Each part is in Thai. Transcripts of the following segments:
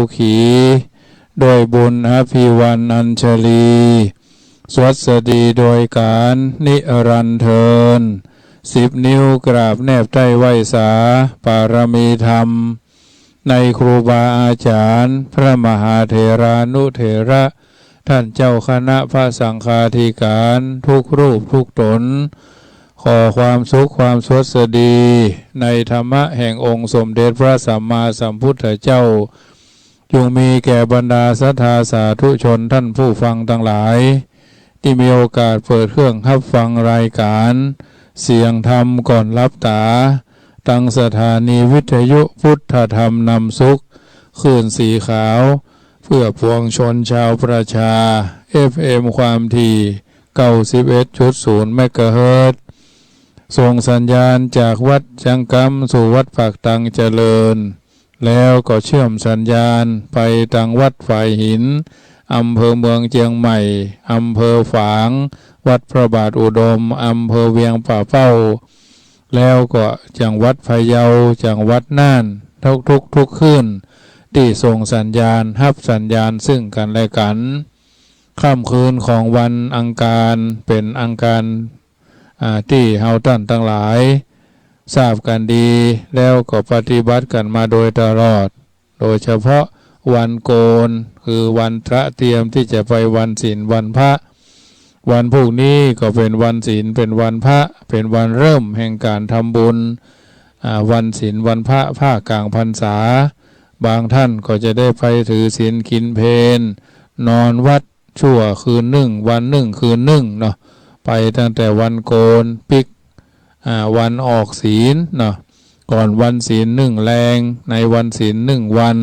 สุขีโดยบุญอภิวันอัญชลีสวัสดีโดยการนิรันดร์เทิน10 นิ้วกราบแนบใต้ไหวสาปารมีธรรมในครูบาอาจารย์พระมหาเถรานุเถระท่านเจ้าคณะพระสังฆาธิการทุกรูปทุกตนขอความสุขความสวัสดีในธรรมะแห่งองค์สมเด็จพระสัมมาสัมพุทธเจ้าจงมีแก่บรรดาศรัทธาสาธุชนท่านผู้ฟังทั้งหลายที่มีโอกาสเปิดเครื่องรับฟังรายการเสียงธรรมก่อนรับตาตั้งสถานีวิทยุพุทธธรรมนำสุขคลื่นสีขาวเพื่อปวงชนชาวประชา FM ความถี่ 91.0 เมกะเฮิรตซ์ส่งสัญญาณจากวัดจังกำสู่วัดปากตังเจริญแล้วก็เชื่อมสัญญาณไปทางวัดฝ่ายหินอำเภอเมืองเชียงใหม่อำเภอฝางวัดพระบาทอุดมอำเภอเวียงป่าเป้าแล้วก็จังหวัดพะเยาจังหวัดน่านทุกขึ้นที่ส่งสัญญาณรับสัญญาณซึ่งกันและกันค่ำคืนของวันอังคารเป็นอังคารที่เฮาท่านทั้งหลายทราบกันดีแล้วก็ปฏิบัติกันมาโดยตลอดโดยเฉพาะวันโกนคือวันตระเตรียมที่จะไปวันศีลวันพระวันพรุ่งนี้ก็เป็นวันศีลเป็นวันพระเป็นวันเริ่มแห่งการทำบุญวันศีลวันพระภาคกลางพรรษาบางท่านก็จะได้ไปถือศีลกินเพลนอนวัดชั่วคืนหนึ่งวันหนึ่งคืนหนึ่งเนาะไปตั้งแต่วันโกนปิกวันออกศีลเนาะก่อนวันศีล1 แรงในวันศีล1 วัน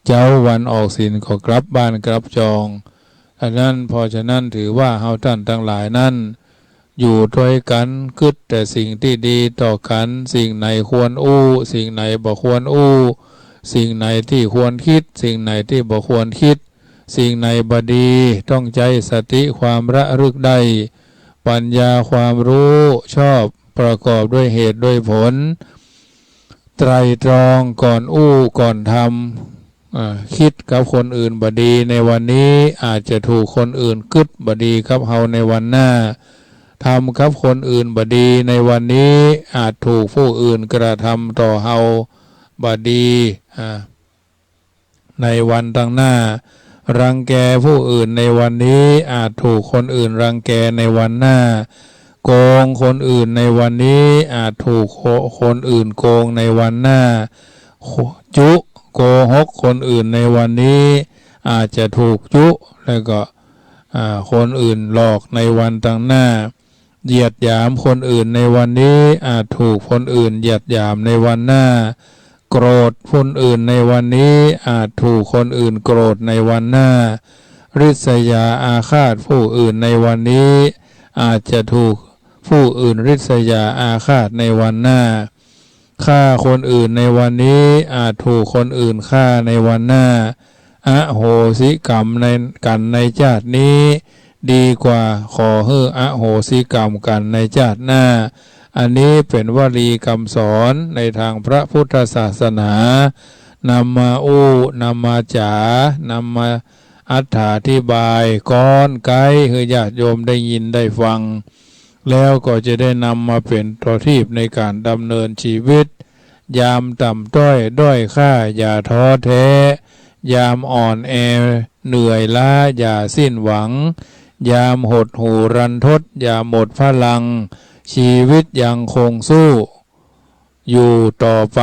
เจ้าวันออกศีลก็กลับบ้านกลับจองอันนั้นเพราะฉะนั้นถือว่าเฮาท่านทั้งหลายนั้นอยู่ด้วยกันคิดแต่สิ่งที่ดีต่อกันสิ่งไหนควรอู้สิ่งไหนบ่ควรอู้สิ่งไหนที่ควรคิดสิ่งไหนที่บ่ควรคิดสิ่งไหนบ่ดีต้องใจสติความระลึกได้ปัญญาความรู้ชอบประกอบด้วยเหตุด้วยผลไตรตรองก่อนอู้ก่อนทำคิดกับคนอื่นบดีในวันนี้อาจจะถูกคนอื่นกึดบดีกับเฮาในวันหน้าทำกับคนอื่นบดีในวันนี้อาจถูกผู้อื่นกระทำต่อเฮาบดีในวันข้างหน้ารังแกผู้อื่นในวันนี้อาจถูกคนอื่นรังแกในวันหน้าโกงคนอื่นในวันนี้อาจถูกคนอื่นโกงในวันหน้าจุโกหกคนอื่นในวันนี้อาจจะถูกจุแล้วก็คนอื่นหลอกในวันต่างหน้าเหยียดหยามคนอื่นในวันนี้อาจถูกคนอื่นเหยียดหยามในวันหน้าโกรธคนอื่นในวันนี้อาจถูกคนอื่นโกรธในวันหน้าริษยาอาฆาตผู้อื่นในวันนี้อาจจะถูกผู้อื่นริษยาอาฆาตในวันหน้าฆ่าคนอื่นในวันนี้อาจถูกคนอื่นฆ่าในวันหน้าอโหสิกรรมในกันในชาตินี้ดีกว่าขอให้อโหสิกรรมกันในชาติหน้าอันนี้เป็นวลีคำสอนในทางพระพุทธศาสนานำมาอู้นำมาจ๋านำมาอธิบายก้อนไกด์ให้ญาติโยมได้ยินได้ฟังแล้วก็จะได้นำมาเป็นตัวทีปในการดำเนินชีวิตยามต่ำต้อยด้อยค่าอย่าท้อแท้ยามอ่อนแอเหนื่อยล้าอย่าสิ้นหวังยามหดหู่รันทดอย่าหมดพลังชีวิตยังคงสู้อยู่ต่อไป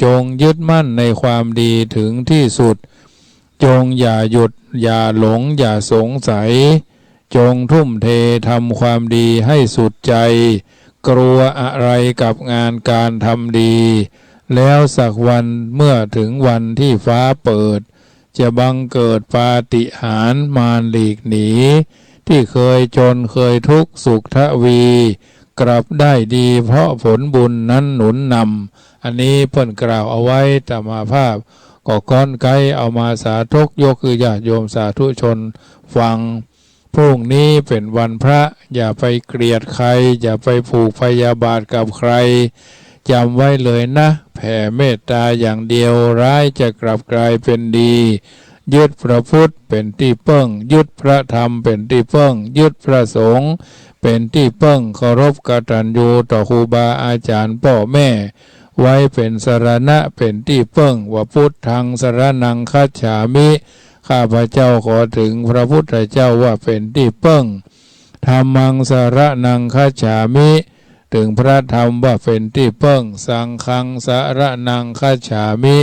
จงยึดมั่นในความดีถึงที่สุดจงอย่าหยุดอย่าหลงอย่าสงสัยจงทุ่มเททำความดีให้สุดใจกลัวอะไรกับงานการทำดีแล้วสักวันเมื่อถึงวันที่ฟ้าเปิดจะบังเกิดปาฏิหาริย์มารหลีกหนีที่เคยจนเคยทุกข์สุขทวีกลับได้ดีเพราะผลบุญนั้นหนุนนำอันนี้เพิ่นกล่าวเอาไว้ธรรมาภาพก็ก้อนไกด์เอามาสาธกยกคือญาติโยมสาธุชนฟังพรุ่งนี้เป็นวันพระอย่าไปเกลียดใครอย่าไปผูกพยาบาทกับใคร จำไว้เลยนะแผ่เมตตาอย่างเดียวร้ายจะกลับกลายเป็นดียึดพระพุทธเป็นที่เปิ้งยึดพระธรรมเป็นที่เปิ้งยึดพระสงฆ์เป็นที่เปิ้งเคารพกตัญญูต่อครูบาอาจารย์พ่อแม่ไว้เป็นสรณะเป็นที่เปิ้งว่าพุทธังสรณังคัจฉามิข้าพเจ้าขอถึงพระพุทธเจ้าว่าเป็นที่เปิ้งธัมมังสรณังคัจฉามิถึงพระธรรมว่าเป็นที่เปิ้งสังฆังสรณังคัจฉามิ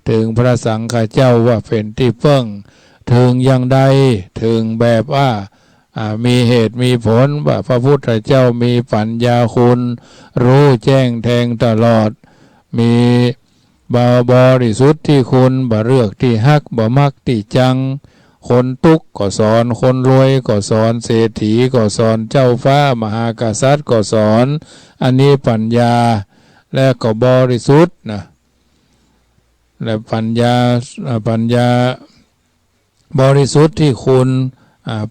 ถึงพระสังฆเจ้าว่าเป็นที่เปิ้งถึงอย่างใดถึงแบบว่ามีเหตุมีผลว่าพระพุทธเจ้ามีปัญญาคุณรู้แจ้งแทงตลอดมีบริสุทธิ์ที่คุณบ่เลือกที่ฮักบ่มักที่จังคนทุกข์ก็สอนคนรวยก็สอนเศรษฐีก็สอนเจ้าฟ้ามหากษัตริย์ก็สอนอันนี้ปัญญาและก็บริสุทธิ์นะและปัญญาบริสุทธิ์ที่คุณ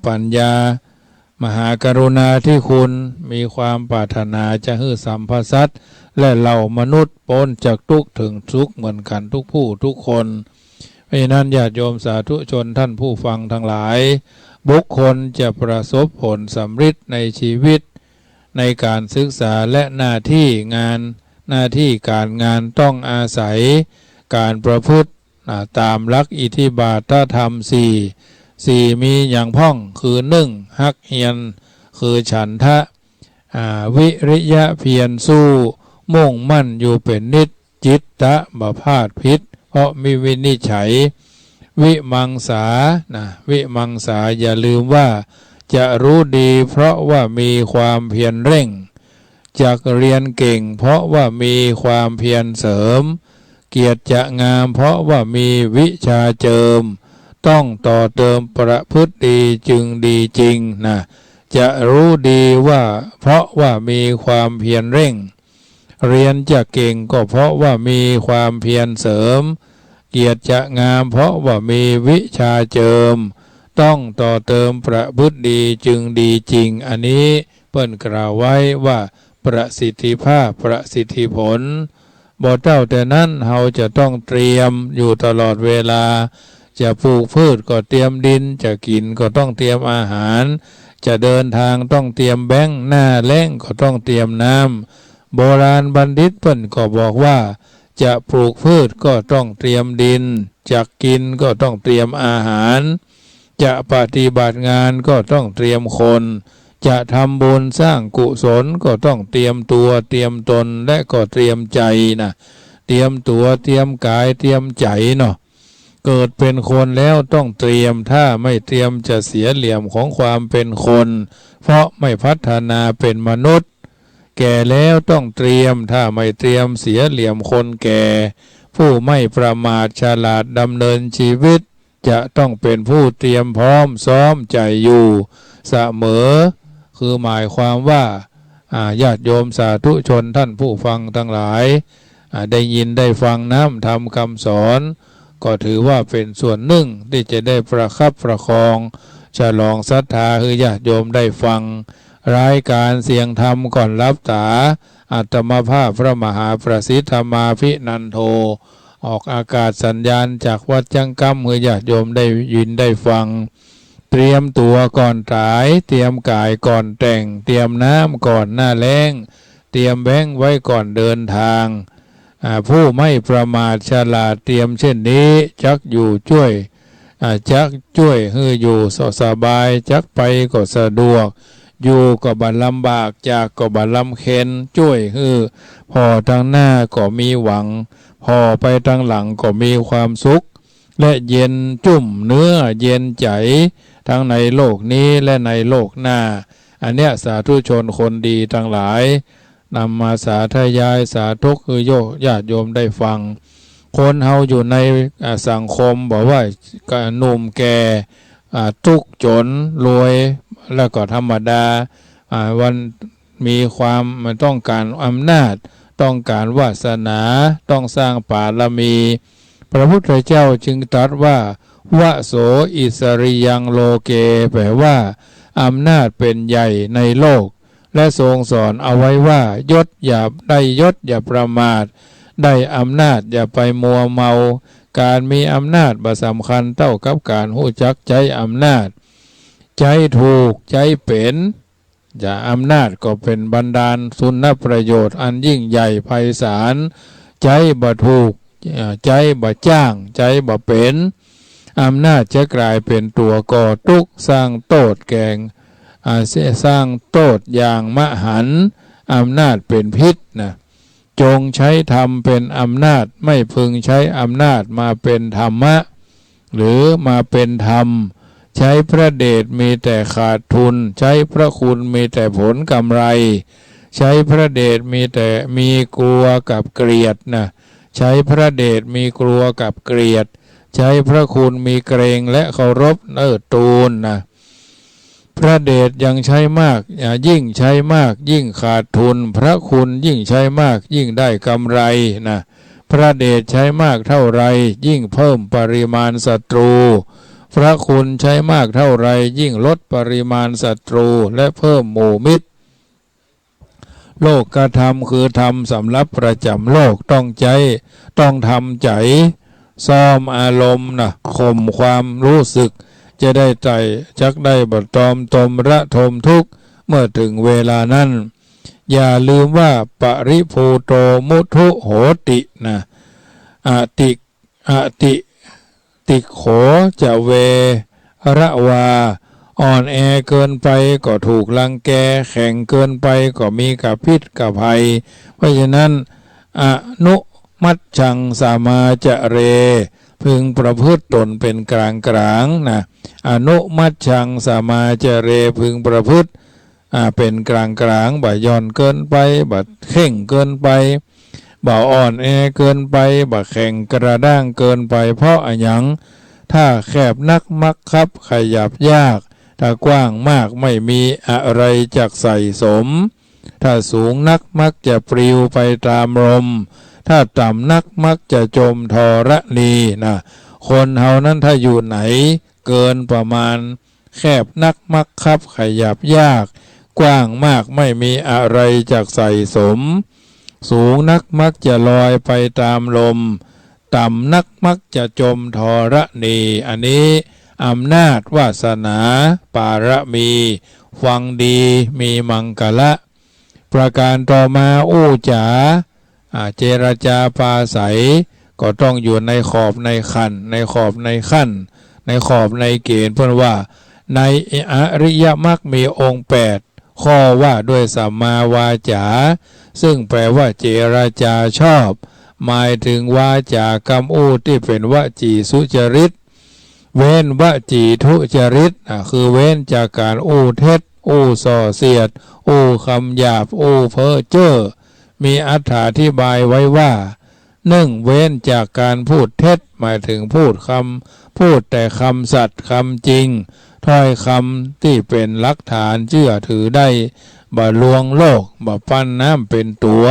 ปัญญามหากรุณาที่คุณมีความปรารถนาจะให้สัมภสัตและเหล่ามนุษย์พ้นจากทุกข์ถึงทุกข์เหมือนกันทุกผู้ทุกคนเพราะฉะนั้นญาติโยมสาธุชนท่านผู้ฟังทั้งหลายบุคคลจะประสบผลสำเร็จในชีวิตในการศึกษาและหน้าที่การงานต้องอาศัยการประพฤติตามหลักอิทธิบาทธรรมสี่มีอย่างพ่องคือ1ฮักเฮียนคือฉันทะวิริยะเพียรสู้มุ่งมั่นอยู่เป็นนิจจิตตะบพาดพิษเพราะมีวินิจฉัยวิมังสาวิมังสาอย่าลืมว่าจะรู้ดีเพราะว่ามีความเพียรเร่งจักเรียนเก่งเพราะว่ามีความเพียรเสริมเกียรติจะงามเพราะว่ามีวิชาเจิมต้องต่อเติมประพฤติดีจึงดีจริงจะรู้ดีว่าเพราะว่ามีความเพียรเร่งเรียนจะเก่งก็เพราะว่ามีความเพียรเสริมเกียรติจะงามเพราะว่ามีวิชาเจิมต้องต่อเติมประพฤติดีจึงดีจริงอันนี้เปิ้นกล่าวไว้ว่าประสิทธิภาพประสิทธิผลบ่เท่าแต่นั้นเราจะต้องเตรียมอยู่ตลอดเวลาจะปลูกพืชก็เตรียมดินจะกินก็ต้องเตรียมอาหารจะเดินทางต้องเตรียมแบงค์หน้าแล้งก็ต้องเตรียมน้ำโบราณบัณฑิตเพิ่นก็บอกว่าจะปลูกพืชก็ต้องเตรียมดินจะกินก็ต้องเตรียมอาหารจะปฏิบัติงานก็ต้องเตรียมคนจะทำบุญสร้างกุศลก็ต้องเตรียมตัวเตรียมตนและก็เตรียมใจเตรียมตัวเตรียมกายเตรียมใจเกิดเป็นคนแล้วต้องเตรียมถ้าไม่เตรียมจะเสียเหลี่ยมของความเป็นคนเพราะไม่พัฒนาเป็นมนุษย์แก่แล้วต้องเตรียมถ้าไม่เตรียมเสียเหลี่ยมคนแก่ผู้ไม่ประมาทฉลาดดำเนินชีวิตจะต้องเป็นผู้เตรียมพร้อมซ้อมใจอยู่เสมอคือหมายความว่าญาติโยมสาธุชนท่านผู้ฟังทั้งหลายได้ยินได้ฟังน้ำทำคำสอนก็ถือว่าเป็นส่วนหนึ่งที่จะได้ประคับประคองฉลองศรัทธาคือญาติโยมได้ฟังรายการเสียงธรรมก่อนรับตาอัตมภาพพระมหาประสิทธมาภินันโทออกอากาศสัญญาณจากวัดจังกำคือญาติโยมได้ยินได้ฟังเตรียมตัวก่อนตายเตรียมกายก่อนแต่งเตรียมน้ำก่อนหน้าแล้งเตรียมแบงค์ไว้ก่อนเดินทางผู้ไม่ประมาทฉลาดเตรียมเช่นนี้จักอยู่ช่วยจักช่วยให้อยู่สบายจักไปก็สะดวกอยู่ก็บ่ลำบากจากก็บ่ลำเค็ญช่วยให้พอทางหน้าก็มีหวังพอไปทางหลังก็มีความสุขและเย็นจุ่มเนื้อเย็นใจทั้งในโลกนี้และในโลกหน้าอันเนี้ยสาธุชนคนดีทั้งหลายนำมาสาธยายสาธุคือญาติโยมได้ฟังคนเฮาอยู่ในสังคมบอกว่าหนุ่มแก่ทุกข์จนรวยแล้วก็ธรรมดาวันมีความต้องการอำนาจต้องการวาสนาต้องสร้างบารมีพระพุทธเจ้าจึงตรัสว่าวะโสอิสริยังโลเกแปลว่าอำนาจเป็นใหญ่ในโลก และทรงสอนเอาไว้ว่ายศอย่าได้ยศอย่าประมาทได้อำนาจอย่าไปมัวเมาการมีอำนาจบ่สำคัญเท่ากับการรู้จักใจอำนาจใจถูกใจเป็นอย่าอำนาจก็เป็นบันดาลสุนประโยชน์อันยิ่งใหญ่ไพศาลใจบ่ถูกใจบ่จ้างใจบ่เป็นอำนาจจะกลายเป็นตัวก่อทุกข์สร้างโทษแก่งสร้างโทษอย่างมหันต์อำนาจเป็นพิษนะจงใช้ธรรมเป็นอำนาจไม่พึงใช้อำนาจมาเป็นธรรมะหรือมาเป็นธรรมใช้พระเดชมีแต่ขาดทุนใช้พระคุณมีแต่ผลกำไรใช้พระเดชมีแต่มีกลัวกับเกลียดนะใช้พระเดชมีกลัวกับเกลียดใช้พระคุณมีเกรงและเคารพตูนนะพระเดชยังใช้มากยิ่งใช้มากยิ่งขาดทุนพระคุณยิ่งใช้มากยิ่งได้กำไรนะพระเดชใช้มากเท่าไรยิ่งเพิ่มปริมาณศัตรูพระคุณใช้มากเท่าไรยิ่งลดปริมาณศัตรูและเพิ่มหมู่มิตรโลกกธรรมคือธรรมสำรับประจำโลกต้องทำใจซ่อมอารมณ์นะข่มความรู้สึกจะได้ใจจักได้บัดตอมตมระทมทุกข์เมื่อถึงเวลานั้นอย่าลืมว่าปริภูโตมุทุโหตินะติโขจะเวระวาอ่อนแอเกินไปก็ถูกรังแกแข็งเกินไปก็มีกับพิษกับภัยเพราะฉะนั้นอนุมัชชังสามาจะเรพึงประพฤติตนเป็นกลางนะอนุมัชชังสามาจะเรพึงประพฤติเป็นกลางบ่ย่อนเกินไปบ่เข่งเกินไปบ่อ่อนแอเกินไปบ่แข็งกระด้างเกินไปเพราะหยังถ้าแคบนักมักคับขยับยากถ้ากว้างมากไม่มีอะไรจักใส่สมถ้าสูงนักมักจะปลิวไปตามลมถ้าต่ำนักมักจะจมทรณีนะคนเฮานั้นถ้าอยู่ไหนเกินประมาณแคบนักมักคับขยับยากกว้างมากไม่มีอะไรจักใส่สมสูงนักมักจะลอยไปตามลมต่ำนักมักจะจมทรณีอันนี้อำนาจวาสนาปารมีฟังดีมีมังกละประการต่อมาจ๋าเจรจาปาศัยก็ต้องอยู่ในขอบในขั้นในขอบในขั้นในขอบในเกณฑ์เพื่อนว่าในอริยมรรคมีองค์8ข้อว่าด้วยสัมมาวาจาซึ่งแปลว่าเจรจาชอบหมายถึงวาจากรรมที่เป็นวจีสุจริตเว้นวจีทุจริตคือเว้นจากการเท็จส่อเสียดคำหยาบเพ้อเจ้อมีอธิบายไว้ว่า1เว้นจากการพูดเท็จหมายถึงพูดแต่คำสัตย์คำจริงถ้อยคำที่เป็นหลักฐานเชื่อถือได้บ่ลวงโลกบ่ปั้นน้ำเป็นตัว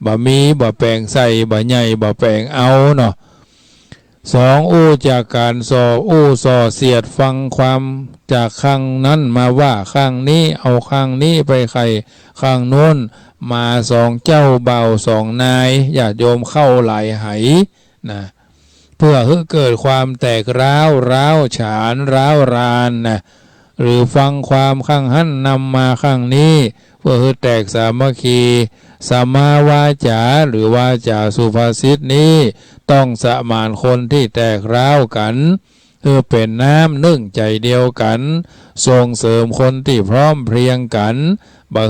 บ่มีบ่แปลงใส่บ่ใหญ่บ่แปลงเอาเนาะ2จากการส่อเสียดฟังความจากข้างนั้นมาว่าข้างนี้เอาข้างนี้ไปใครข้างโน้นมา2เจ้าเบา2นายญาติโยมเข้าหลายไหนะเพื่อให้เกิดความแตกร้าวฉานร้าวรานนะหรือฟังความข้างหันนำมาข้างนี้เพื่อให้แตกสามัคคีสัมมาวาจาหรือวาจาสุภาษิตนี้ต้องสมานคนที่แตกร้าวกันเพื่อเป็นน้ำนึ่งใจเดียวกันส่งเสริมคนที่พร้อมเพรียงกันบ่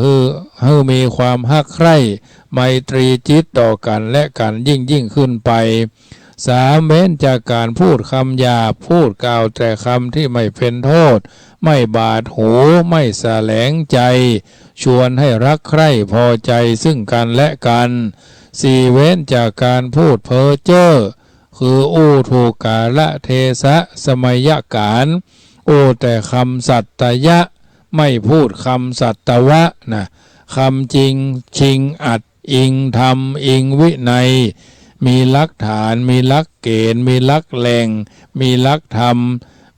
ให้มีความฮักใคร่ไมตรีจิตต่อกันและกันยิ่งขึ้นไป3เว้นจากการพูดคำหยาบพูดกล่าวแต่คำที่ไม่เป็นโทษไม่บาดหูไม่แสลงใจชวนให้รักใคร่พอใจซึ่งกันและกัน4เว้นจากการพูดเพ้อเจ้อคือถูกกาละเทศะสมัยการแต่คำสัตตยะไม่พูดคำสัตวะนะคำจริงชิงอัดอิงธรรมอิงวินัยมีหลักฐานมีหลักเกณฑ์มีหลักแหล่งมีหลักธรรม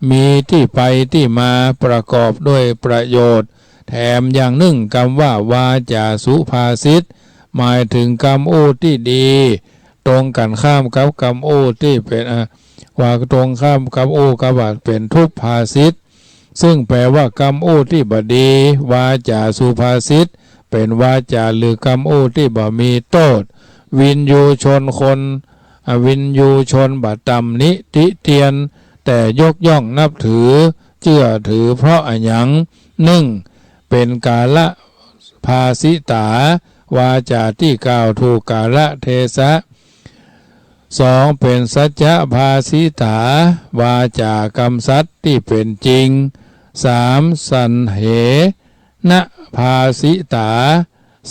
มีที่ไปที่มาประกอบด้วยประโยชน์ แถมอย่างหนึ่งคำว่าวาจาสุภาษิตหมายถึงคำโอ้ที่ดีตรงกันข้ามกับคำโอ้ที่เป็นว่าตรงข้ามคำโอ้กับว่าเป็นทุพภาษิตซึ่งแปลว่าคำโอ้ที่บดีวาจาสุภาษิตเป็นวาจาหรือคำโอ้ที่บ่มีโทษวินยูชนคนวินยูชนบัตรนิติเตียนแต่ยกย่องนับถือเชื่อถือเพราะอันยังหนึ่งเป็นกาละภาสิตาวาจาที่กล่าวถูกกาละเทศะสองเป็นสัจจะภาสิตาวาจากรรมสัตย์ที่เป็นจริงสามสันเหนะภาสิตา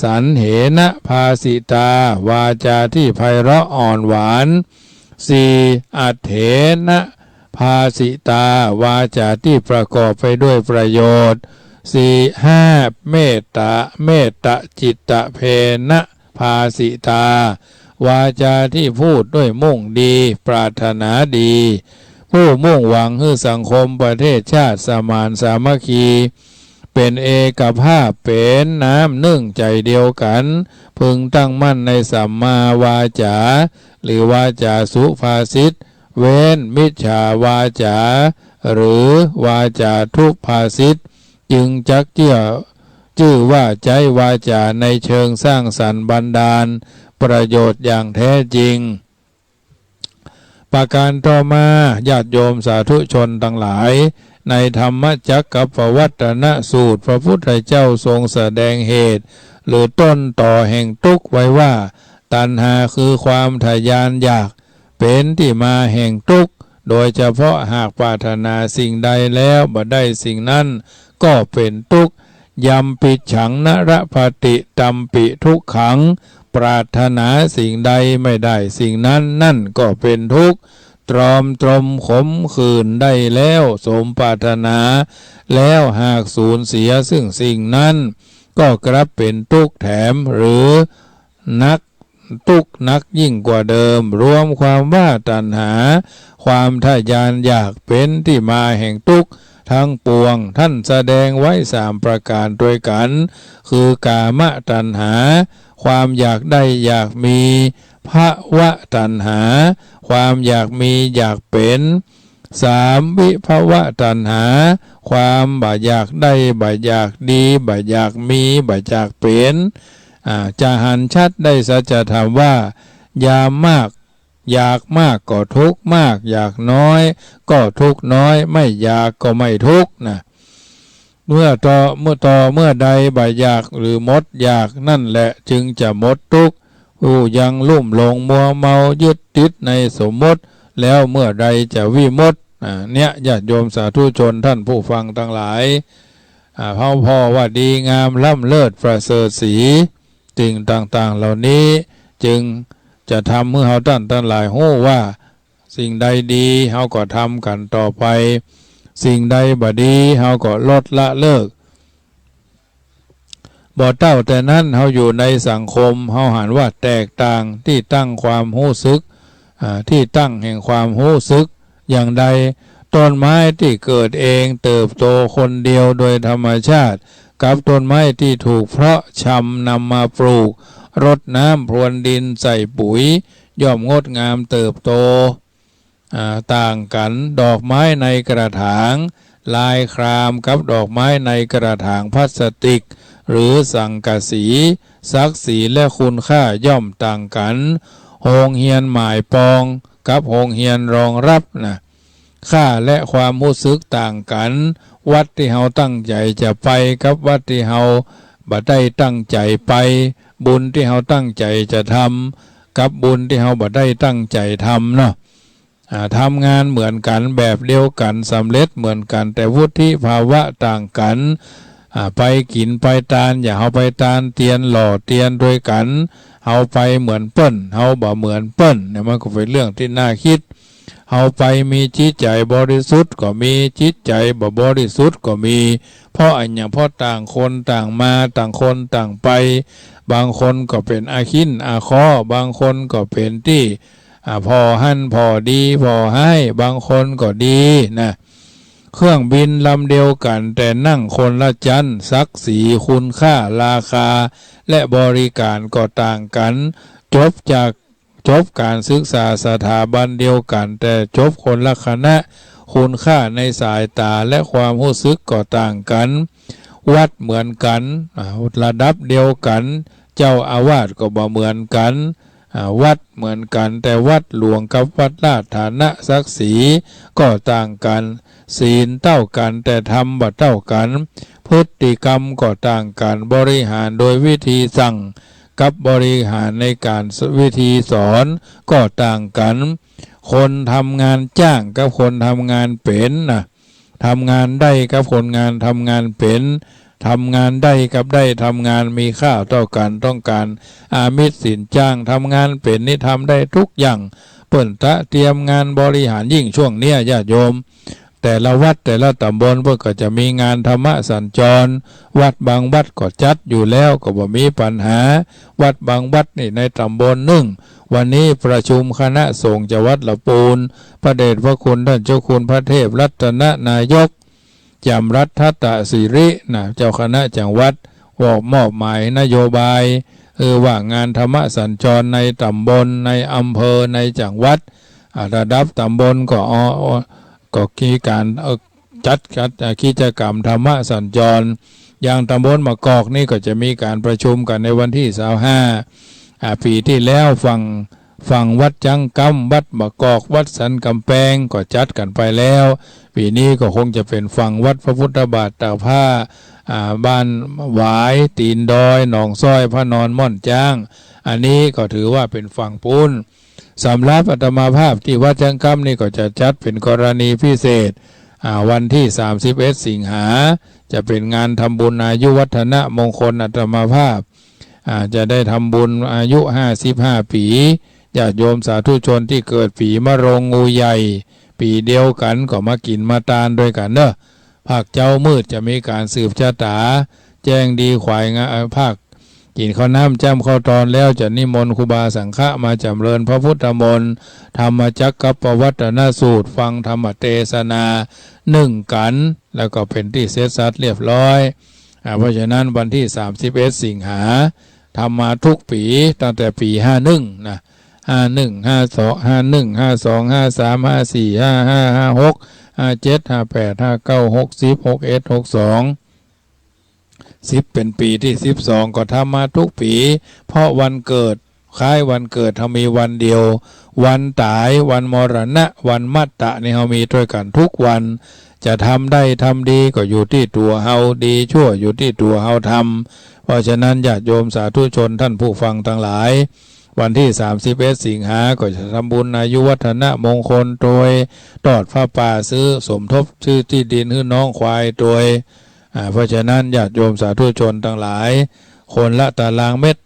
สันเหนะภาสิตาวาจาที่ไพเราะอ่อนหวานสี่อัตเถนะภาสิตาวาจาที่ประกอบไปด้วยประโยชน์สี่ห้าเมตตาเมตตาจิตตะเพนะภาสิตาวาจาที่พูดด้วยมุ่งดีปรารถนาดีผู้มุ่งหวังให้สังคมประเทศชาติสมานสามัคคีเป็นเอกภาพเป็นน้ำนึ่งใจเดียวกันพึงตั้งมั่นในสัมมาวาจาหรือวาจาสุภาษิตเว้นมิจฉาวาจาหรือวาจาทุพภาษิตจึงจักชื่อว่าใจวาจาในเชิงสร้างสรรค์บันดาลประโยชน์อย่างแท้จริงประการต่อมาญาติโยมสาธุชนทั้งหลายในธรรมจักรกับวัตนสูตรพระพุทธเจ้าทรงแสดงเหตุหรือต้นต่อแห่งทุกข์ไว้ว่าตัณหาคือความทะยานอยากเป็นที่มาแห่งทุกข์โดยเฉพาะหากปรารถนาสิ่งใดแล้วบ่ได้สิ่งนั้นก็เป็นทุกข์ยำปิฉังนรปฏิตัมปิทุกขังปรารถนาสิ่งใดไม่ได้สิ่งนั้นนั่นก็เป็นทุกข์ตรอมตรมขมขื่นได้แล้วสมปรารถนาแล้วหากสูญเสียซึ่งสิ่งนั้นก็กลับเป็นทุกข์แถมหรือนักทุกข์นักยิ่งกว่าเดิมรวมความว่าตัณหาความทะยานอยากเป็นที่มาแห่งทุกข์ทั้งปวงท่านแสดงไว้สามประการด้วยกันคือกามตัณหาความอยากได้อยากมีภวะตัณหาความอยากมีอยากเป็นสามวิภวะตัณหาความบ่อยากได้บ่อยากดีบ่อยากมีบ่อยากเป็นจะหันชัดได้สัจธรรมว่ายามมากอยากมากก็ทุกข์มากอยากน้อยก็ทุกข์น้อยไม่อยากก็ไม่ทุกข์นะเมื่อใดบ่อยากหรือหมดอยากนั่นแหละจึงจะหมดทุกข์ผู้ยังลุ่มหลงมัวเมายึดติดในสมมติแล้วเมื่อใดจะวิมุตติเนี่ยญาติโยมสาธุชนท่านผู้ฟังทั้งหลายพ่อว่าดีงามล่ำเลิศประเสริฐสีสิ่งต่างๆเหล่านี้จึงจะทำเมื่อเราท่านทั้งหลายรู้ว่าสิ่งใดดีเราก็ทำกันต่อไปสิ่งใดบ่ดีเราก็ลดละเลิกบ่เต้าแต่นั้นเราอยู่ในสังคมเราหันว่าแตกต่างที่ตั้งความรู้สึกที่ตั้งแห่งความรู้สึกอย่างใดต้นไม้ที่เกิดเองเติบโตคนเดียวโดยธรรมชาติกับต้นไม้ที่ถูกเพาะชำนำมาปลูกรดน้ำพรวนดินใส่ปุ๋ยย่อมงดงามเติบโตต่างกันดอกไม้ในกระถางลายครามกับดอกไม้ในกระถางพลาสติกหรือสังกะสีศักดิ์ศรีและคุณค่าย่อมต่างกันโรงเรียนหมายปองกับโรงเรียนรองรับนะค่าและความรู้สึกต่างกันวัดที่เฮาตั้งใจจะไปกับวัดที่เฮาบ่ได้ตั้งใจไปบุญที่เฮาตั้งใจจะทำกับบุญที่เฮาบ่ได้ตั้งใจทำเนาะทำงานเหมือนกันแบบเดียวกันสำเร็จเหมือนกันแต่วุฒิภาวะต่างกันไปกินไปตานอย่าเฮาไปตานเตียนหล่อเตียนด้วยกันเฮาไปเหมือนเปิ้นเฮาบ่เหมือนเปิ้นเนี่ยมันก็เป็นเรื่องที่น่าคิดเฮาไปมีจิตใจบริสุทธิ์ก็มีจิตใจบ่บริสุทธิ์ก็มีเพราะอันอย่างเพราะต่างคนต่างมาต่างคนต่างไปบางคนก็เป็นอาคินอาคอบางคนก็เป็นที่พอหั่นพอดีพอให้บางคนก็ดีนะ เครื่องบินลำเดียวกันแต่นั่งคนละชั้นศักดิ์ศรีคุณค่าราคาและบริการก็ต่างกันจบการศึกษาสถาบันเดียวกันแต่จบคนละคณะคุณค่าในสายตาและความรู้สึกก็ต่างกันวัดเหมือนกันระดับเดียวกันเจ้าอาวาสก็บ่เหมือนกันวัดเหมือนกันแต่วัดหลวงกับวัดราชฐานะศักดิ์ศรีก็ต่างกันศีลเท่ากันแต่ธรรมบ่เท่ากันพฤติกรรมก็ต่างกันบริหารโดยวิธีสั่งกับบริหารในการวิธีสอนก็ต่างกันคนทำงานจ้างกับคนทำงานเป็นนะทำงานได้กับคนงานทำงานเป็นทำงานได้กับได้ทำงานมีค่าเท่ากันต้องการอามิตรสินจ้างทำงานเป็นนี่ทำได้ทุกอย่างเปิ่นตะเตรียมงานบริหารยิ่งช่วงเนี้ยญาติโยมแต่ละวัดแต่ละตำบลเพื่อก็จะมีงานธรรมสัญจรวัดบางวัดก็จัดอยู่แล้วก็บ่มีปัญหาวัดบางวัดนี่ในตำบลหนึ่งวันนี้ประชุมคณะสงฆ์จังหวัดละปูนพระเดชพระคุณท่านเจ้าคุณพระเทพรัตนนายกจำรัฐทัตตสิรินะเจ้าคณะจังหวัดมอบหมายนโยบายว่างานธรรมสัญจรในตำบลในอำเภอในจังหวัดระดับตำบลก็มีการจัดกิจกรรมธรรมสัญจรอย่างตำบลมะกอกนี่ก็จะมีการประชุมกันในวันที่25ปีที่แล้วฝั่งวัดจังกำวัดมะกอกวัดสันกำแพงก็จัดกันไปแล้วปีนี้ก็คงจะเป็นฝั่งวัดพระพุทธบาทตากผ้าบ้านหวายตีนดอยหนองซ้อยพระนอนม่อนจ้างอันนี้ก็ถือว่าเป็นฝั่งปูนสำหรับอาตมาภาพที่วัดจังกำนี่ก็จะจัดเป็นกรณีพิเศษวันที่31สิงหาจะเป็นงานทำบุญอายุวัฒนะมงคลอาตมาภาพจะได้ทำบุญอายุ55ปีญาติโยมสาธุชนที่เกิดปีมะโรงงูใหญ่ปีเดียวกันก็มากินมาตานด้วยกันเนอะภาคเจ้ามืดจะมีการสืบชะตาแจ้งดีขวายงาภาคกินข้าวน้ำจ้ำข้าวตอนแล้วจะนิมนต์ครูบาสังฆะมาจำเริญพระพุทธมนต์ธรรมจักรปวัตนสูตรฟังธรรมเทศนา1กันแล้วก็เป็นที่เสร็จสัดเรียบร้อยเพราะฉะนั้นวันที่31สิงหาทำมาทุกปีตั้งแต่ปี51นะ51 52 51 52 53 54 55 56 57 58 59 60 61 62เป็นปีที่12ก็ทำมาทุกปีเพราะวันเกิดคล้ายวันเกิดเขามีวันเดียววันตายวันมรณะวันมัตตะนี่เขามีด้วยกันทุกวันจะทำได้ทำดีก็อยู่ที่ตัวเฮาดีชั่วอยู่ที่ตัวเฮาทำเพราะฉะนั้นญาติโยมสาธุชนท่านผู้ฟังทั้งหลายวันที่31สิงหาก็จะทำบุญอายุวัฒนะมงคลโดยตอดผ้าป่าซื้อสมทบชื่อที่ดินให้น้องควายโดยเพราะฉะนั้นญาติโยมสาธุชนทั้งหลายคนละตารางเมตร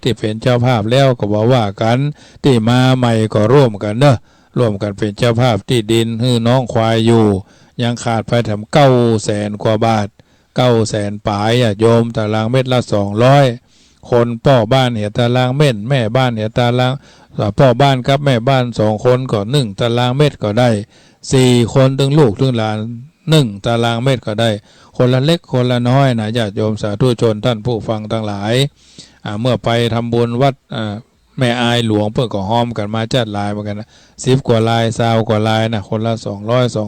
ที่เป็นเจ้าภาพแล้วก็บอกว่ากันที่มาใหม่ก็ร่วมกันเนอะร่วมกันเป็นเจ้าภาพที่ดินให้น้องควายอยู่ยังขาดไปถึง900,000 กว่าบาท900,000 ปลายญาติโยมตารางเมตรละ200คนพ่อบ้านเนี่ยตารางเมตรแม่บ้านเนี่ยตารางพ่อบ้านกับแม่บ้าน2คนก็1ตารางเมตรก็ได้4คนถึงลูกถึงหลาน1ตารางเมตรก็ได้คนละเล็กคนละน้อยนะญาติโยมสาธุชนท่านผู้ฟังทั้งหลายเมื่อไปทำบุญวัดแม่อายหลวงเพื่อก็ห้อมกันมาจัดลายเหมือนกันนะ10 กว่าลาย20 กว่าลายนะคนละ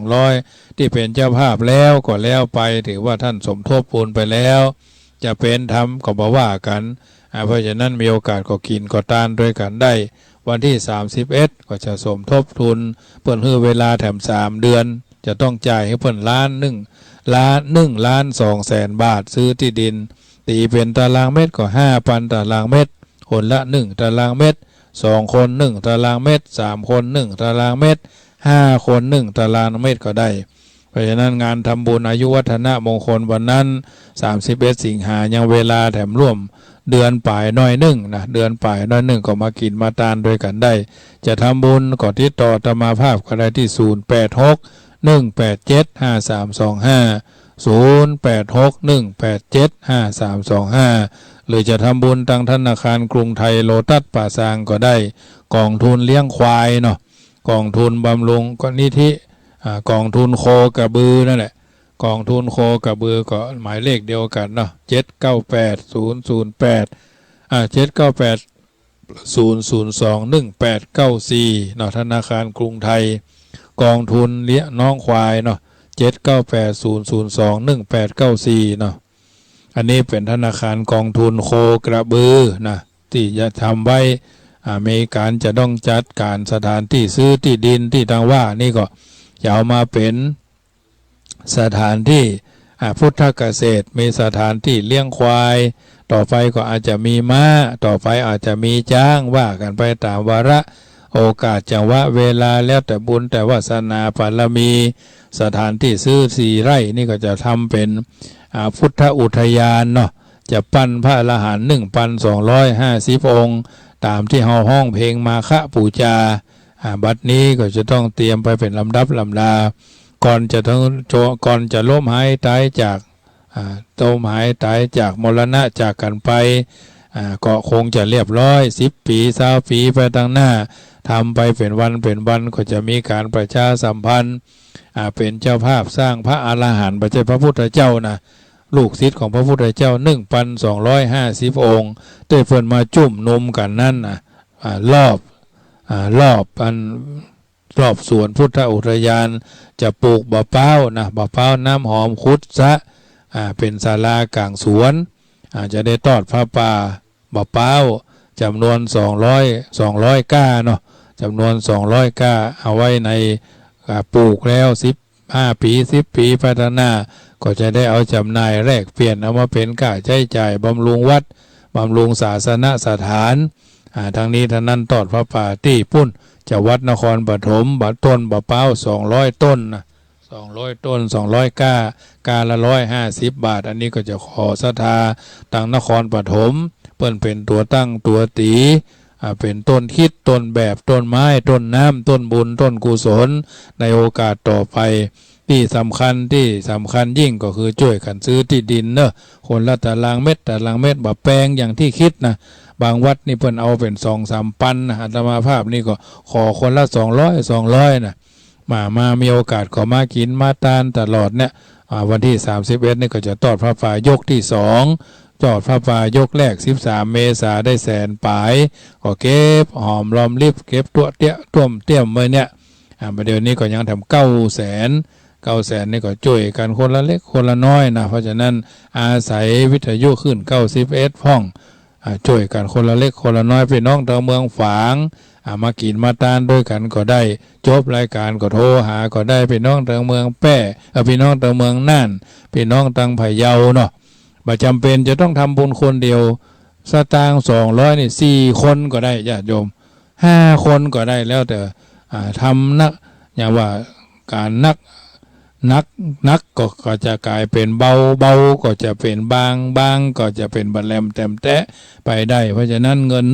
200ที่เป็นเจ้าภาพแล้วก็แล้วไปถือว่าท่านสมทบบุญไปแล้วจะเป็นธรรมก็บอกว่ากันเพราะฉะนั้นมีโอกาสก็กินก็ทานด้วยกันได้วันที่31ก็จะสมทบทุนเพิ่นให้เวลาแถม3 เดือนจะต้องจ่ายให้เพิ่น1,200,000 บาทซื้อที่ดินตีเป็นตารางเมตรก็ 5,000 ตารางเมตรคนละ1ตารางเมตร2คน1ตารางเมตร3คน1ตารางเมตร5คน1ตารางเมตรก็ได้เพราะฉะนั้นงานทำบุญอายุวัฒนะมงคลวันนั้น31สิงหายังเวลาแถมร่วมเดือนป่ายน้อย1นะเดือนป่ายน้อย1ก็มากินมาทานด้วยกันได้จะทำบุญก็ติดต่ออาตมาภาพก็ได้ที่086-187-5325 หรือจะทำบุญทางธนาคารกรุงไทยโลตัสป่าซางก็ได้กองทุนเลี้ยงควายเนาะกองทุนบำรุงก็นิธิ กองทุนโคกระบือนั่นแหละกองทุนโคกระบือก็หมายเลขเดียวกันเนาะ798 008798 002 1894เนาะธนาคารกรุงไทยกองทุนเลี้ยน้องควายเนาะ798 002 1894เนาะอันนี้เป็นธนาคารกองทุนโคกระบือนะที่จะทำไว้มีการจะต้องจัดการสถานที่ซื้อที่ดินที่ดังว่านี่ก็จะเอามาเป็นสถานที่พุทธเกษตรมีสถานที่เลี้ยงควายต่อไปก็อาจจะมีม้าต่อไปอาจจะมีจ้างว่ากันไปตามวาระโอกาสจังหวะเวลาแล้วแต่บุญแต่วาสนาบารมีสถานที่ซื้อ4 ไร่นี่ก็จะทำเป็นพุทธอุทยานเนาะจะปั้นพระอรหันต์1,250 องค์ตามที่ห้องเพลงมาฆปูชาบัดนี้ก็จะต้องเตรียมไปเป็นลำดับลำดาก่อนจะล้มหายตายจากมรณะจากกันไปก็คงจะเรียบร้อย10 ปี20 ปีไปตั้งหน้าทำไปเป็นวันก็จะมีการประชาสัมพันธ์เป็นเจ้าภาพสร้างพระอรหันต์พระเจ้าพระพุทธเจ้านะลูกศิษย์ของพระพุทธเจ้า1,250 องค์ได้เพิ่นมาจุ่มนมกันนั่นรอบสวนพุทธอุทยานจะปลูกบะเป้านะบะเป้าน้ำหอมคุดซะเป็นศาลากลางสวนจะได้ทอดพระป่าบะเป้าจำนวน200ก้าเนาะจำนวน200ก้าเอาไว้ในปลูกแล้ว15 ปี10 ปีพัฒนาก็จะได้เอาจำหน่ายแลกเปลี่ยนเอามาเป็นค่าใช้จ่ายบำรุงวัดบำรุงศาสนสถานทางนี้ท่านนั้นทอดพระป่าที่ปุ้นจะวัดนครปฐมต้นบะเป้า200 ต้นนะ200 ต้น200กาละ150 บาทอันนี้ก็จะขอศรัทธาทางนครปฐมเปิ้นเป็นตัวตั้งตัวตีเป็นต้นคิดต้นแบบต้นไม้ต้นน้ำต้นบุญต้นกุศลในโอกาสต่อไปที่สำคัญยิ่งก็คือช่วยกันซื้อที่ดินเนอะคนละตารางเม็ดแบบแปลงอย่างที่คิดนะบางวัดนี่เพิ่นเอาเป็น 2-3 ปันนะอาตมาภาพนี่ก็ขอคนละ200นะมามีโอกาสขอมากินมาทานตลอดเนี่ยวันที่31นี่ก็จะทอดพระป่ายกที่2ทอดพระป่ายกแรก13 เมษายนได้100,000 ปลายก็เก็บหอมรอมริบเก็บตัวเตี้ยมไว้เนี่ยประเดี๋ยวนี้ก็ยังทำ900,000นี่ก็ช่วยกันคนละเล็กคนละน้อยนะเพราะฉะนั้นอาศัยวิทยุขึ้น91ห้องช่วยกันคนละเล็กคนละน้อยพี่น้องทางเมืองฝางมากินมาทานด้วยกันก็ได้จบรายการก็โทรหาก็ได้พี่น้องทางเมืองแป้พี่น้องทางเมืองน่านพี่น้องทางพะเยาเนาะบ่จำเป็นจะต้องทำบุญคนเดียวสตางค์200นี่4 คนก็ได้ญาติโยม5 คนก็ได้แล้วแต่ทำนักอย่างว่าการนักก็จะกลายเป็นเบาก็จะเป็นบางก็จะเป็นบัลแลมแต้มแตะไปได้เพราะฉะนั้นเงิน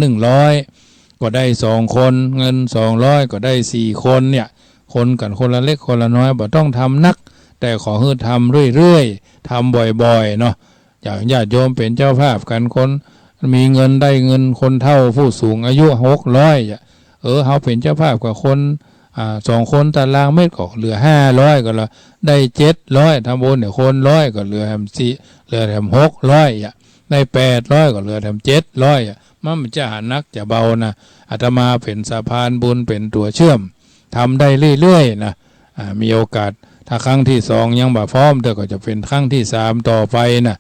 100ก็ได้2 คนเงิน200ก็ได้4 คนเนี่ยคนกันคนละเล็กคนละน้อยบ่ต้องทำนักแต่ขอให้ทำเรื่อยๆทำบ่อยๆเนาะอย่างญาติโยมเป็นเจ้าภาพกันคนมีเงินได้เงินคนเฒ่าผู้สูงอายุ600เขาเป็นเจ้าภาพกับคน2 คนตารางเมตรก็เหลือ500ก็ละได้700ทำบุญเนี่ยคน100ก็เหลือแถม600ได้800ก็เหลือแถม700มันจะหานักจะเบานะอาตมาเป็นสะพานบุญเป็นตัวเชื่อมทำได้เรื่อยๆนะมีโอกาสถ้าครั้งที่2ยังบ่พร้อมแต่ก็จะเป็นครั้งที่3ต่อไปนะ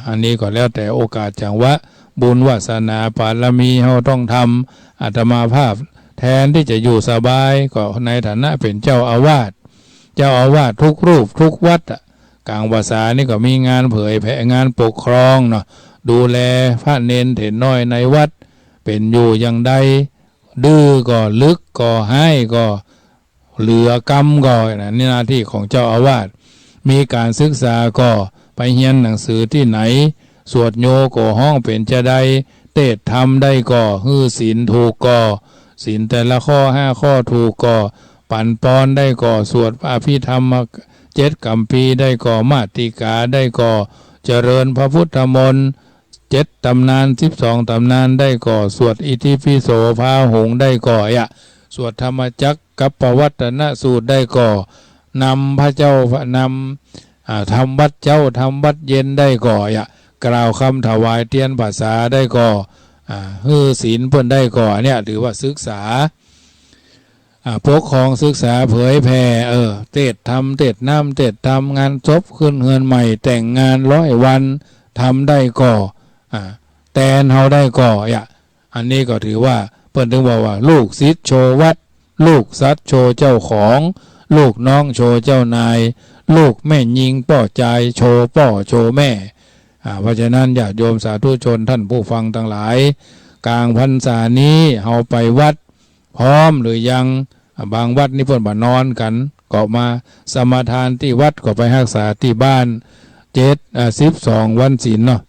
อันนี้ก็แล้วแต่โอกาสจังหวะบุญวาสนาบารมีเราต้องทำอาตมาภาพแทนที่จะอยู่สบายก็ในฐานะเป็นเจ้าอาวาสทุกรูปทุกวัดกลางภาษานี่ก็มีงานเผยแผ่งานปกครองเนาะดูแลพระเนนเถรน้อยในวัดเป็นอยู่อย่างใดดื้อก็ลึกก็ให้ก็เหลือกรรมก็นี่หน้าที่ของเจ้าอาวาสมีการศึกษาก็ไปเรียนหนังสือที่ไหนสวดโยก็ห้องเป็นจะได้เทศธรรมได้ก็ฮื้อศีลถูกก็ศีลแต่ละข้อ5 ข้อถูกก็ปั่นปอนได้ก็สวดอภิธรรม7 กัมพีได้ก็มาติกาได้ก็เจริญพระพุทธมนต์7 ตำนาน12 ตำนานได้ก็สวดอิติปิโสพาหงได้ก็สวดธรรมจักรกับปวัตตนสูตรได้ก็ นำพระเจ้านำทำวัดเจ้าทำวัดเย็นได้ก่อกล่าวคำถวายเทียนภาษาได้ก่อฮือศีลเพิ่นได้ก่อเนี่ยถือว่าศึกษาปกครองศึกษาเผยแผ่เทศทำเทศน้ำเทศทำงานศพขึ้นเฮือนใหม่แต่งงาน100 วันทำได้ก่อแตนเฮาได้ก่ออันนี้ก็ถือว่าเพิ่นถึงบอกว่าลูกศิษย์โชวัดลูกสัตว์โชเจ้าของลูกน้องโชเจ้านายลูกแม่ยิงป้อใจโชป้อโชแม่เพราะฉะนั้นญาติโยมสาธุชนท่านผู้ฟังทั้งหลายกลางพรรษานี้เฮาไปวัดพร้อมหรือยังบางวัดนี่เพิ่นบ่นอนกันก็มาสมาทานที่วัดก็ไปรักษาที่บ้าน12 วันศีลเนาะ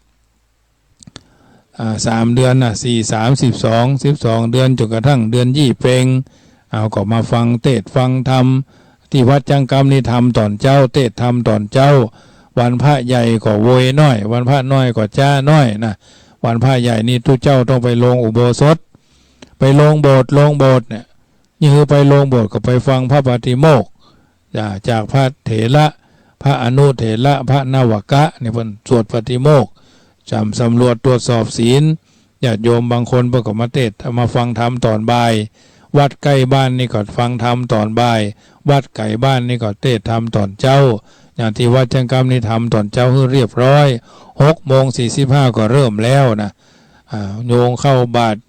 3 เดือน4 3 12 เดือนจนกระทั่งเดือนยี่เพ็งเอาก็มาฟังเทศฟังธรรมที่วัดจังกรรมนี่ทำตอนเจ้าเทศทำตอนเจ้าวันพระใหญ่ก็โวยน้อยวันพระน้อยก็จ้าน้อยนะวันพระใหญ่นี่ทุกเจ้าต้องไปลงอุโบสถไปลงโบสถ์เนี่ยนี่คือไปลงโบสถ์ก็ไปฟังพระปฏิโมกข์จากพระเถระพระอนุเถระพระนวกะเนี่ยเพิ่นสวดปฏิโมกข์สำรวจตรวจสอบศีลญาติโยมบางคนเพิ่นก็มาเทศมาฟังธรรมตอนบ่ายวัดใกล้บ้านนี่ก็ฟังธรรมตอนบ่ายวัดไกลบ้านนี่ก็เทศธรรมตอนเจ้าอย่างที่วัดจังกรรมนี่ทำตอนเจ้าให้เรียบร้อย6:45ก็เริ่มแล้วนะโยงเข้าบาตร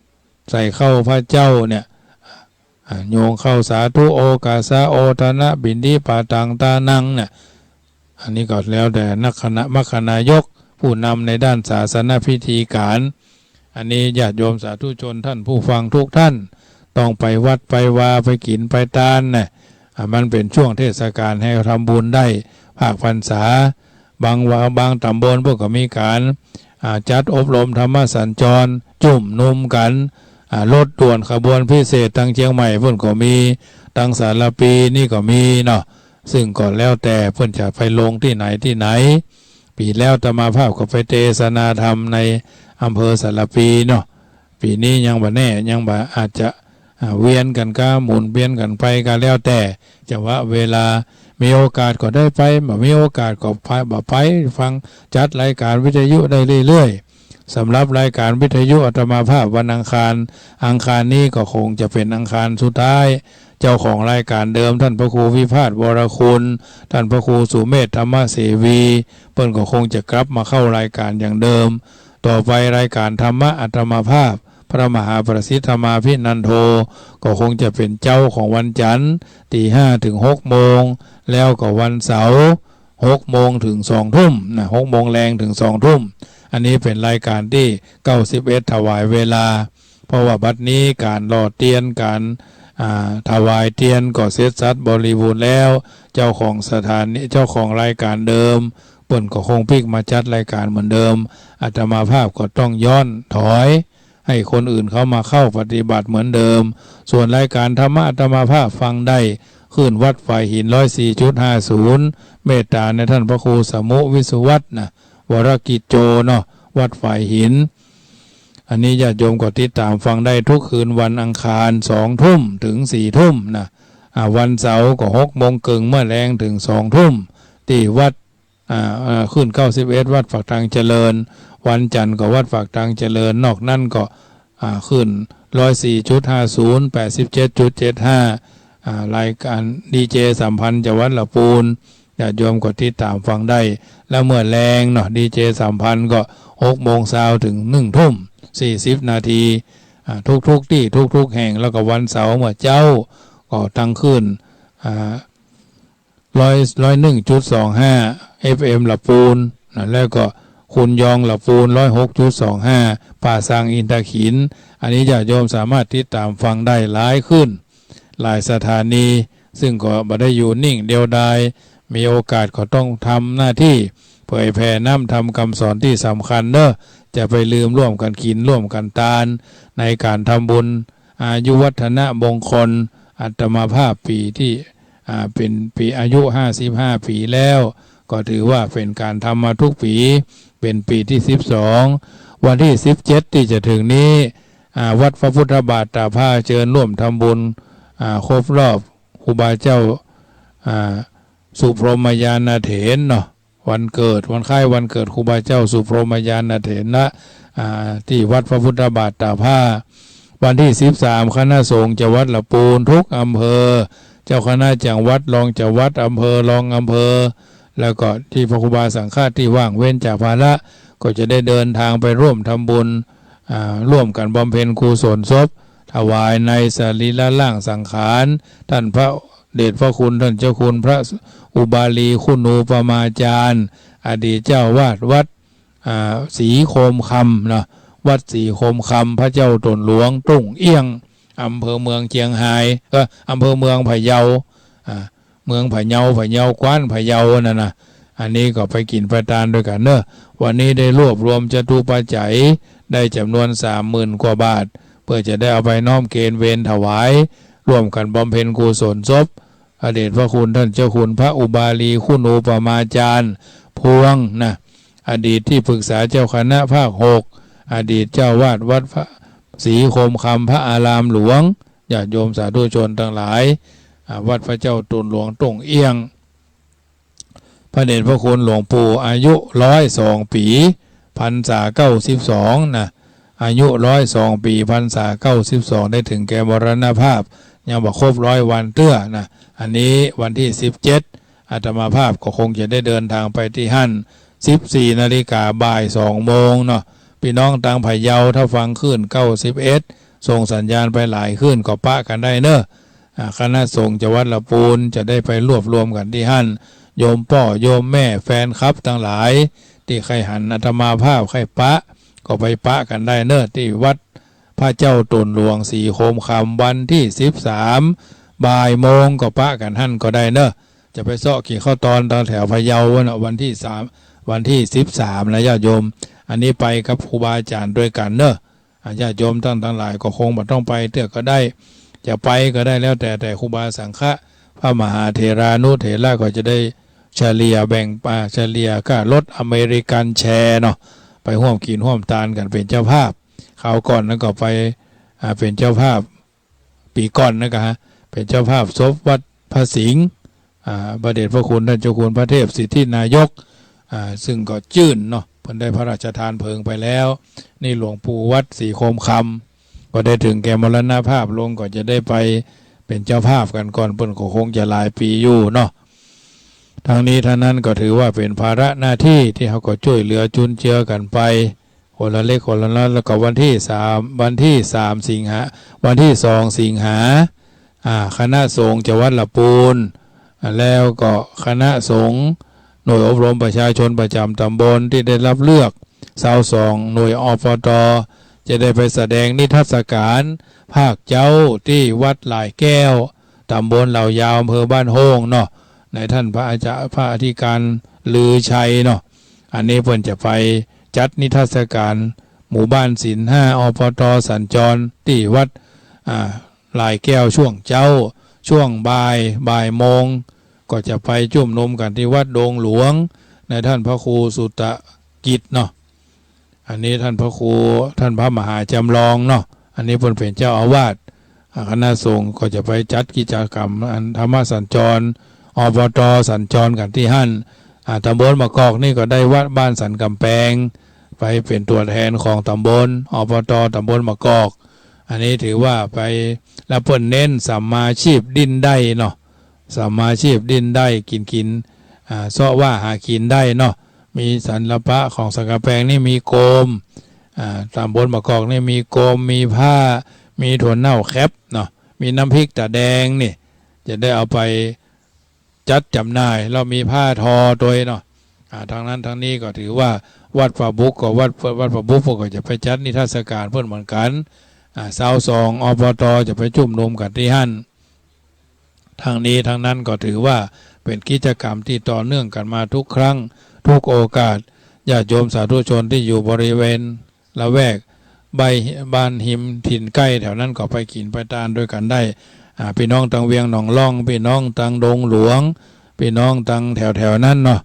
ใส่เข้าพระเจ้าเนี่ยโยงเข้าสาธุโอกาสาโอทนะบินดีปาตังตานังเนี่ยอันนี้ก็แล้วแต่นักคณะมัคคณายกผู้นำในด้านศาสนพิธีการอันนี้ญาติโยมสาธุชนท่านผู้ฟังทุกท่านต้องไปวัดไปวาไปกินไปทานเนี่ยมันเป็นช่วงเทศกาลให้ทำบุญได้ภาคพรรษาบางตำบลพวกก็มีการจัดอบรมธรรมสัญจรจุ่มนุมกันรถด่วนขบวนพิเศษทางเชียงใหม่เพิ่นก็มีทางสารปีนี่ก็มีเนาะซึ่งก็แล้วแต่เพิ่นจะไปลงที่ไหนปีแล้วอาตมาภาพก็ไปเทศนาธรรมในอำเภอสารปีเนาะปีนี้ยังบ่แน่ยังบ่อาจจะเวียนกันก็หมุนเวียนกันไปก็แล้วแต่จะว่าเวลามีโอกาสก็ได้ไปบ่มีโอกาสก็ไปฟังจัดรายการวิทยุได้เรื่อยๆสำหรับรายการวิทยุอาตมาภาพวันอังคารนี้ก็คงจะเป็นอังคารสุดท้ายเจ้าของรายการเดิมท่านพระครูวิพาทวรคุณท่านพระครูสุเมธธรรมเสวีเพิ่นก็คงจะกลับมาเข้ารายการอย่างเดิมต่อไปรายการธรรมะอาตมาภาพพระมหาประสิทธมาภินันโทก็คงจะเป็นเจ้าของวันจันทร์ 5:00 ถึง 6:00 แล้วก็วันเสาร์ 6:00 ถึง 20:00 นะ 6:00 แรงถึง 20:00 อันนี้เป็นรายการที่91ถวายเวลาเพราะว่าบัดนี้การหล่อเทียนการถวายเทียนก็เสร็จสัดบริบูรณ์แล้วเจ้าของสถานนี้เจ้าของรายการเดิมเปิ้นก็คงพลิกมาจัดรายการเหมือนเดิมอาตมาภาพก็ต้องย้อนถอยให้คนอื่นเขามาเข้าปฏิบัติเหมือนเดิมส่วนรายการธรรมะอาตมาภาพฟังได้ขึ้นวัดฝ่ายหิน 104.50 เมตตาในท่านพระครูสมุวิสุวัฒน์นะวรกิจโจเนาะวัดฝ่ายหินอันนี้ญาติโยมก็ติดตามฟังได้ทุกคืนวันอังคาร 20:00 ถึง 4:00 นะวันเสาร์ก็ 6:00 เมื่อแรงถึง 20:00 ที่วัดขึ้น91วัดฝักทางเจริญวันจันทร์ก็วัดฝักทางเจริญนอกนั่นก็ขึ้น 104.50 87.75 รายการดีเจสัมพันธ์จังหวัดลำพูนญาติโยมก็ติดตามฟังได้แล้วเมื่อแรงเนาะดีเจสัมพันธ์ก็6:00 ถึง 1:40 นาทีทุกที่ทุกแห่งแล้วก็วันเสาร์เมื่อเจ้าก็ตั้งขึ้น101.25 FM ลำพูนแล้วก็คุณยองลำพูน 106.25 ป่าซางอินทขินอันนี้ญาติโยมสามารถติดตามฟังได้หลายขึ้นหลายสถานีซึ่งก็บ่ได้อยู่นิ่งเดียวดายมีโอกาสก็ต้องทำหน้าที่เผยแผ่น้ำทำคำสอนที่สำคัญเนอะจะไปลืมร่วมกันกินร่วมกันทานในการทำบุญอายุวัฒนะมงคลอาตมาภาพปีที่เป็นปีอายุ55 ปีแล้วก็ถือว่าเป็นการทำมาทุกปีเป็นปีที่12วันที่17ที่จะถึงนี้วัดพระพุทธบาทตาผ้าเชิญร่วมทำบุญครบรอบครูบาเจ้า สุพรหมยานเถรเนาะวันเกิดวันคล้ายวันเกิดครูบาเจ้าสุพรหมยานเถรนะที่วัดพระพุทธบาทตากผ้าวันที่13คณะสงฆ์จังหวัดละปูนทุกอำเภอเจ้าคณะจังหวัดรองจังหวัดอำเภอรองอำเภอแล้วก็ที่พระครูบาสังฆาที่ว่างเว้นจากภาระก็จะได้เดินทางไปร่วมทำบุญร่วมกันบำเพ็ญกุศลศพถวายในสรีระร่างสังขารท่านพระเดชพระคุณท่านเจ้าคุณพระอุบาลีคุณูปมาจารย์อดีตเจ้าวาดวัดศรีโคมคำนะวัดศรีโคมคำพระเจ้าตนหลวงตุ้งเอี้ยงอำเภอเมืองเชียงรายก็อำเภอเมืองพะเยาเมืองพะเยากว้านพะเยานั่นนะอันนี้ก็ไปกินไปทานด้วยกันเนอะวันนี้ได้รวบรวมจตุปัจจัยได้จำนวน 30,000 กว่าบาทเพื่อจะได้เอาไปน้อมเกณฑ์เวรถวายร่วมกันบำเพ็ญกุศลศพอเดชพระคุณท่านเจ้าคุณพระอุบาลีคุณูปมาจารย์พวงนะอดีตที่ปรึกษาเจ้าคณะภาค6อดีตเจ้าวาดวัดศรีโคมคำพระอารามหลวงญาติโยมสาธุชนทั้งหลายวัดพระเจ้าตุนหลวงตุ้งเอี้ยงพระเดชพระคุณหลวงปู่อายุ102 ปีพรรษา92นะอายุ102 ปีพรรษา92ได้ถึงแก่มรณภาพยังบอกครบ100 วันเตื้อนะอันนี้วันที่17อาตมาภาพก็คงจะได้เดินทางไปที่หั่น14 นาฬิกาบ่าย 2 โมงเนาะพี่น้องต่างพะเยาถ้าฟังขึ้น91ส่งสัญญาณไปหลายขึ้นก็ปะกันได้เนอะคณะสงฆ์จังหวัดละปูนจะได้ไปรวบรวมกันที่หั่นโยมพ่อโยมแม่แฟนคลับทั้งหลายที่ใครหันอาตมาภาพใครปะก็ไปปะกันได้เนอะที่วัดพระเจ้าตุนหลวงศรีโคมคำวันที่13บ่ายโมงก็ปะกันหั่นก็ได้เนอะจะไปเสาะขี่ข้าวตอนตอนแถวพะเยาวันที่13นะญาติโยมอันนี้ไปกับครูบาอาจารย์ด้วยกันเนอะญาติโยมทั้งหลายก็คงไม่ต้องไปเตื้อก็ได้จะไปก็ได้แล้วแต่ครูบาสังฆะพระมหาเถรานุเถระก็จะได้เฉลี่ยแบ่งเฉลี่ยก็ลดอเมริกันแชร์เนาะไปร่วมกินร่วมทานกันเป็นเจ้าภาพคราวก่อนนั้นก็ไปเป็นเจ้าภาพปีก่อนนะฮะเป็นเจ้าภาพศพวัดพระสิงห์พระเดชพระคุณท่านเจ้าคุณพระเทพสิทธินายกซึ่งก็จื่นเนาะเพิ่นได้พระราชทานเพลิงไปแล้วนี่หลวงปู่วัดศรีโคมคำก็ได้ถึงแก่มรณภาพลงก็จะได้ไปเป็นเจ้าภาพกันก่อนเพิ่นก็คงจะหลายปีอยู่เนาะทางนี้ท่านั้นก็ถือว่าเป็นภาระหน้าที่ที่เขาก็ช่วยเหลือจุนเจือกันไปคนละเล็กคนละน้อยแล้วก็วันที่3 สิงหาวันที่2 สิงหาคณะสงฆ์จังหวัดละปูนแล้วก็คณะสงฆ์หน่วยอบรมประชาชนประจำตำบลที่ได้รับเลือก22หน่วยอปต.จะได้ไปแสดงนิทรรศการภาคเจ้าที่วัดหลายแก้วตำบลเหล่ายาวอำเภอบ้านโฮงเนาะในท่านพระอาจารย์พระอธิการลือชัยเนาะอันนี้เพิ่นจะไปจัดนิทรรศการหมู่บ้านศิลป์5อปต.สัญจรที่วัดหลายแก้วช่วงเจ้าช่วงบ่ายโมงก็จะไปจุ่มนุมกันที่วัดดงหลวงในท่านพระครูสุตกิจเนาะอันนี้ท่านพระครูท่านพระมหาจำลองเนาะอันนี้เป็นเจ้าอาวาสคณะสงฆ์ก็จะไปจัดกิจกรรมธรรมสัญจรอบต.สัญจรกันที่หั่นตำบลมะกอกนี่ก็ได้วัดบ้านสันกำแพงไปเป็นตัวแทนของตำบลอบต.ตำบลมะกอกอันนี้ถือว่าไปแล้วเพิ่นเน้นสัมมาชีพดิ้นได้เนาะสัมมาชีพดิ้นได้กินเสาะว่าหากินได้เนาะมีศิลปะของสันกำแพงนี่มีโกมตำบลมะกอกนี่มีโกมมีผ้ามีถั่วเน่าแคปเนาะมีน้ำพริกตาแดงนี่จะได้เอาไปจัดจำหน่ายเรามีผ้าทอตัวเนาะทางนั้นทางนี้ก็ถือว่าวัดป่าบุกก็วัดป่าบุกก็จะไปจัดนิทรรศการเพื่อนเหมือนกัน22อปต.จะไปจุ่มนุมกันที่หั่นทางนี้ทางนั้นก็ถือว่าเป็นกิจกรรมที่ต่อเนื่องกันมาทุกครั้งทุกโอกาสญาติโยมสาธุชนที่อยู่บริเวณละแวกบ้านหิมถิ่นใกล้แถวนั้นก็ไปกินไปทานด้วยกันได้พี่น้องตังเวียงหนองล่องพี่น้องตังดงหลวงพี่น้องตังแถวนั้นเนาะ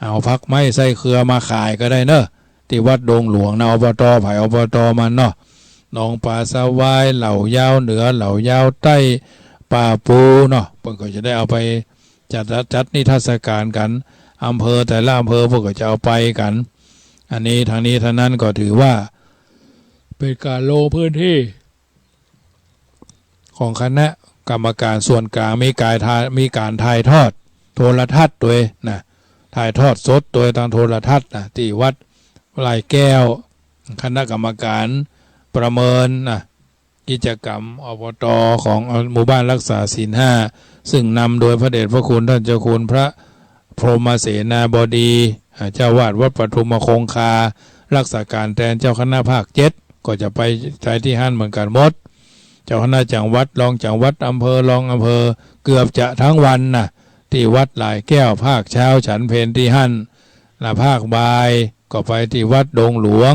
เอาพักไม้ไส้เครือมาขายก็ได้เนอะที่วัดดงหลวงนะอบต.ไผ่อบต.มันเนาะหนองป่าสวายเหล่ายาวเหนือเหล่ายาวใต้ป่าปูเนาะเพิ่นก็จะได้เอาไป จัดนิทรรศการกันอำเภอแต่ละอำเภอพวกก็จะเอาไปกันอันนี้ทางนี้ทางนั้นก็ถือว่าเป็นการลงพื้นที่ของคณะกรรมการส่วนกลางมีการถ่ายทอดโทรทัศน์ด้วยนะถ่ายทอดสดโดยทางโทรทัศน์นะที่วัดลายแก้วคณะกรรมการประเมินนะกิจกรรมอบต.ของหมู่บ้านรักษาศีล 5ซึ่งนำโดยพระเดชพระคุณท่านเจ้าคุณพระพรหมเสนาบดีเจ้าวาดวัดปทุมคงคารักษาการแทนเจ้าคณะภาค 7ก็จะไปใช้ที่เหมือนกันหมดเจ้าคณะจังหวัดรองจังหวัดอำเภอรองอำเภอเกือบจะทั้งวันนะที่วัดหลายแก้วภาคเช้าฉันเพลที่และภาคบ่ายก็ไปที่วัดดงหลวง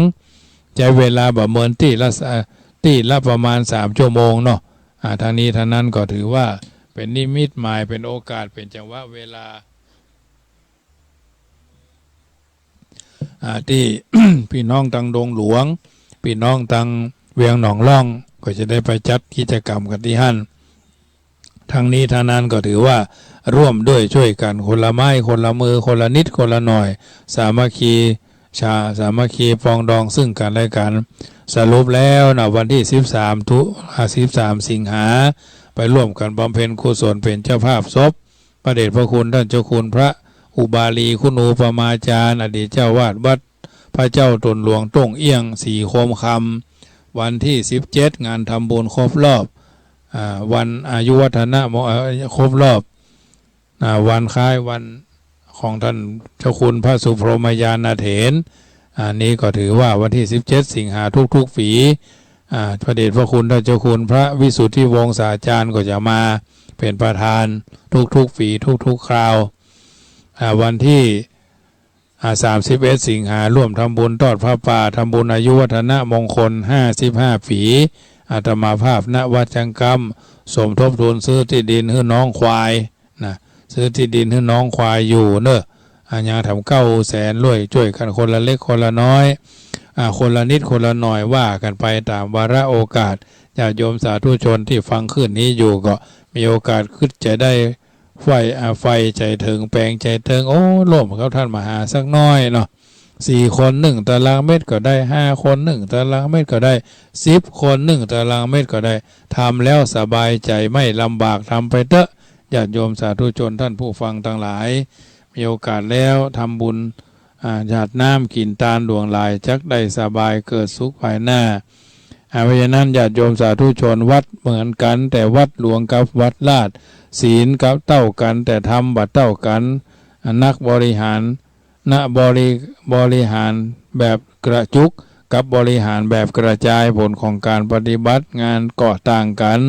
ใช้เวลาประเมินที่ละประมาณ3 ชั่วโมงเนาะทางนี้ทางนั้นก็ถือว่าเป็นนิมิตหมายเป็นโอกาสเป็นจังหวะเวลาที่ พี่น้องตังดงหลวงพี่น้องตังเวียงหนองล่องก็จะได้ไปจัดกิจกรรมกันที่ทางนี้ทางนั้นก็ถือว่าร่วมด้วยช่วยกันคนละไม้คนละมือคนละนิดคนละหน่อยสามัคคีสามัคคีปองดองซึ่งกันและกันสรุปแล้วนะวันที่13 สิงหาไปร่วมกันบำเพ็ญกุศลเป็นเจ้าภาพศพพระเดชพระคุณท่านเจ้าคุณพระอุบาลีคุณูปมาจารย์อดีตเจ้าวาดวัดพระเจ้าตนหลวงต้งเอี้ยงสีโคมคำวันที่17งานทำบุญครบรอบวันอายุวัฒนะครบรอบวันคล้ายวันของท่านเจ้าคุณพระสุพรหมยานเถรนี้ก็ถือว่าวันที่17 สิงหาทุกฝีพระเดชพระคุณท่านเจ้าคุณพระวิสุทธิวงศาจารย์ก็จะมาเป็นประธานทุกฝีทุกคราววันที่31 สิงหาร่วมทำบุญทอดพระป่าทำบุญอายุวัฒนะมงคล55 ฝีอาตมาภาพณวัดจังกรรมสมทบทุนซื้อที่ดินให้น้องควายนะซื้อที่ดินให้น้องควายอยู่เนอะยังทำ900,000รวยช่วยกันคนละเล็กคนละน้อยคนละนิดคนละหน่อยว่ากันไปตามวาระโอกาสญาติโยมสาธุชนที่ฟังขึ้นนี้อยู่ก็มีโอกาสขึ้นจะได้ไฟใจถึงแปลงใจถึงโอ้ล่มเขาท่านมาหาสักน้อยเนาะ4 คน1 ตารางเมตรก็ได้5 คน1 ตารางเมตรก็ได้10 คน1 ตารางเมตรก็ได้ทำแล้วสบายใจไม่ลำบากทำไปเถอะญาติโยมสาธุชนท่านผู้ฟังทั้งหลายมีโอกาสแล้วทำบุญหยาดน้ำกินตาลดวงลายจักได้สบายเกิดสุขภายหน้าเพราะฉะนั้นญาติโยมสาธุชนวัดเหมือนกันแต่วัดหลวงกับวัดลาดศีลกับเต้ากันแต่ทำบัดเต้ากันนักบริหารบริหารแบบกระจุกกับบริหารแบบกระจายผลของการปฏิบัติงานก็ต่างกัน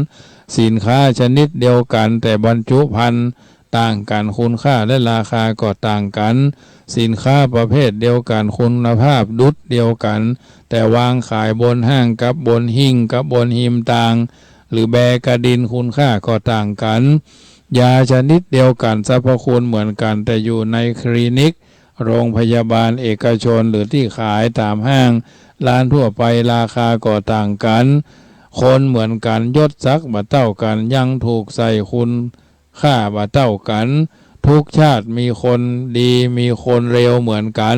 สินค้าชนิดเดียวกันแต่บรรจุภัณฑ์ต่างกันคุณค่าและราคาก็ต่างกันสินค้าประเภทเดียวกันคุณภาพดุจเดียวกันแต่วางขายบนห้างกับบนหิ้งกับบนหิมต่างหรือแบกระดินคุณค่าก็ต่างกันยาชนิดเดียวกันสรรพคุณเหมือนกันแต่อยู่ในคลินิกโรงพยาบาลเอกชนหรือที่ขายตามห้างร้านทั่วไปราคาก็ต่างกันคนเหมือนกันยศศักดิ์บ่เท่ากันยังถูกใส่คุณค่าบ่เท่ากันทุกชาติมีคนดีมีคนเร็วเหมือนกัน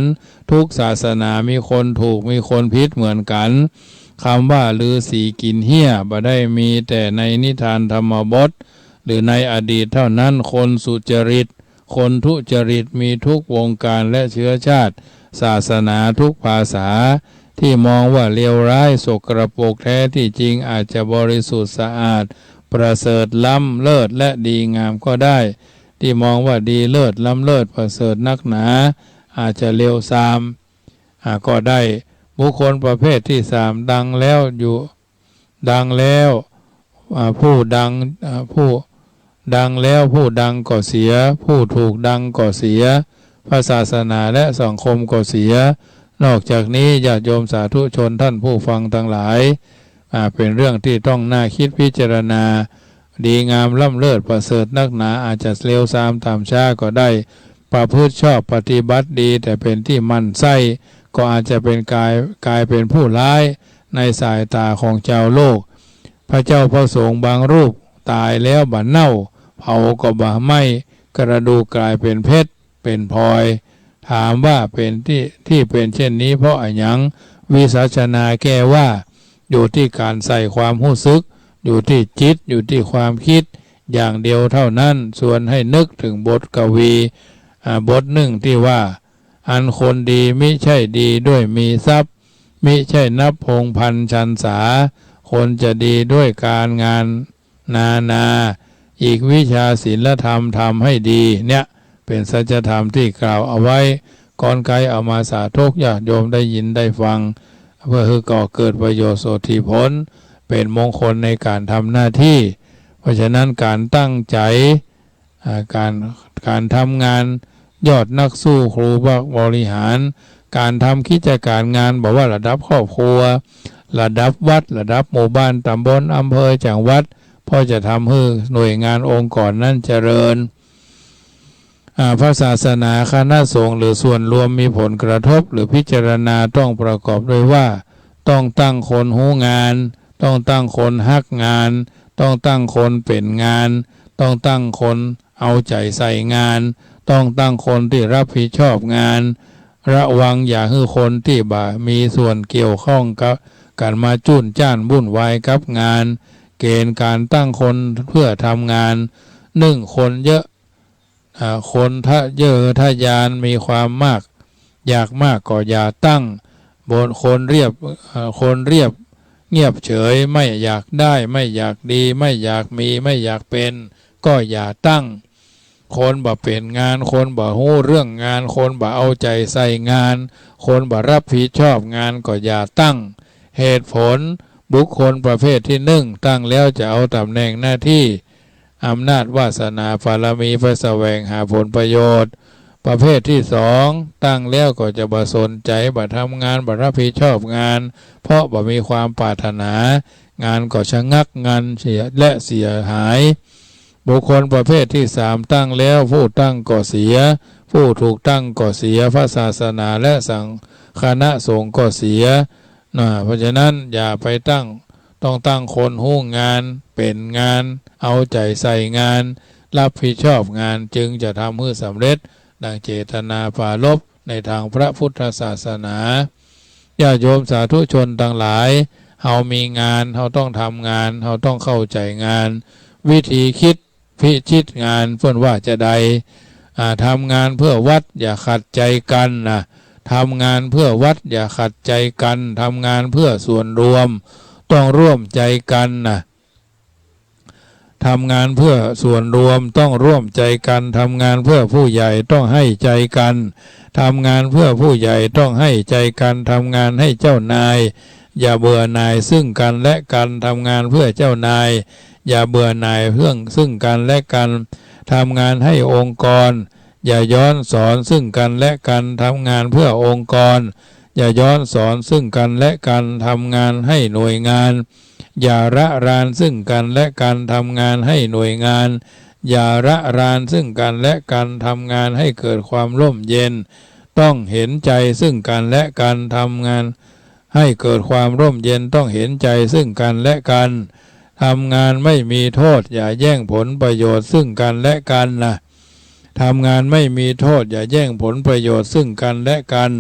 ทุกศาสนามีคนถูกมีคนผิดเหมือนกันคำว่าฤาษีกินเหี้ยบ่ได้มีแต่ในนิทานธรรมบทหรือในอดีตเท่านั้นคนสุจริตคนทุจริตมีทุกวงการและเชื้อชาติศาสนาทุกภาษาที่มองว่าเลวร้ายสกปรกแท้ที่จริงอาจจะบริสุทธิ์สะอาดประเสริฐล้ำเลิศและดีงามก็ได้ที่มองว่าดีเลิศล้ำเลิศประเสริฐนักหนาอาจจะเลวทรามก็ได้บุคคลประเภทที่3ดังแล้วผู้ดังแล้วผู้ดังก็เสียผู้ถูกดังก็เสียพระศาสนาและสังคมก็เสียนอกจากนี้ญาติโยมสาธุชนท่านผู้ฟังทั้งหลายเป็นเรื่องที่ต้องน่าคิดพิจารณาดีงามล่ำเลิศประเสริฐนักหนาอาจจะเลวทรามตามช้าก็ได้ประพฤติชอบปฏิบัติดีแต่เป็นที่มั่นไส้ก็อาจจะเป็นกลายเป็นผู้ร้ายในสายตาของชาวโลกพระเจ้าพระสงฆ์บางรูปตายแล้วบ่เน่าเผาก็บ่ไหม้ กระดูกกลายเป็นเพชรเป็นพลอยถามว่าเป็นที่เป็นเช่นนี้เพราะอะไรยังวิสัชนาแก้ว่าอยู่ที่การใส่ความรู้สึกอยู่ที่จิตอยู่ที่ความคิดอย่างเดียวเท่านั้นส่วนให้นึกถึงบทกวีบทหนึ่งที่ว่าอันคนดีมิใช่ดีด้วยมีทรัพย์มิใช่นับพงพันชันษาคนจะดีด้วยการงานนาอีกวิชาศีลธรรมทำให้ดีเนี่ยเป็นสัจธรรมที่กล่าวเอาไว้ก่อนไกลเอามาสาธกญาติโยมได้ยินได้ฟังเพื่อให้ก่อเกิดประโยชน์โสติผลเป็นมงคลในการทำหน้าที่เพราะฉะนั้นการตั้งใจการทำงานยอดนักสู้ครูบริหารการทำกิจการงานบอกว่าระดับครอบครัวระดับวัดระดับหมู่บ้านตำบลอำเภอจังหวัดพอจะทำให้หน่วยงานองค์กรนั้นเจริญพระศาสนาคณะสงฆ์หรือส่วนรวมมีผลกระทบหรือพิจารณาต้องประกอบด้วยว่าต้องตั้งคนหูงานต้องตั้งคนฮักงานต้องตั้งคนเป็นงานต้องตั้งคนเอาใจใส่งานต้องตั้งคนที่รับผิดชอบงานระวังอย่าให้คนที่มีส่วนเกี่ยวข้องกับการมาจุ่นจ้านวุ่นวายกับงานเกณฑ์การตั้งคนเพื่อทำงานคนเยอะคนถ้าเยอะถ้ายานมีความมากอยากมากก็อย่าตั้งบนคนเรียบเงียบเฉยไม่อยากได้ไม่อยากดีไม่อยากมีไม่อยากเป็นก็อย่าตั้งคนบ่เป็นงานคนบ่ฮู้เรื่องงานคนบ่เอาใจใส่งานคนบ่รับผิดชอบงานก็อย่าตั้งเหตุผลบุคคลประเภทที่หนึ่งตั้งแล้วจะเอาตำแหน่งหน้าที่อำนาจวาสนาบารมีเพื่อแสวงหาผลประโยชน์ประเภทที่สองตั้งแล้วก็จะบ่สนใจบ่ทำงานบ่รับผิดชอบงานเพราะบ่มีความปรารถนางานก็ชะงักงานเสียหายบุคคลประเภทที่สามตั้งแล้วผู้ตั้งก็เสียผู้ถูกตั้งก็เสียพระศาสนาและสังคณะสงฆ์ก็เสียเพราะฉะนั้นอย่าไปต้องตั้งคนหู้งานเป็นงานเอาใจใส่งานรับผิดชอบงานจึงจะทำให้สำเร็จดังเจตนาปรารภในทางพระพุทธศาสนาญาติโยมสาธุชนทั้งหลายเฮามีงานเฮาต้องทำงานเฮาต้องเข้าใจงานวิธีคิดพิชิตงานเพื่อนว่าจะใดทำงานเพื่อวัดอย่าขัดใจกันนะทำงานเพื่อวัดอย่าขัดใจกันทำงานเพื่อส่วนรวมต้องร่วมใจกันนะทำงานเพื่อส่วนรวมต้องร่วมใจกันทำงานเพื่อผู้ใหญ่ต้องให้ใจกันทำงานเพื่อผู้ใหญ่ต้องให้ใจกันทำงานให้เจ้านายอย่าเบื่อหน่ายซึ่งกันและกันทำงานเพื่อเจ้านายอย่าเบื่อหน่ายซึ่งกันและกันทำงานให้องค์กรอย่าย้อนสอนซึ่งกันและกันทำงานเพื่อองค์กรอย่าย้อนสอนซึ่งกันและกันทำงานให้หน่วยงานอย่าระรานซึ่งกันและกันทำงานให้หน่วยงานอย่าระรานซึ่งกันและกันทำงานให้เกิดความร่มเย็นต้องเห็นใจซึ่งกันและกันทำงานให้เกิดความร่มเย็นต้องเห็นใจซึ่งกันและกันทำงานไม่มีโทษอย่าแย่งผลประโยชน์ซึ่งกันและกันนะทำงานไม่มีโทษอย่าแย่งผลประโยชน์ซึ่งกันและกัน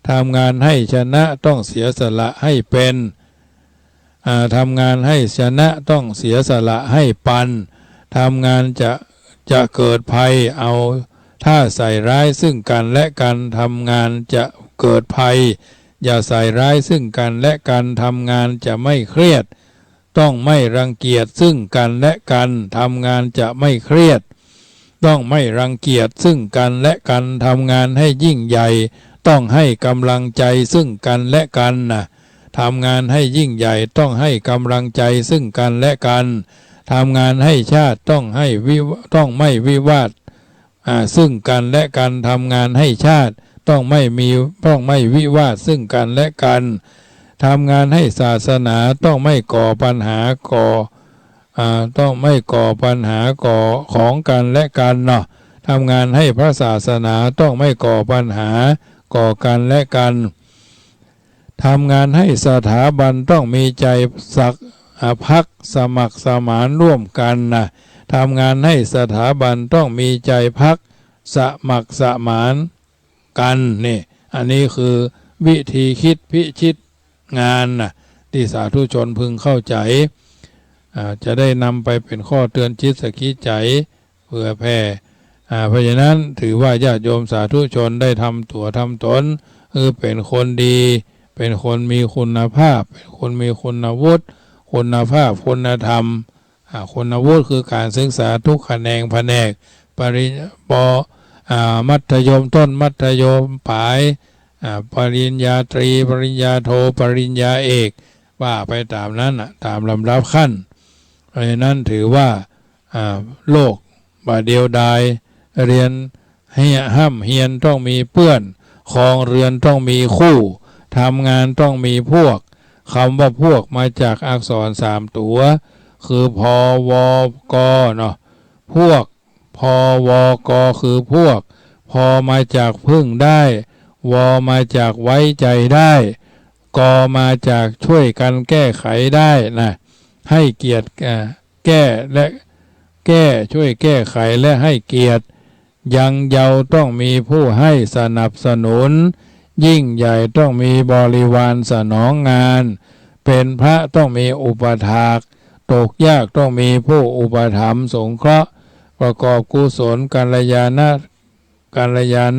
ทำงานให้ชนะต้องเสียสละให้เป็นทำงานให้ชนะต้องเสียสละให้ปันทำงานจะเกิดภัยเอาถ้าใส่ร้ายซึ่งกันและกันทำงานจะเกิดภัยอย่าใส่ร้ายซึ่งกันและกันทำงานจะไม่เครียดต้องไม่รังเกียจซึ่งกันและกันทำงานจะไม่เครียดต้องไม่รังเกียจซึ่งกันและกันทำงานให้ยิ่งใหญ่ต้องให้กำลังใจซึ่งกันและกันนะทำงานให้ยิ่งใหญ่ต้องให้กำลังใจซึ่งกันและกันทำงานให้ชาติต้องไม่วิวาทซึ่งกันและกันทำงานให้ชาติต้องไม่วิวาทซึ่งกันและกันทำงานให้ศาสนาต้องไม่ก่อปัญหาต้องไม่ก่อปัญหาของกันและกันเนาะทำงานให้พระศาสนาต้องไม่ก่อปัญหาก่อกันและกันทำงานให้สถาบันต้องมีใจพักสมัครสมานร่วมกันนะ ทำงานให้สถาบันต้องมีใจพักสมัครสมานกันนี่อันนี้คือวิธีคิดพิชิตงานนะที่สาธุชนพึงเข้าใจจะได้นำไปเป็นข้อเตือนจิตสกิจใจเพื่อแผ่เพราะฉะนั้นถือว่าญาติโยมสาธุชนได้ทำตัวทำตนคือเป็นคนดีเป็นคนมีคุณภาพเป็นคนมีคุณวุฒิคุณภาพคุณธรรมคุณวุฒิคือการศึกษาทุกแขนงแผนกปริญญามัธยมต้นมัธยมปลายปริญญาตรีปริญญาโทปริญญาเอกว่าไปตามนั้นตามลำดับขั้นเพราะฉะนั้นถือว่าโลกบาเดียวดายเรียนให้ห้ำเฮียนต้องมีเพื่อนครองเรือนต้องมีคู่ทำงานต้องมีพวกคำว่าพวกมาจากอักษร3ตัวคือพอวกเนาะพวกพอวกคือพวกพอมาจากพึ่งได้วมาจากไว้ใจได้กมาจากช่วยกันแก้ไขได้นะให้เกียรติแก้และแก้ช่วยแก้ไขและให้เกียรติยังเยาว์ต้องมีผู้ให้สนับสนุนยิ่งใหญ่ต้องมีบริวารสนองงานเป็นพระต้องมีอุปถากตกยากต้องมีผู้อุปถัมภ์สงเคราะห์ประกอบกุศลกัลยา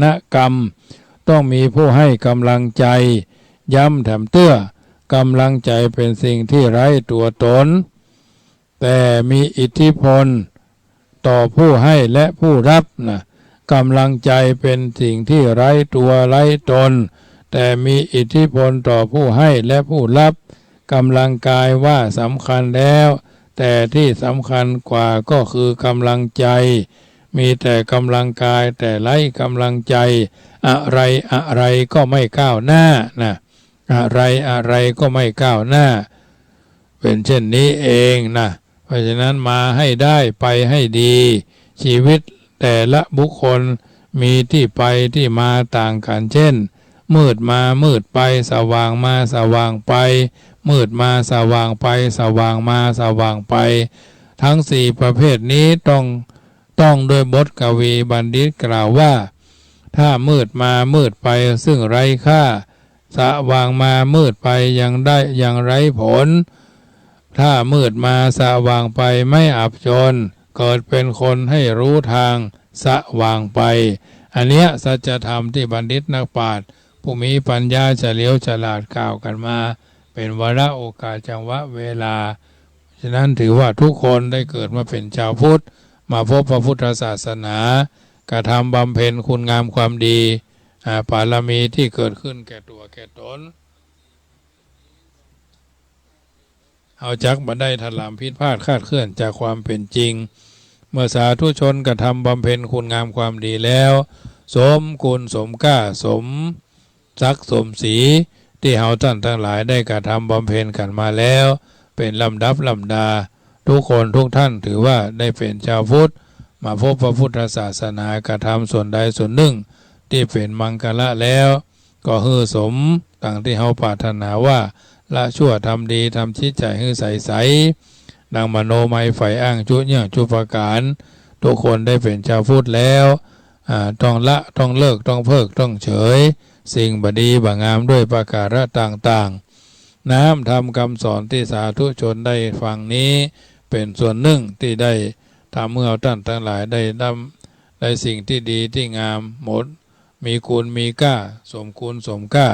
ณกรรมต้องมีผู้ให้กำลังใจย้ำแถมเตื้อกำลังใจเป็นสิ่งที่ไร้ตัวตนแต่มีอิทธิพลต่อผู้ให้และผู้รับนะกำลังใจเป็นสิ่งที่ไร้ตัวไร้ตนแต่มีอิทธิพลต่อผู้ให้และผู้รับกำลังกายว่าสำคัญแล้วแต่ที่สำคัญกว่าก็คือกำลังใจมีแต่กำลังกายแต่ไร้กำลังใจอะไรก็ไม่ก้าวหน้านะอะไรก็ไม่ก้าวหน้าเป็นเช่นนี้เองนะเพราะฉะนั้นมาให้ได้ไปให้ดีชีวิตแต่ละบุคคลมีที่ไปที่มาต่างกันเช่นมืดมามืดไปสว่างมาสว่างไปมืดมาสว่างไปสว่างมาสว่างไปทั้ง4ประเภทนี้ต้องโดยบทกวีบัณฑิตกล่าวว่าถ้ามืดมามืดไปซึ่งไร้ค่าสว่างมามืดไปยังไร้ผลถ้ามืดมาสว่างไปไม่อับจนเกิดเป็นคนให้รู้ทางสว่างไปอันเนี้ยสัจธรรมที่บัณฑิตนักปราชญ์ผู้มีปัญญาเฉลียวฉลาดกล่าวกันมาเป็นวาระโอกาสจังหวะเวลาฉะนั้นถือว่าทุกคนได้เกิดมาเป็นชาวพุทธมาพบพระพุทธศาสนากระทำบำเพ็ญคุณงามความดีบารมีที่เกิดขึ้นแก่ตัวแก่ตนเอาจักบันไดถลำพิษพลาดคาดเคลื่อนจากความเป็นจริงเมื่อสาธุชนกระทำบำเพ็ญคุณงามความดีแล้วสมกุลสมก้าสมศักดิ์สมศรีที่เฮาท่านทั้งหลายได้กระทำบำเพ็ญกันมาแล้วเป็นลำดับลำดาทุกคนทุกท่านถือว่าได้เป็นชาวพุทธมาพบพระพุทธศาสนากระทำส่วนใดส่วนหนึ่งที่เป็นมังคละแล้วก็ฮือสมดังที่เฮาปรารถนาว่าละชั่วทำดีทำจิตใจให้ใสๆดังมโนมัยไฟอ้างจุเนี่ยจุประการทุกคนได้เป็นชาวพุทธแล้วต้องละต้องเลิกต้องเพิกต้องเฉยสิ่งบดีบงามด้วยประการต่างๆน้ำทำคำสอนที่สาธุชนได้ฟังนี้เป็นส่วนหนึ่งที่ได้ทำเมื่อท่านทั้งหลายได้สิ่งที่ดีที่งามหมดมีคุณมีค่าสมคุณสมค่า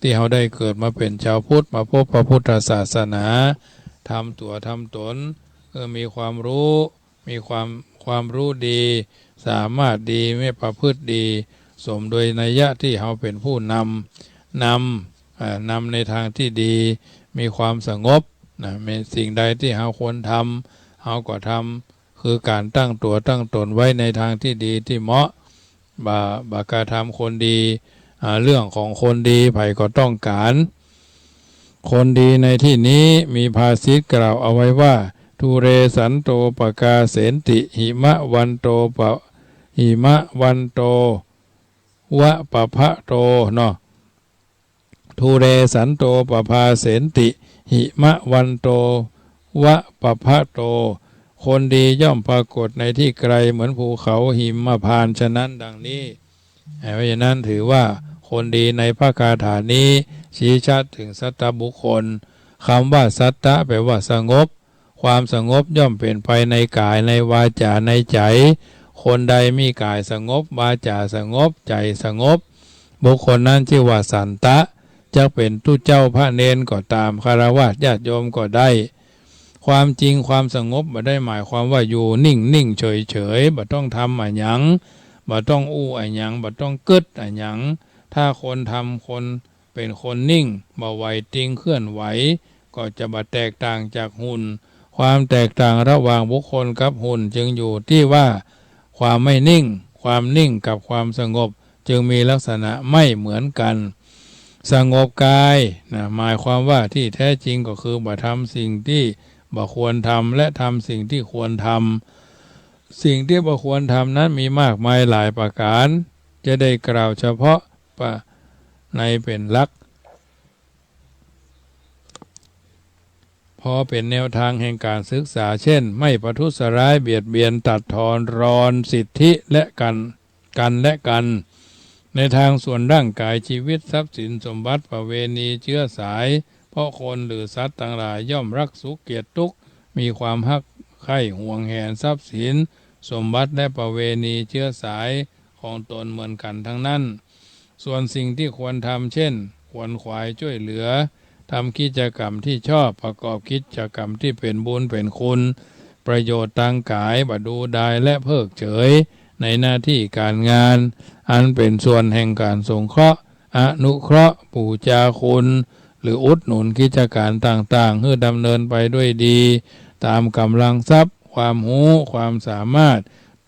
ที่เขาได้เกิดมาเป็นชาวพุทธมาพบพระพุทธศาสนาทำตัวทำตนมีความรู้มีความรู้ดีสามารถดีไม่ประพฤติดีสมโดยนัยยะที่เขาเป็นผู้นำในทางที่ดีมีความสงบนะมีสิ่งใดที่เขาควรทำเขาก็ทำคือการตั้งตัวตั้งตนไว้ในทางที่ดีที่เหมาะบาการทำคนดีเรื่องของคนดีไผ่ก็ต้องการคนดีในที่นี้มีภาษิตกล่าวเอาไว้ว่าทุเรสันโตปกาเสนติหิมะวันโตปะหิมะวันโตวะปะพะโตเนาะทุเรสันโตปภาเสนติหิมะวันโตวะปะพะโต คนดีย่อมปรากฏในที่ไกลเหมือนภูเขาหิมพานต์ฉะนั้นดังนี้เพราะฉะนั้นถือว่าคนดีในพระคาถานี้ชี้ชัดถึงสัตตบุคคลคำว่าสัตตะแปลว่าสงบความสงบย่อมเป็นไปในกายในวาจาในใจคนใดมีกายสงบวาจาสงบใจสงบบุคคลนั้นชื่อว่าสันตะจะเป็นตู้เจ้าพระเนนก็ตามคฤหัสถ์ญาติโยมก็ได้ความจริงความสงบไม่ได้หมายความว่าอยู่นิ่งนิ่งเฉยเฉยบ่ต้องทำอะไรหยังบ่ต้องอู้อะไรหยังบ่ต้องกึดอะไรหยังถ้าคนทำคนเป็นคนนิ่งบ่ไหวติงเคลื่อนไหวก็จะบ่แตกต่างจากหุ่นความแตกต่างระหว่างบุคคลกับหุ่นจึงอยู่ที่ว่าความไม่นิ่งความนิ่งกับความสงบจึงมีลักษณะไม่เหมือนกันสงบกายหมายความว่าที่แท้จริงก็คือบ่ทำสิ่งที่บ่ควรทำและทำสิ่งที่ควรทำสิ่งที่บ่ควรทำนั้นมีมากมายหลายประการจะได้กล่าวเฉพาะในเป็นหลักพอเป็นแนวทางแห่งการศึกษาเช่นไม่ประทุษร้ายเบียดเบียนตัดทอนรอนสิทธิและกันและกันในทางส่วนร่างกายชีวิตทรัพย์สินสมบัติประเวณีเชื้อสายเพราะคนหรือสัตว์ต่างหลายย่อมรักสุขเกียรติทุกข์มีความฮักใคร่ห่วงแหนทรัพย์สินสมบัติและประเวณีเชื้อสายของตนเหมือนกันทั้งนั้นส่วนสิ่งที่ควรทำเช่นควรขวายช่วยเหลือทำกิจกรรมที่ชอบประกอบกิจกรรมที่เป็นบุญเป็นคุณประโยชน์ทางกายบดูดายและเพิกเฉยในหน้าที่การงานอันเป็นส่วนแห่งการสงเคราะห์อนุเคราะห์ปูจาคุณหรืออุดหนุนกิจการต่างๆให้ดำเนินไปด้วยดีตามกำลังทรัพย์ความรู้ความสามารถ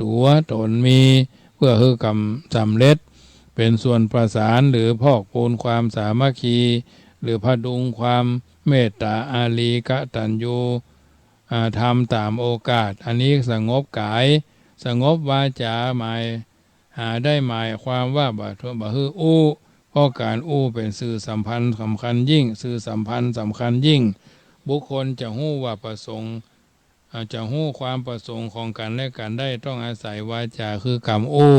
ตัวตนมีเพื่อให้กำสำเร็จเป็นส่วนประสานหรือพอกพูนความสามัคคีหรือพดุงความเมตตาอารีกตัญญูทำตามโอกาสอันนี้สงบกายสงบวาจาหมายได้หมายความว่าบ่ฮืออู้เพราะการอู้เป็นสื่อสัมพันธ์สำคัญยิ่งสื่อสัมพันธ์สำคัญยิ่งบุคคลจะหู้ว่าประสงค์จะหู้ความประสงค์ของกันและกันได้ต้องอาศัยวาจาคือคำอู้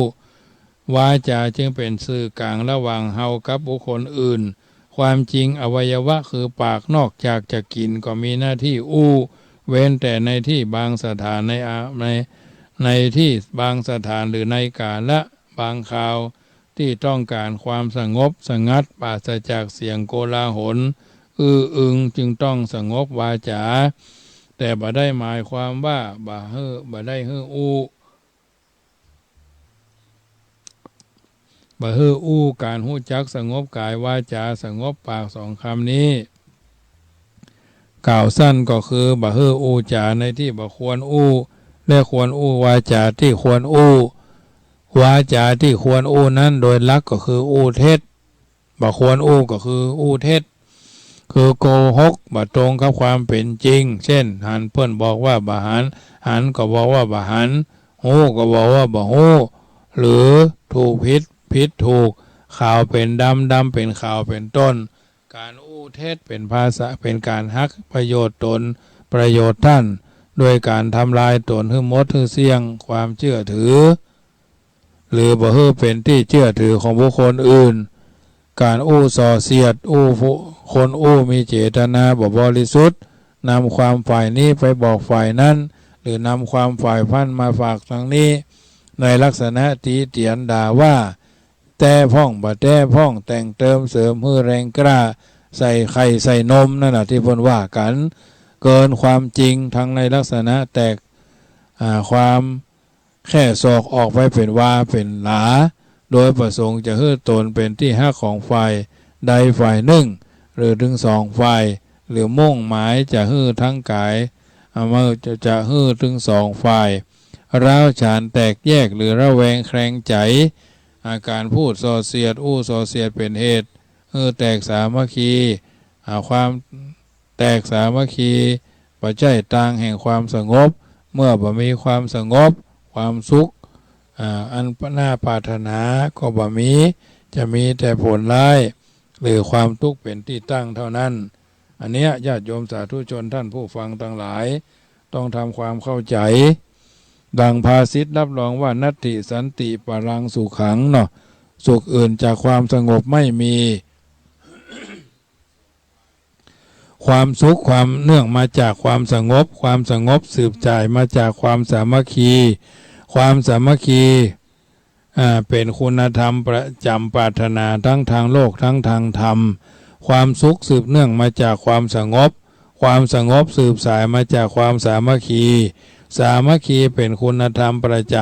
วาจาจึงเป็นสื่อกลางระหว่างเฮากับบุคคลอื่นความจริงอวัยวะคือปากนอกจากจะกินก็มีหน้าที่อู้เว้นแต่ในที่บางสถานในที่บางสถานหรือในกาละบางคราวที่ต้องการความสงบสงัดปราศจากเสียงโกลาหลอึงจึงต้องสงบวาจาแต่บ่ได้หมายความว่าบ่ได้อู้การหู้จักสงบกายวาจาสงบปากสองคำนี้กล่าวสั้นก็คือบ่อู้จาในที่บ่ควรอู้และควรอู้วาจาที่ควรอู้วาจาที่ควรอู้นั้นโดยหลักก็คืออู้เท็จบ่ควรอู้ก็คืออู้เท็จคือโกหกบ่ตรงกับความเป็นจริงเช่นหันเพิ่นบอกว่าบ่หันก็บอกว่าบ่หันฮู้ก็บอกว่าบ่ฮู้หรือถูกผิดถูกข่าวเป็นดำเป็นข่าวเป็นต้นการอู้เท็จเป็นภาษาเป็นการฮักประโยชน์ตนประโยชน์ท่านโดยการทำลายตนให้หมดให้เสี่ยงความเชื่อถือหรือบ่ให้เป็นที่เชื่อถือของบุคคลอื่นการอู้ส่อเสียดคนอู้มีเจตนาบ่บริสุทธิ์นำความฝ่ายนี้ไปบอกฝ่ายนั้นหรือนำความฝ่ายพันมาฝากทางนี้ในลักษณะตีเตียนด่าว่าแต่พ่องบ่แต่พ่องแต่งเติมเสริมฮือแรงกล้าใส่ไข่ใส่นมนั่นน่ะที่เพิ่นว่ากันเกินความจริงทั้งในลักษณะแตกความแค่ศอกออกไปเป็นว่าเป็นหลาโดยประสงค์จะให้ตนเป็นที่ฮักของฝ่ายใดฝ่ายหนึ่งหรือถึงสองฝ่ายหรือมุ่งหมายจะให้ทั้งกายจะให้ถึงสองฝ่ายร้าวฉานแตกแยกหรือระแวงแคลงใจอาการพูดส่อเสียดอู้ส่อเสียดเป็นเหตุแตกสามัคคีความแตกสามัคคีปัจจัยต่างแห่งความสงบเมื่อบ่มีความสงบความสุขอันน่าปรารถนาก็บ่มีจะมีแต่ผลร้ายหรือความทุกข์เป็นที่ตั้งเท่านั้นอันเนี้ยญาติโยมสาธุชนท่านผู้ฟังทั้งหลาย ต้องทำความเข้าใจดังภาษิตรับรองว่านัตติสันติปรังสุขังเนาะสุขอื่นจากความสงบไม่มี ความสุขความเนื่องมาจากความสงบความสงบสืบจ่ายมาจากความสามัคคีความสามัคคีเป็นคุณธรรมประจำปรารถนาทั้งทางโลกทั้งทางธรรมความสุขสืบเนื่องมาจากความสงบความสงบสืบสายมาจากความสามัคคีสามัคคีเป็นคุณธรรมประจ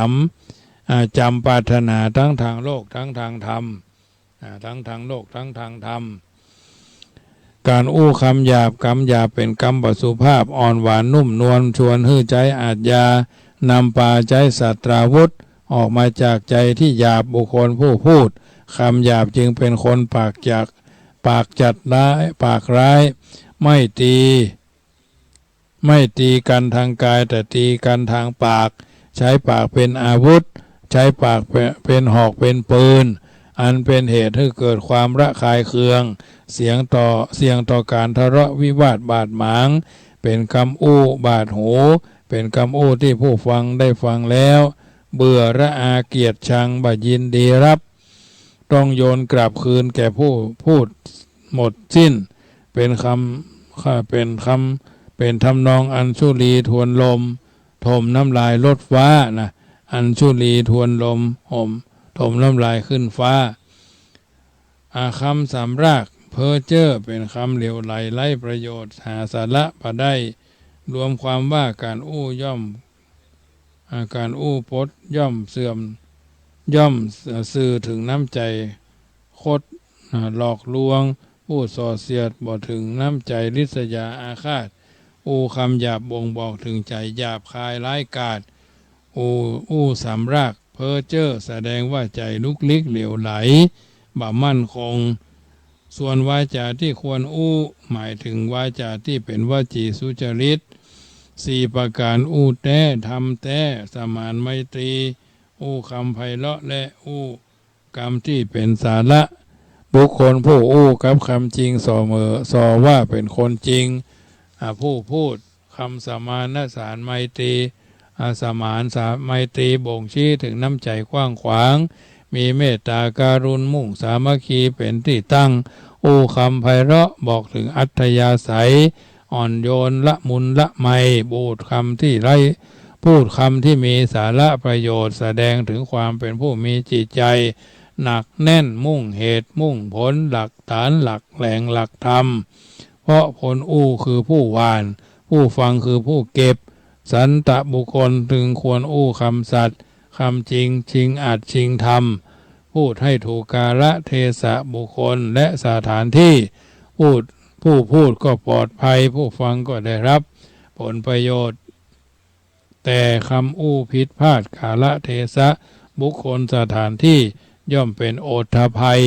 ำปรารถนาทั้งทางโลกทั้งทางธรรมทั้งทางโลกทั้งทางธรรมการอู้คำหยาบเป็นคำบสุภาพอ่อนหวานนุ่มนวลชวนฮือใจอาจยานำปาใจสัตราวุธออกมาจากใจที่หยาบบุคคลผู้พูดคำหยาบจึงเป็นคนปากจัดร้ายปากร้ายไม่ตีกันทางกายแต่ตีกันทางปากใช้ปากเป็นอาวุธใช้ปากเป็นหอกเป็นปืนอันเป็นเหตุให้เกิดความระคายเคืองเสี่ยงต่อการทะเลาะวิวาทบาดหมางเป็นคำอู้บาดหูเป็นคำอู้ที่ผู้ฟังได้ฟังแล้วเบื่อระอาเกียดชังบ่ยินดีรับต้องโยนกลับคืนแก่ผู้พูดหมดสิ้นเป็นทำนองอัญชุลีทวนลมถมน้ำลายลดฟ้านะอัญชุลีทวนลมถมน้ำลายขึ้นฟ้าคำสำรากเพ้อเจ้อเป็นคำเหลวไหลไร้ประโยชน์หาสาระปะได้รวมความว่าการอู้พจน์ย่อมเสื่อมย่อมสื่อถึงน้ำใจคดหลอกลวงผู้ส่อเสียดบ่ถึงน้ำใจริษยาอาฆาตอู้คำหยาบบ่งบอกถึงใจหยาบคายร้ายกาจอู้สำรากเพ้อเจ้อแสดงว่าใจลุกลี้เหลวไหลบ่มั่นคงส่วนวาจาที่ควรอู้หมายถึงวาจาที่เป็นวจีสุจริต4ประการอู้แท้ทำแท้สมานไมตรีอู้คำไพเราะและอู้กรรมที่เป็นสาระบุคคลผู้อู้กับคำจริงสอว่าเป็นคนจริงผู้พูดคำสมานสารไมตรีสมานสาไมตรีบ่งชี้ถึงน้ำใจกว้างขวางมีเมตตาการุณมุ่งสามัคคีเป็นที่ตั้งอู้คำไพเราะบอกถึงอัธยาศัยอ่อนโยนละมุนละไมพูดคำที่มีสาระประโยชน์แสดงถึงความเป็นผู้มีจิตใจหนักแน่นมุ่งเหตุมุ่งผลหลักฐานหลักแหล่งหลักธรรมเพราะผลอู้คือผู้หวานผู้ฟังคือผู้เก็บสันตะบุคคลถึงควรอู้คำสัตย์คำจริงชิงอาจชิงธรรมพูดให้ถูกกาลเทศะบุคคลและสถานที่ผู้พูดก็ปลอดภัยผู้ฟังก็ได้รับผลประโยชน์แต่คำอู้ผิดพลาดกาลเทศะบุคคลสถานที่ย่อมเป็นโอทภัย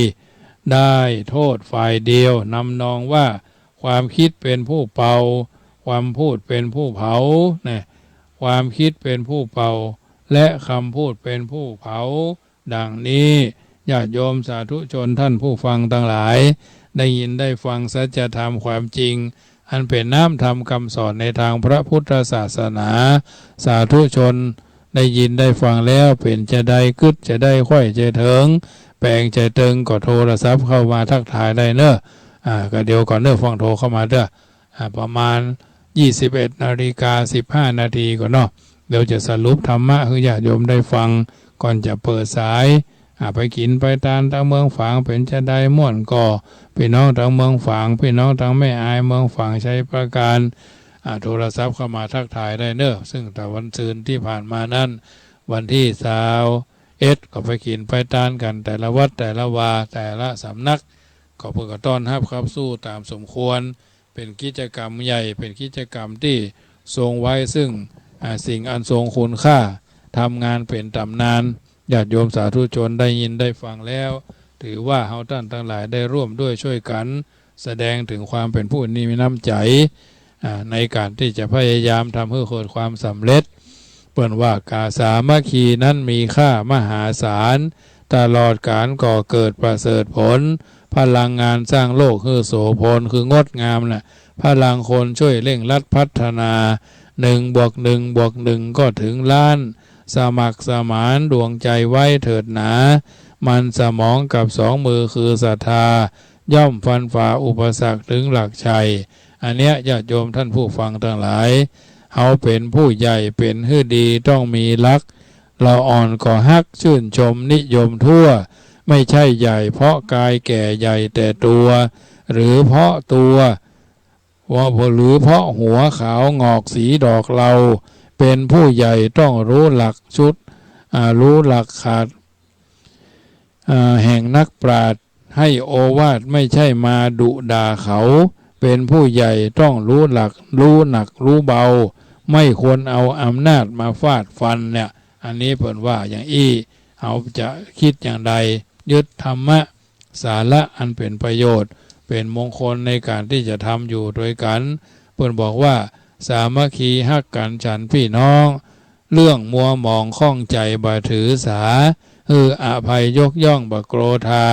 ได้โทษฝ่ายเดียวนำนองว่าความคิดเป็นผู้เป่าความพูดเป็นผู้เผาความคิดเป็นผู้เป่าและคำพูดเป็นผู้เผาดังนี้ญาติโยมสาธุชนท่านผู้ฟังทั้งหลายได้ยินได้ฟังสัจธรรมความจริงอันเป็นน้ำธรรมคำสอนในทางพระพุทธศาสนาสาธุชนได้ยินได้ฟังแล้วเป็นจะได้กึศจะได้ค่อยใจเถิงแปลงใจเติงก็โทรศัพท์เข้ามาทักทายได้เนอะก็เดี๋ยวก่อนเนอะฟังโทรเข้ามาเด้อประมาณ21:15 นาทีก่อนเนาะเดี๋ยวจะสรุปธรรมะให้ญาติโยมได้ฟังก่อนจะเปิดสายไปกินไปทานทางเมืองฝางเป็นจะได้ม่วนก่อพี่น้องทางเมืองฝางพี่น้องทางแม่อายเมืองฝางใช้ประการโทรศัพท์เข้ามาทักทายได้เนอะซึ่งแต่วันซืนที่ผ่านมานั้นวันที่21ก็ไปกินไปทานกันแต่ละวัดแต่ละวาแต่ละสำนักก็เพื่อต้อนรับครับสู้ตามสมควรเป็นกิจกรรมใหญ่เป็นกิจกรรมที่ทรงไว้ซึ่งสิ่งอันทรงคุณค่าทำงานเป็นตำนานญาติโยมสาธุชนได้ยินได้ฟังแล้วถือว่าเฮาท่านทั้งหลายได้ร่วมด้วยช่วยกันแสดงถึงความเป็นผู้มีน้ำใจในการที่จะพยายามทำให้เกิดความสำเร็จเปิ่นว่ากาสามัคคีนั้นมีค่ามหาศาลตลอดการก่อเกิดประเสริฐผลพลังงานสร้างโลกคือโสพลคืองดงามพลังคนช่วยเร่งรัดพัฒนา 1+1+1ก็ถึงล้านสมัครสมานดวงใจไว้เถิดหนามันสมองกับ2 มือคือศรัทธาย่อมฟันฝ่าอุปสรรคถึงหลักชัยอันเนี้ยญาติโยมท่านผู้ฟังทั้งหลายเขาเป็นผู้ใหญ่เป็นฮือดีต้องมีลักเราอ่อนก็ฮักชื่นชมนิยมทั่วไม่ใช่ใหญ่เพราะกายแก่ใหญ่แต่ตัวหรือเพราะตัวหรือเพราะหัวขาวงอกสีดอกเราเป็นผู้ใหญ่ต้องรู้หลักชุดรู้หลักขาดแห่งนักปราชญ์ให้โอวาทไม่ใช่มาดุด่าเขาเป็นผู้ใหญ่ต้องรู้หลักรู้หนักรู้เบาไม่ควรเอาอำนาจมาฟาดฟันเนี่ยอันนี้เพิ่นว่าอย่างเอาจะคิดอย่างใดยึดธรรมะสาระอันเป็นประโยชน์เป็นมงคลในการที่จะทำอยู่โดยกันเพิ่นบอกว่าสามัคคีฮักกันฉันพี่น้องเรื่องมัวหมองข้องใจบ่ถือสาอภัยยกย่องบ่โกรธา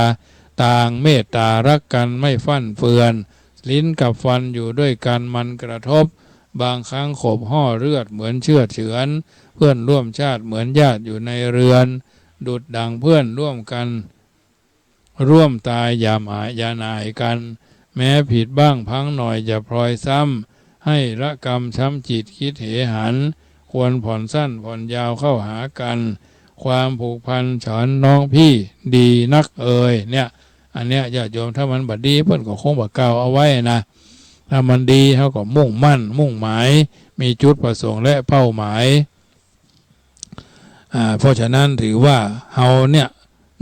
ต่างเมตตารักกันไม่ฟั่นเฟือนลิ้นกับฟันอยู่ด้วยกันมันกระทบบางครั้งขบห่อเลือดเหมือนเชือดเฉือนเพื่อนร่วมชาติเหมือนญาติอยู่ในเรือนดุจดังเพื่อนร่วมกันร่วมตายอย่าหมายอย่าหน่ายกันแม้ผิดบ้างพังหน่อยอย่าพลอยซ้ำให้ละกรรมช้ำจิตคิดเหหันควรผ่อนสั้นผ่อนยาวเข้าหากันความผูกพันฉันน้องพี่ดีนักเนี่ยอันเนี้ยญาติโยมถ้ามันบัดดีเพิ่นก็คงบ่กล่าวเอาไว้นะถ้ามันดีเขาก็มุ่งมั่นมุ่งหมายมีจุดประสงค์และเป้าหมายเพราะฉะนั้นถือว่าเฮาเนี่ย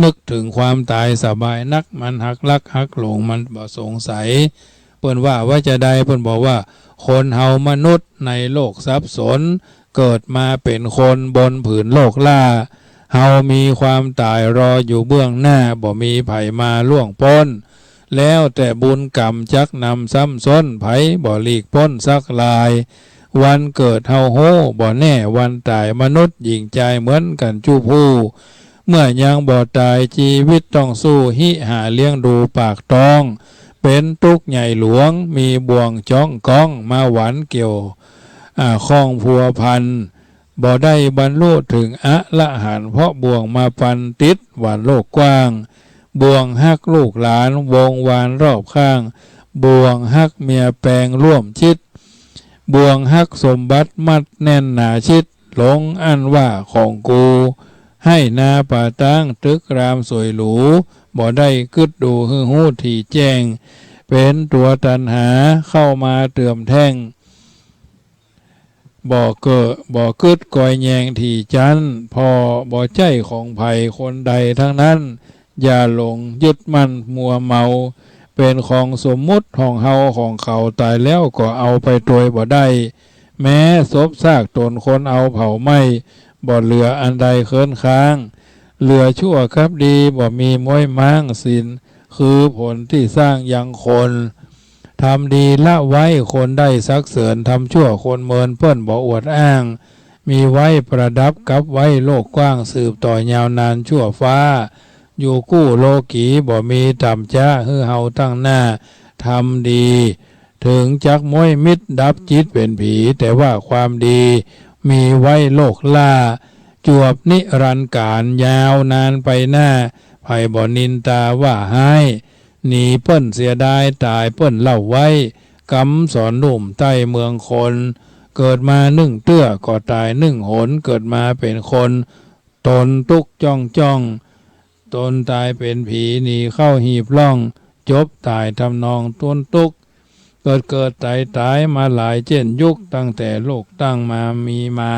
นึกถึงความตายสบายนักมันหักลักหักหลงมันบ่สงสัยเพิ่นว่าจะได้เพิ่นบอกว่าคนเฮามนุษย์ในโลกสับสนเกิดมาเป็นคนบนผืนโลกล่าเฮามีความตายรออยู่เบื้องหน้าบ่มีไผมาล่วงพ้นแล้วแต่บุญกรรมจักนำซ้ำซ้นไผบ่หลีกพ้นสักลายวันเกิดเฮาโหบ่แน่วันตายมนุษย์หญิงใจเหมือนกันจู้ผู้เมื่อยังบ่ตายชีวิตต้องสู้หิหาเลี้ยงดูปากท้องเป็นทุกข์ใหญ่หลวงมีบ่วงจ้องก้องมาหวันเกี่ยวข้องพัวพันบ่ได้บรรลุถึงอะละหันเพราะบ่วงมาปันติดหวานโลกกว้างบ่วงฮักลูกหลานวงวานรอบข้างบ่วงฮักเมียแปลงร่วมชิดบ่วงฮักสมบัติมัดแน่นหนาชิดหลงอันว่าของกูให้นาป่าตั้งตึกรามสวยหรูบ่ได้กึดดูหูที่แจ้งเป็นตัวตันหาเข้ามาเตื่อมแท่งบ่กึดก่อยแยงที่จันพอบ่ใจของไผคนใดทั้งนั้นอย่าหลงยึดมั่นมัวเมาเป็นของสมมุติของเฮาของเขาตายแล้วก็เอาไปโดยบ่ได้แม้ศพซากตนคนเอาเผาไหม้บ่เหลืออันใดเคินค้างเหลือชั่วครับดีบ่มีม้อยม้างสินคือผลที่สร้างยังคนทำดีละไว้คนได้สักเสริญทำชั่วคนเมินเปิ้นบ่อวดอ้างมีไว้ประดับกับไว้โลกกว้างสืบต่อยาวนานชั่วฟ้าอยู่กู้โลกีบ่มีต่ำจ้าเฮาตั้งหน้าทำดีถึงจักม้อยมิตรดับจิตเป็นผีแต่ว่าความดีมีไว้โลกล่าจวบนิรันดร์การยาวนานไปหน้าไผ่บ่นินตาว่าให้หนีเปิ้นเสียดายตายเปิ้นเล่าไว้กำสอนหนุ่มใต้เมืองคนเกิดมานึ่งเตื้อก็ตายนึ่งหนเกิดมาเป็นคนตนตุกจ้องตนตายเป็นผีหนีเข้าหีบล่องจบตายทำนองต้นตุกเกิดตายมาหลายเจนยุคตั้งแต่โลกตั้งมามีมา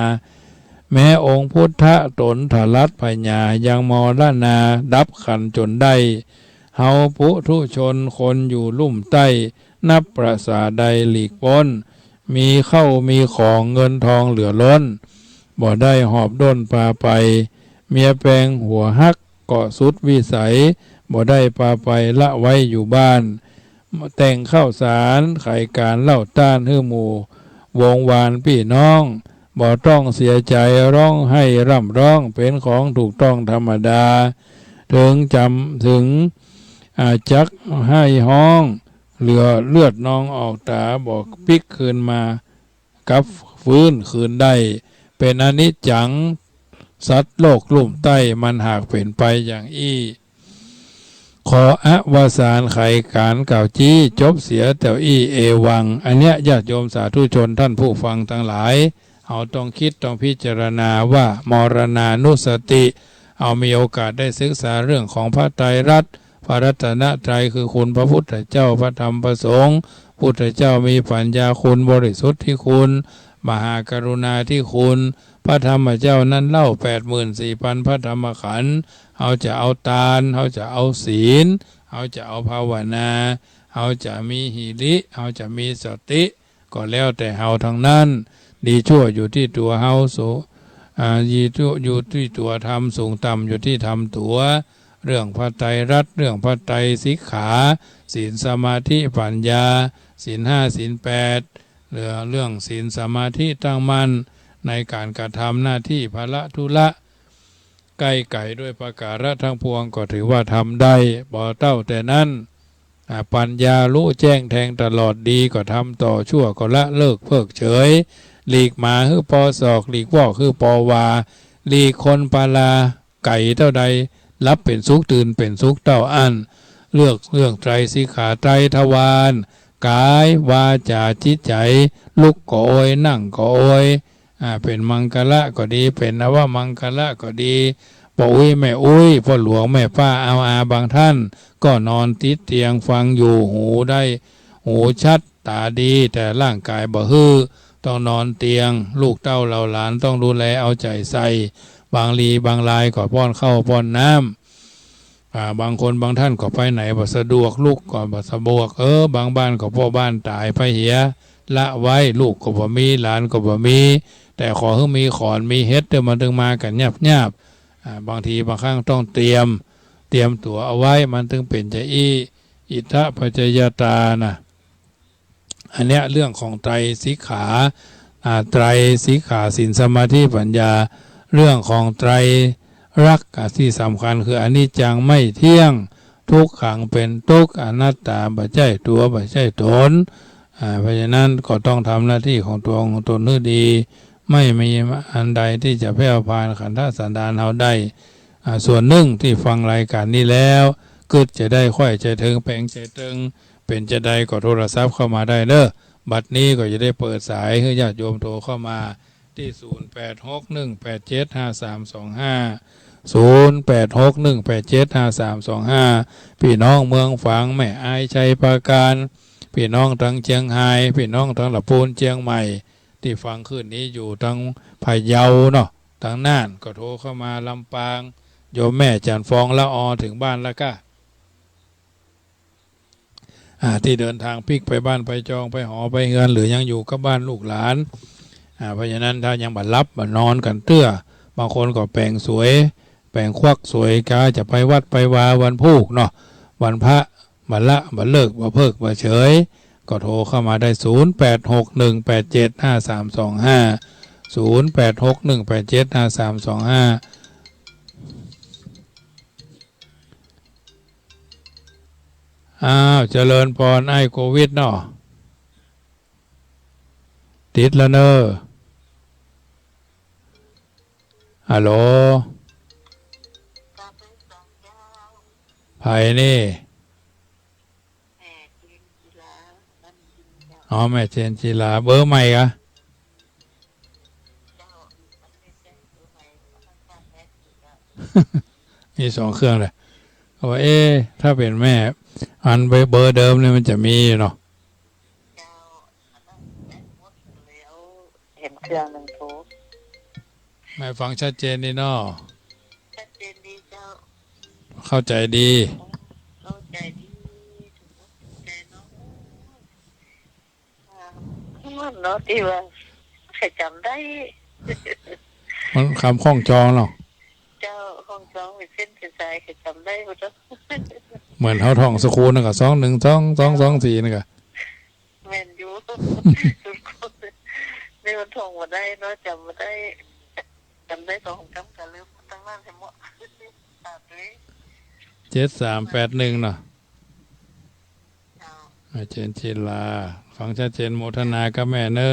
แม้องค์พุทธะตนทลัดพญายังมรณาดับขันจนได้เฮาปุถุชนคนอยู่ลุ่มใต้นับประสาใดหลีกพ้นมีเข้ามีของเงินทองเหลือล้นบ่ได้หอบด้นปาไปเมียแปลงหัวฮักเกาะสุดวิสัยบ่ได้ปาไปละไว้อยู่บ้านแต่งข้าวสารไข่การเล่าต้านหมู่วงวานพี่น้องบ่ต้องเสียใจร้องให้ร่ำร้องเป็นของถูกต้องธรรมดาถึงจักให้ห้องเหลือเลือดนองออกตาบอกปิกคืนมากับ ฟื้นคืนได้เป็นอนิจจังสัตว์โลกลุ่มใต้มันหากเป็นไปอย่างอี้ขออวสานไขการกล่าวจี้จบเสียแต่อี้เอวังอันเนี้ยญาติโยมสาธุชนท่านผู้ฟังทั้งหลายเอาต้องคิดต้องพิจารณาว่ามรณานุสติเอามีโอกาสได้ศึกษาเรื่องของพระไตรรัตน์พระรัตนตรัยคือคุณพระพุทธเจ้าพระธรรมพระสงฆ์พุทธเจ้ามีปัญญาคุณบริสุทธิ์ที่คุณมหากรุณาที่คุณพระธรรมเจ้านั้นเล่า84,000พระธรรมขันธ์เอาจะเอาทานเอาจะเอาศีลเอาจะเอาภาวนาเอาจะมีหิริเอาจะมีสติก็แล้วแต่เฮาทั้งนั้นดีชั่วอยู่ที่ตัวเฮายีชั่วอยู่ที่ตัวทำสูงต่ำอยู่ที่ทำตัวเรื่องพระไตรรัตน์เรื่องพระไตรสิกขาศีลสมาธิปัญญาศีล5ศีล8เรื่องศีลสมาธิตั้งมั่นในการกระทำหน้าที่ภาระธุระไก่ด้วยประการทั้งปวงก็ถือว่าทำได้บ่เต้าแต่นั้นปัญญารู้แจ้งแทงตลอดดีก็ทำต่อชั่วก็ละเลิกเพิกเฉยหลีกหมาคือปอศอกหลีกวอกคือปอวาหลีกคนปาลาไก่เท่าใดรับเป็นสุขตื่นเป็นสุขเต้าอันเรื่องไตรสิกขาไตรทวารกายวาจาจิตใจลุกก็โอยนั่งก็โอยเป็นมังคละก็ดีเป็นนวมังคละก็ดีพ่ออุ้ยแม่อุ้ยพ่อหลวงแม่ป้าเอาอาบางท่านก็นอนติดเตียงฟังอยู่หูได้หูชัดตาดีแต่ร่างกายบ่ฮือต้องนอนเตียงลูกเต้าเหล่าหลานต้องดูแลเอาใจใส่บางลีบางลายก็ป้อนข้าวป้อนน้ำบางคนบางท่านก็ไปไหนบ่สะดวกลูกก็บ่สะดวกบางบ้านก็พ่อบ้านตายไปเหียละไว้ลูกก็บ่มีหลานก็บ่มีแต่ขอให้มีขอนมีเฮ็ดเดี๋ยวมันถึงมากันยับ บางทีบางครั้งต้องเตรียมตัวเอาไว้มันถึงเป็นจะอิทธปัจจยตานะอันเนี้ยเรื่องของไตรสิกขาไตรสิกขาศีลสมาธิปัญญาเรื่องของไตรรักษ์ที่สำคัญคืออนิจจังไม่เที่ยงทุกขังเป็นทุกข์อนัตตาบัจจัยตัวบัจจัยตนเพราะฉะนั้นก็ต้องทำหน้าที่ของตัวของตนให้ดีไม่มีอันใดที่จะแผ่วพานขันธสันดานเราได้ส่วนหนึ่งที่ฟังรายการนี้แล้วกึดจะได้ค่อยใจถึงแปลงใจตึงเป็นจะได้ก็โทรศัพท์เข้ามาได้เด้อบัดนี้ก็จะได้เปิดสายให้ญาติโยมโทรเข้ามาที่0861875325พี่น้องเมืองฝางแม่อายชัยปราการพี่น้องทั้งเชียงไฮ้พี่น้องทั้งลำพูนเชียงใหม่ที่ฟังคืนนี้อยู่ทั้งพะเยาเนาะทั้งน่านก็โทรเข้ามาลำปางโยมแม่จันฟองละออถึงบ้านแล้วก็ที่เดินทางพลิกไปบ้านไปจองไปหอไปเงินหรือยังอยู่กับบ้านลูกหลานเพราะฉะนั้นถ้ายังบัดรับบัดนอนกันเตื้อบางคนก็แปลงสวยแปลงควักสวยกาจะไปวัดไปวาวันพุกเนาะวันพระบัดละบัดเลิกบัดเพิกบัดเฉยก็โทรเข้ามาได้0861875325เจริญพรไอ้โควิดเนาะติดแล้วเนอะฮัลโหลไผ่นี่แม่เจนจิลาเบอร์ใหม่อะมี2 เครื่องเลยเขาว่าถ้าเป็นแม่อันเบอร์เดิมเนี่ยมันจะมีเนาะเห็นเครื่องหนึ่งโทรแม่ฟังชัดเจนดีเนาะชัดเจนดีเจ้าเข้าใจดีเข้าใจดีใจเนาะมันเนาะที่ว่าใครจำได้มันคำข้องจองเนาะเจ้าข้องจองเป็นเส้นเป็นสายใครจำได้หมดเนาะเหมือนเขาท่องสกูลนะกับ212224นะกับแมนยูทุกคนนี่มันท่องมาได้เนาะจำมาได้2 คำกันลืมตั้งนานใช่ไหม7381เนาะเจนจิลาฟังชัดเจนโมทนากับแม่เนอ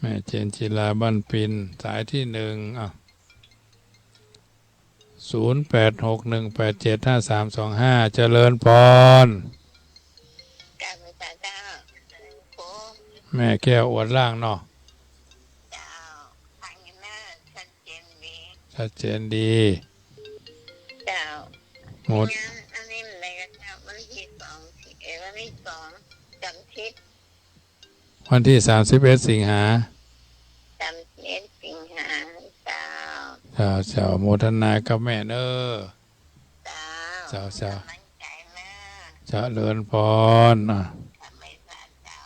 ม่เจนจิลาบ้านปินสายที่หนึ่ง0861875325เจริญพรการไปตาเจ้าโอ้แม่แก้วอวดร่างเนาะเจ้าทางนี้น่าชัดเจนดีชัดเจนดีเจ้าหมดงั้นอันนี้อะไรกันเจ้าวันที่วันที่2จำทิศวันที่31สิงหาจำเน็ตสิงหาเจ้าเจ้าโมทนากับแม่เนอเจ้าเจ้ากำลังใจนะ เจริญพรทำไม่พลาดเจ้า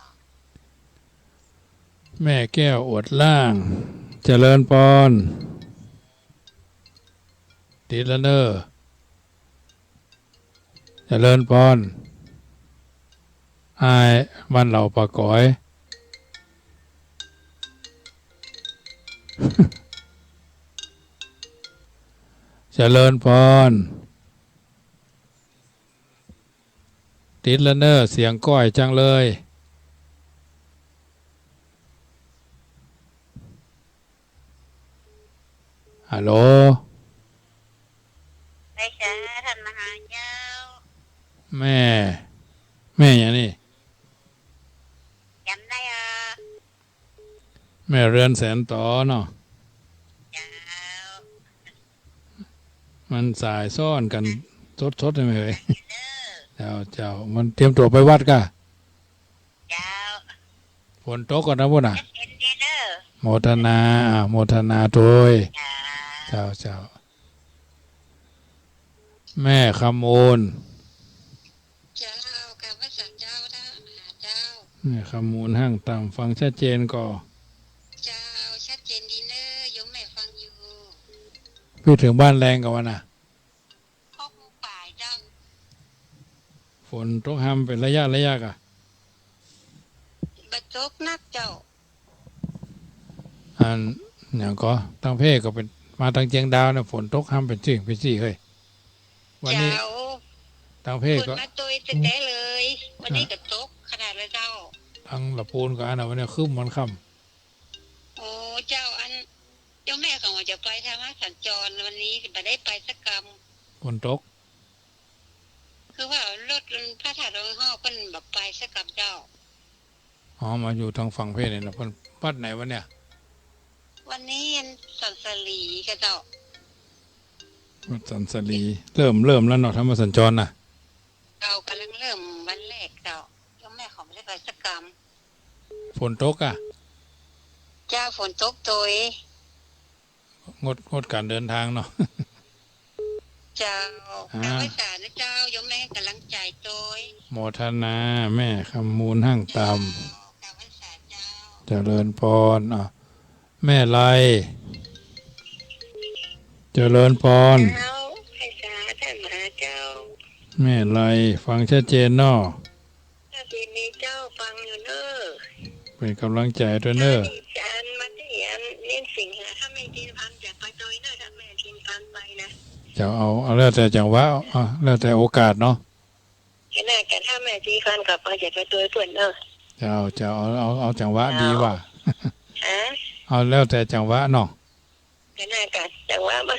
แม่แก้วอวดร่างเจริญพรติดแล้วเนอเจริญพรอายบ้านเราปะก้อยเจริญพรติดแล้วเนอเสียงก้อยจังเลยฮัลโหลไม่ใช่ท่านมหาเจ้าแม่อย่างนี้จำได้แม่เรือนแสนต่อเนาะเจ้ามันสายซ่อนกันทดใช่ไหมเอ่ยเด้อเจ้ามันเตรียมตัวไปวัดกะเจ้าฝนตกก่อนนะพวกน่ะเอ็นดีเด้อโมทนาโมทนาโดยเจ้าเจ้าแม่คำมูลเจ้ากับพระสันเจ้าท่านมหาเจ้าแม่คำมูลห้างต่ำฟังชัดเจนก่อเจ้าชัดเจนดีเนอร์ยมแม่ฟังอยู่พี่ถึงบ้านแรงกับวันน่ะพ่อผู้ป่ายเจ้าฝนตกห้ามเป็นระยะกะบัดตกนักเจ้าอันอย่างก็ตั้งเพศก็เป็นมาตั้งเจียงดาวเนี่ยฝนตกห้ามเป็นสี่เฮ้ยวันนี้เจ้าตั้งเพศฝนก็มาตุยเต้เลยวันนี้ก็ตกขนาดเลยเจ้าทั้งละปูนก็อันนั้นวันนี้คืมมันค่โอ้เจ้าอันเจ้าแม่ของเราจะไปทางสัญจรวันนี้ไม่ได้ไปสักกรรมฝนตกคือว่ารถพระธาตุดอยห่อเป็นแบบไปสักกรรมเจ้ามาอยู่ทางฝั่งเพศเนี่ยนะเพิ่นวัดไหนวะเนี่ยวันนี้สันสลีกับเจ้าวัดสันสลีเริ่มแล้วเนาะธรรมสัญจรน่ะเรากำลังเริ่มวันแรกเจ้าเจ้าแม่ของไม่ได้ไปสักกรรมฝนตกเจ้าฝนตกตัวงดการเดินทางเนาะเจ้าทางภาษานะเจ้าโยมแม่กำลังใจตัวโมทนาแม่คำมูลห้างต่ทางภาษาเจ้าำเจริญพรแม่ไรเจริญพรเจ้าภาษาท่านมหาเจ้าแม่ไรฟังชัดเจนเนาะถ้าปีนี้เจ้าฟังอยู่เนอะเป็นกำลังใจด้วยเนอะจันมาที่ยันเล่นสิ่งหาถ้าไม่กินพันจะไปโดยเนอะถ้าแม่กินพันไปนะจะเอาแล้วแต่จังหวะแล้วแต่โอกาสเนาะขณะกันถ้าแม่กินพันกลับไปจะไปโดยเพื่อนเนอะจะเอาจังหวะดีว่ะเอาแล้วแต่จังหวะเนาะขณะกันจังหวะมัน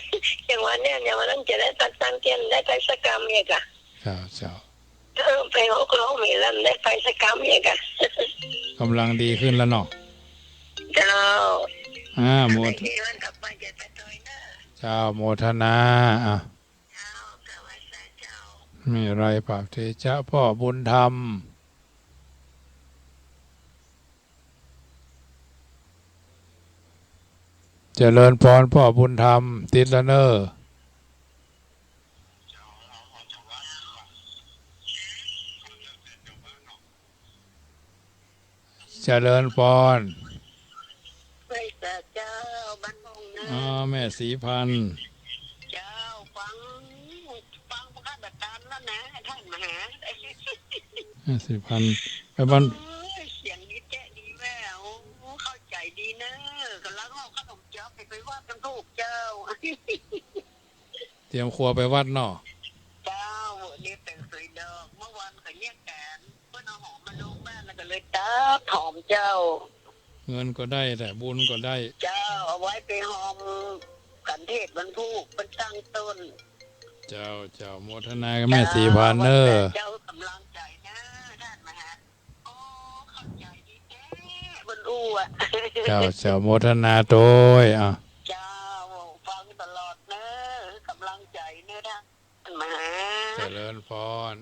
จังหวะเนี่ยอย่างวันนั้นจะได้ตัดตังเทียนได้ไปสักกรรมเนี่ยกะเจ้าไปหกล้อมีลำได้ไปสักกรรมเนี่ยกะกำลังดีขึ้นแล้วเนาะเจ้าโมทเจ้าโมทนามีไรปากเทจะพ่อบุญธรรมเจริญพรพ่อบุญธรรมติดแล้วเนอเจริญพรเจ้าบ้านพงนะแม่สีพันธ์เจ้าฟังพระบัดตามแล้วนะท่านมหาแม่สีพันธ์ไปบ้านเสียงดีแจ๊ดีแม่เข้าใจดีนะกำลังเอาขนมเจ้าไปว่ากันถูกเจ้าเตรียมครัวไปวัดเนาะเจ้าเนี่ยแต่งสวยดอกเมื่อวานเขาแยกกันเพื่อนเอาหอมมาลงบ้านแล้วก็เลยตัดหอมเจ้า เงินก็ได้แต่บุญก็ได้เจ้าเอาไว้ไปหอมกันเทศบรรพุเป็นตั้งต้นเจ้าโมทนากับแม่4,000เนอเจ้ากำลังใจนะท่านมหาโอ้เข้าใจดีแท้บรรลุอ่ะเจ้าโมทนาโดยเจ้าฟังตลอดเนอะกำลังใจเนอะท่านมหาเจริญพร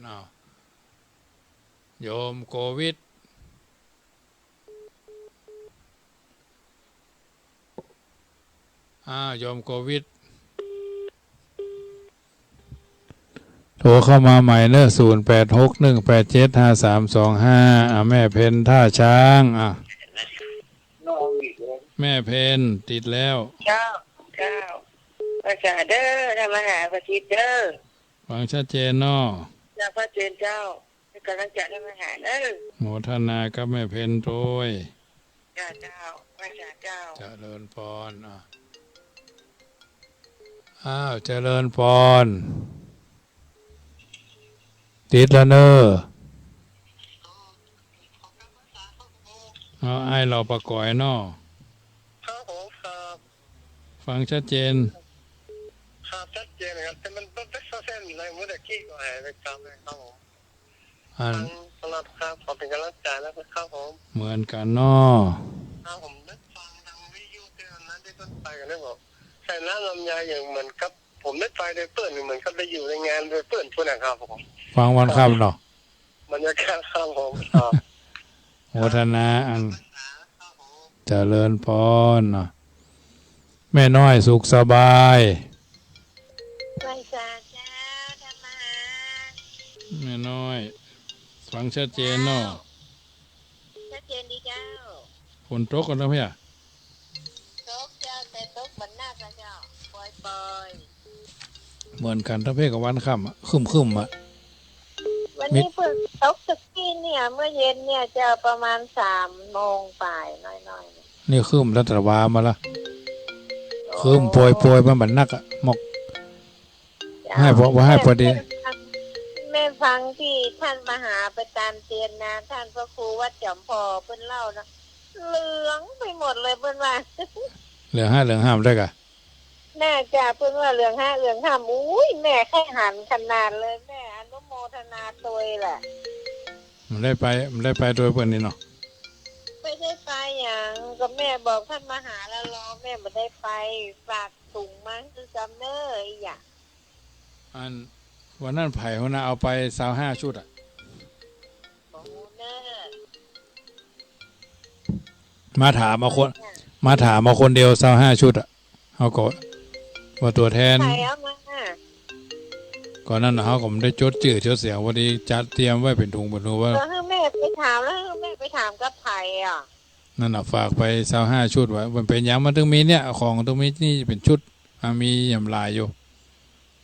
โยมโควิดโยมโควิดโทรเข้ามาใหม่เนอะ0861875325แม่เพนท่าช้างแม่เพนติดแล้วเจ้าภาษาเด้อธรรมหาประสิทธิ์เด้อฟังชัดเจนเนาะเจ้าพระเจนเจ้ากำลังจะธรรมหาเด้อโมทนากับแม่เพนโดยเจ้าภาษาเจ้าเจริญพรเจริญพรติดแล้วเนอะไอเราประกอยเนาะฟังชัดเจนชัดเจนครับแต่มันต้องเส้นอะไรเมื่อตะกี้ก็หายไปตามเลยครับผมสำหรับครับขอเป็นกำลังใจแล้วครับผมเหมือนกันเนาะผมได้ฟังทางวิทยุเตือนนั้นได้ต้นไปกันได้บอกใส่น้ำลำไยอย่างเหมือนกับผมได้ไปโดยเพื่อนเหมือนกับได้อยู่ในงานโดยเพื่อนทุกนะครับผมฟังวันค่ำเนาะบรรยากาศครับผมโมทนาเจริญพรแม่น้อยสุขสบายไม่ทราบเจ้าธรรมหาแม่น้อยฟังชัดเจนเนาะชัดเจนดีเจ้าฝนตกกันแล้วเพี่ยตกเจ้าแต่ตกมันหน้าเจ้าปล่อยเหมือนกันทั้งเพศกับวันค่ำคึมวันนี้เพิ่งตกตะกี้เนี่ยเมื่อเย็นเนี่ยจะประมาณ3 โมงป่ายน้อยๆนี่คึมแล้วตะวามาละคึมโปรยมันเหมือนนักหมกให้พอดีแม่ฟังที่ท่านมหาประจานเตียนนะท่านพระครูวัดจอมพอเพิ่นเล่านะเหลืองไปหมดเลยเพิ่นว่าเหลืองห้ามได้กะแม่จ่าเพิ่นว่าเหลืองห้ามอุ้ยแม่แค่หันขนาดเลยแม่อนุโมทนาตัวแหละมันได้ไปโดยเพิ่นนี่เนาะไม่ได้ไปอย่างก็แม่บอกท่านมหาแล้วรอแม่ไม่ได้ไปฝากถุงมาคือจำเน้ออีหยังวันนั้นไผ่หัวหน้าเอาไป25 ชุดโอ้เน้อมาถามมาคนเดียว25 ชุดเขาก็ว่าตัวแทนใครเอามาก่อนนั้นเขาก็ไม่ได้จดชื่อจดเสียงวันนี้จัดเตรียมไว้เป็นถุงว่าให้แม่ไปถามแล้วให้แม่ไปถามกับไผ่นั่นฝากไป25 ชุดไว้มันเป็นอย่างมันถึงมีเนี่ยของตรงนี้นี่เป็นชุดมียำลายอยู่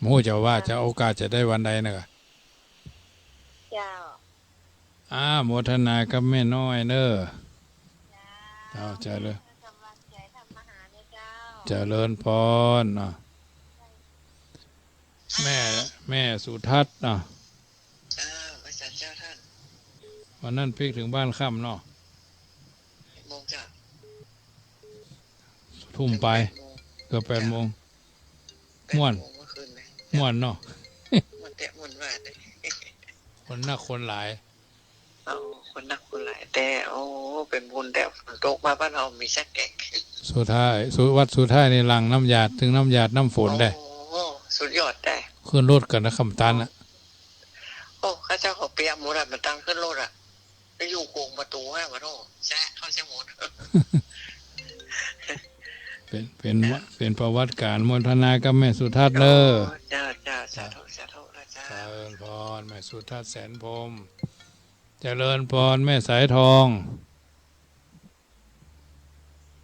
มู้จะว่าจะโอกาสจะได้วันใดนะเจ้าโมทนากับแม่น้อยเนอะเจ้าเลยเจริญพรแม่สุทัศน์พระเจ้าท่านวันนั้นพลิกถึงบ้านค่ำเนาะโมงจ้ะทุ่มไปเกือบ8 โมงม่วนเนาะม่วนว่าคนนักคนหลายคนนักคนหลายแต่เป็นบุญแต่ฝนตกมาบ้านเรามีชักแก่สุดท้ายวัดสุดท้ายในหลังน้ำหยาดถึงน้ำหยาดน้ำฝนได้สุดยอดได้ขึ้นรถกันนะคำตันข้าเจ้าเขาเปียหมดมันตั้งขึ้นรถไปอยู่โกงประตูให้มาโน่แช่เข้าแช่หมดเป็นประวัติการมณฑนากับแม่สุทัศน์เลยจ้าสาธุนะจ้าเจริญพรแม่สุทัศน์แสนพรหมเจริญพรแม่สายทอง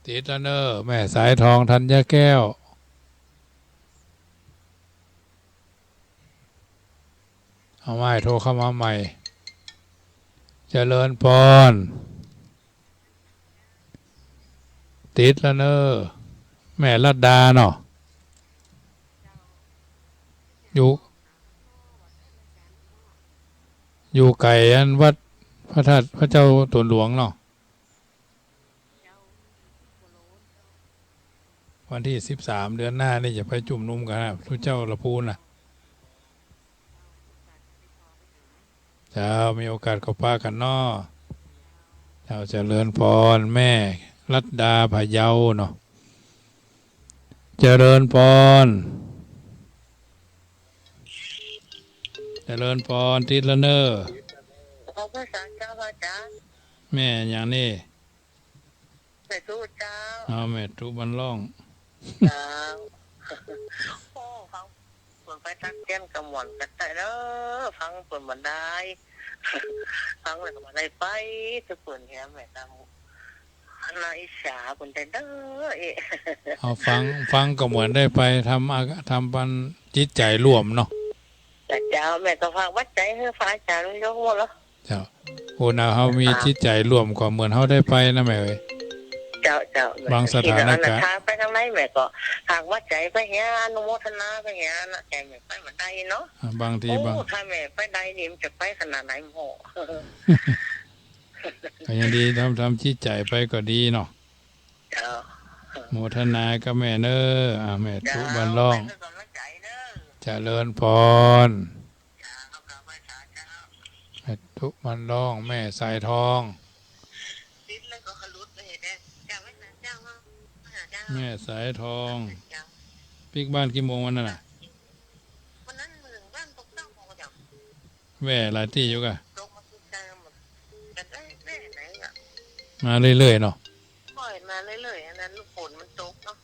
ติดแล้วเนอะแม่สายทองธัญแก้วเอาใหม่โทรเข้ามาใหม่เจริญพรติดแล้วเนอะแม่รัตดาเนาะอยู่ไก่วัดพระธาตุพระเจ้าตนหลวงเนาะ วันที่13 เดือนหน้านี่จะไปจุ่มนุมกันนะทุกเจ้าละพูนนะเจ้ามีโอกาสก็พากันเนาะเจ้าเจริญพรแม่รัตดาพะเยาเนาะเจริญพรเจริญพรทิศละเนอขอพระสารเจ้าพระอาจารย์ แม่อย่างนี้ แม่ทูเจ้า เอาแม่ทุบันล่อง เจ้าโอ้ฟังเปิดไปทักเต้นกำหมอนกันได้เด้อฟังเปิดบันได ฟังเลยกับบันไดไปจะเปิดเนี้ยแม่ตามนาอิจฉาคนใจเด้อเอ๊ะ เอาฟังก็เหมือนได้ไปทำปันจิตใจร่วมเนาะ แต่เจ้าแม่ก็ฟังวัดใจให้ฟ้าอาจารย์ยกหมดแล้ว เจ้าโอ้นาเขามีจิตใจร่วมก็เหมือนเขาได้ไปนะแม่เอ้ย เจ้าบางสถานการณ์ ทางไปทางไหนแม่ก็หากวัดใจไปเฮียอนุโมทนาไปเฮียนะแกแม่ไปมันได้เนาะ บางที โอ้ บาง ถ้าแม่ไปได้นี่มันจะไปขนาดไหนโห ก็ยังดีทำจิตใจไปก็ดีเนาะ เจ้า โมทนากับแม่เนอแม่ทุบันล่อง แม่ก็กำลังใจเด้อ เจริญพร เจ้าครับพระอาจารย์เจ้า แม่ทุบันล่องแม่สายทอง ดิ้นแล้วก็ขลุดเลยเด้อเจ้าไม่นานเจ้ามาเจ้า แม่สายทอง เจ้า ปิกบ้านกี่โมงวันนั้นน่ะ วันนั้นมือบ้านตกเต้าของเจ้า แว่หลายที่อยู่กะ ตกมาทุกเจ้าหมดแต่ได้แน่ไหนอ่ะ มาเรื่อยๆเนาะ ปล่อยมาเรื่อยๆอันนั้นฝนมันตกเนาะ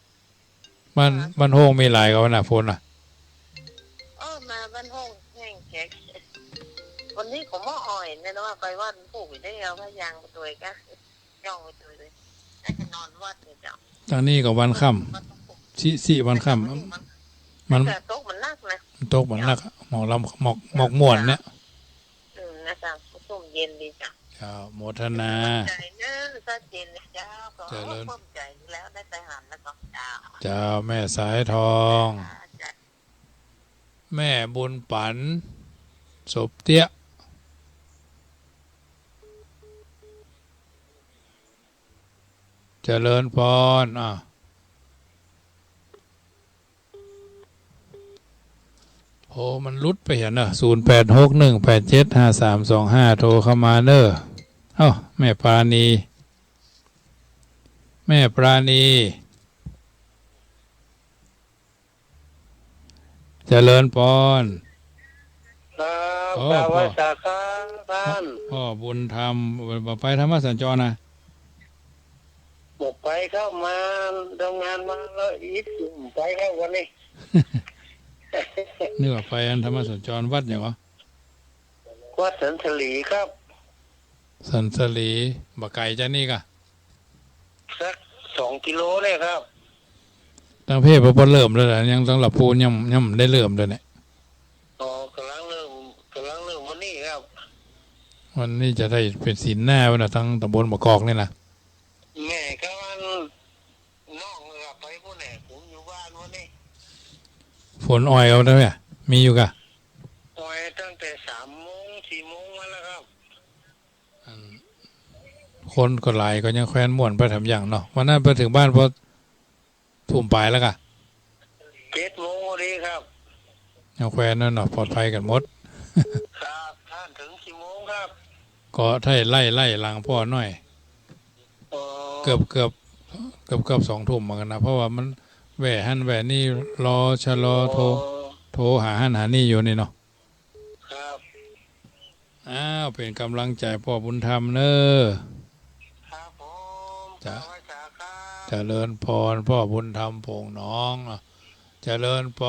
บ้านโฮงมีหลายกับวันน่ะฝนน่ะ มาบ้านห้องแห้งแขกวันนี้ผมว่าอ่อยเนี่ยนะว่าไปวัดผูกได้เอาพระยางมาตัวเองก็ย่องไปตัวเลยได้จะนอนวัดเนี่ยเจ้า ทางนี้กับวันค่ำสิวันค่ำมัน แต่โต๊ะมันนักนะ ตกเหมือนนักหมอกลำหมอกม่วนเนี่ย นะจ๊ะส้มเย็นดีจ้ะ โมทนา ใจเนื้อซาเจนเจ้าก็เพิ่มใจแล้วได้ใจหันแล้วก็เจ้า เจ้าแม่สายทอง แม่บุญปันศพเตี้ยเจริญพรโอ้มันลุดไปเห็นเนอะ0861875325โทรเข้ามาเนอะแม่ปราณีเจริญพร ครับกราบไหว้สาขาท่าน พ่อบุญธรรมไปธรรมสัญจรนะ หมดไปเข้ามาทำงานมาแล้วอีกไปเข้าวันนี้ นึกว่าไปอันธรรมสัญจรวัดอย่างวะ วัดสันสลีครับ สันสลีบะไก่จ้านี่กะ สัก2 กิโลเลยครับ ตั้งเพศพอเริ่มเลยแหละยังต้องหลับพูนยังได้เริ่มเลยเนี่ย กำลังเริ่มวันนี้ครับ วันนี้จะได้เป็นศีลหน้าวันนะทั้งตำบลบะกอกนี่นะ แม่ก็วันน้องเลยไปผู้ไหนผมอยู่บ้านวันนี้ ฝนอ้อยเอาได้ไหมมีอยู่กะ ปล่อยตั้งแต่3 โมง 4 โมงมาแล้วครับ คนก็หลายก็ยังแคว้นม่วนไปทำอย่างเนาะวันนั้นไปถึงบ้านพอทุ่มปลายแล้วกะ 7 โมงพอดีครับ ยังแคว้นนั่นเนาะปลอดภัยกันหมด ครับท่านถึงกี่โมงครับ ก็ไทยไล่หลังพ่อหน่อยเกือบ2 ทุ่มเหมือนกันนะเพราะว่ามันแหว่หันแหว่นี่รอชะลอโทรหาหันหานี่อยู่นี่เนาะ ครับ เป็นกำลังใจพ่อบุญธรรมเนอ ครับผม จ้ะ พระสาขา เจริญพรพ่อบุญธรรมโป่งน้องเจริญพ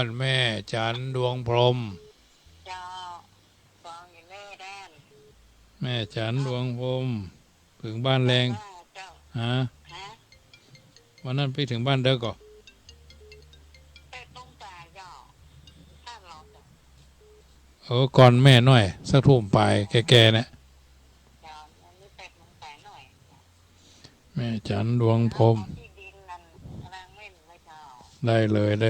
รแม่จันดวงพรหม เจ้าฟังอย่างแน่แดน แม่จันดวงพรหมถึงบ้านแรง เจ้า ฮะ ฮะ วันนั้นไปถึงบ้านเด็กก่อ แต่ต้องตายเจ้าถ้าเราจะ ก่อนแม่หน่อยสักทุ่มปลายแก่ๆเนี่ย เจ้าอันนี้แต่ต้องตายหน่อย แม่จันดวงพรหม ที่ดินนั้นแรงเม่นไม่เจ้า ได้เลย เจ้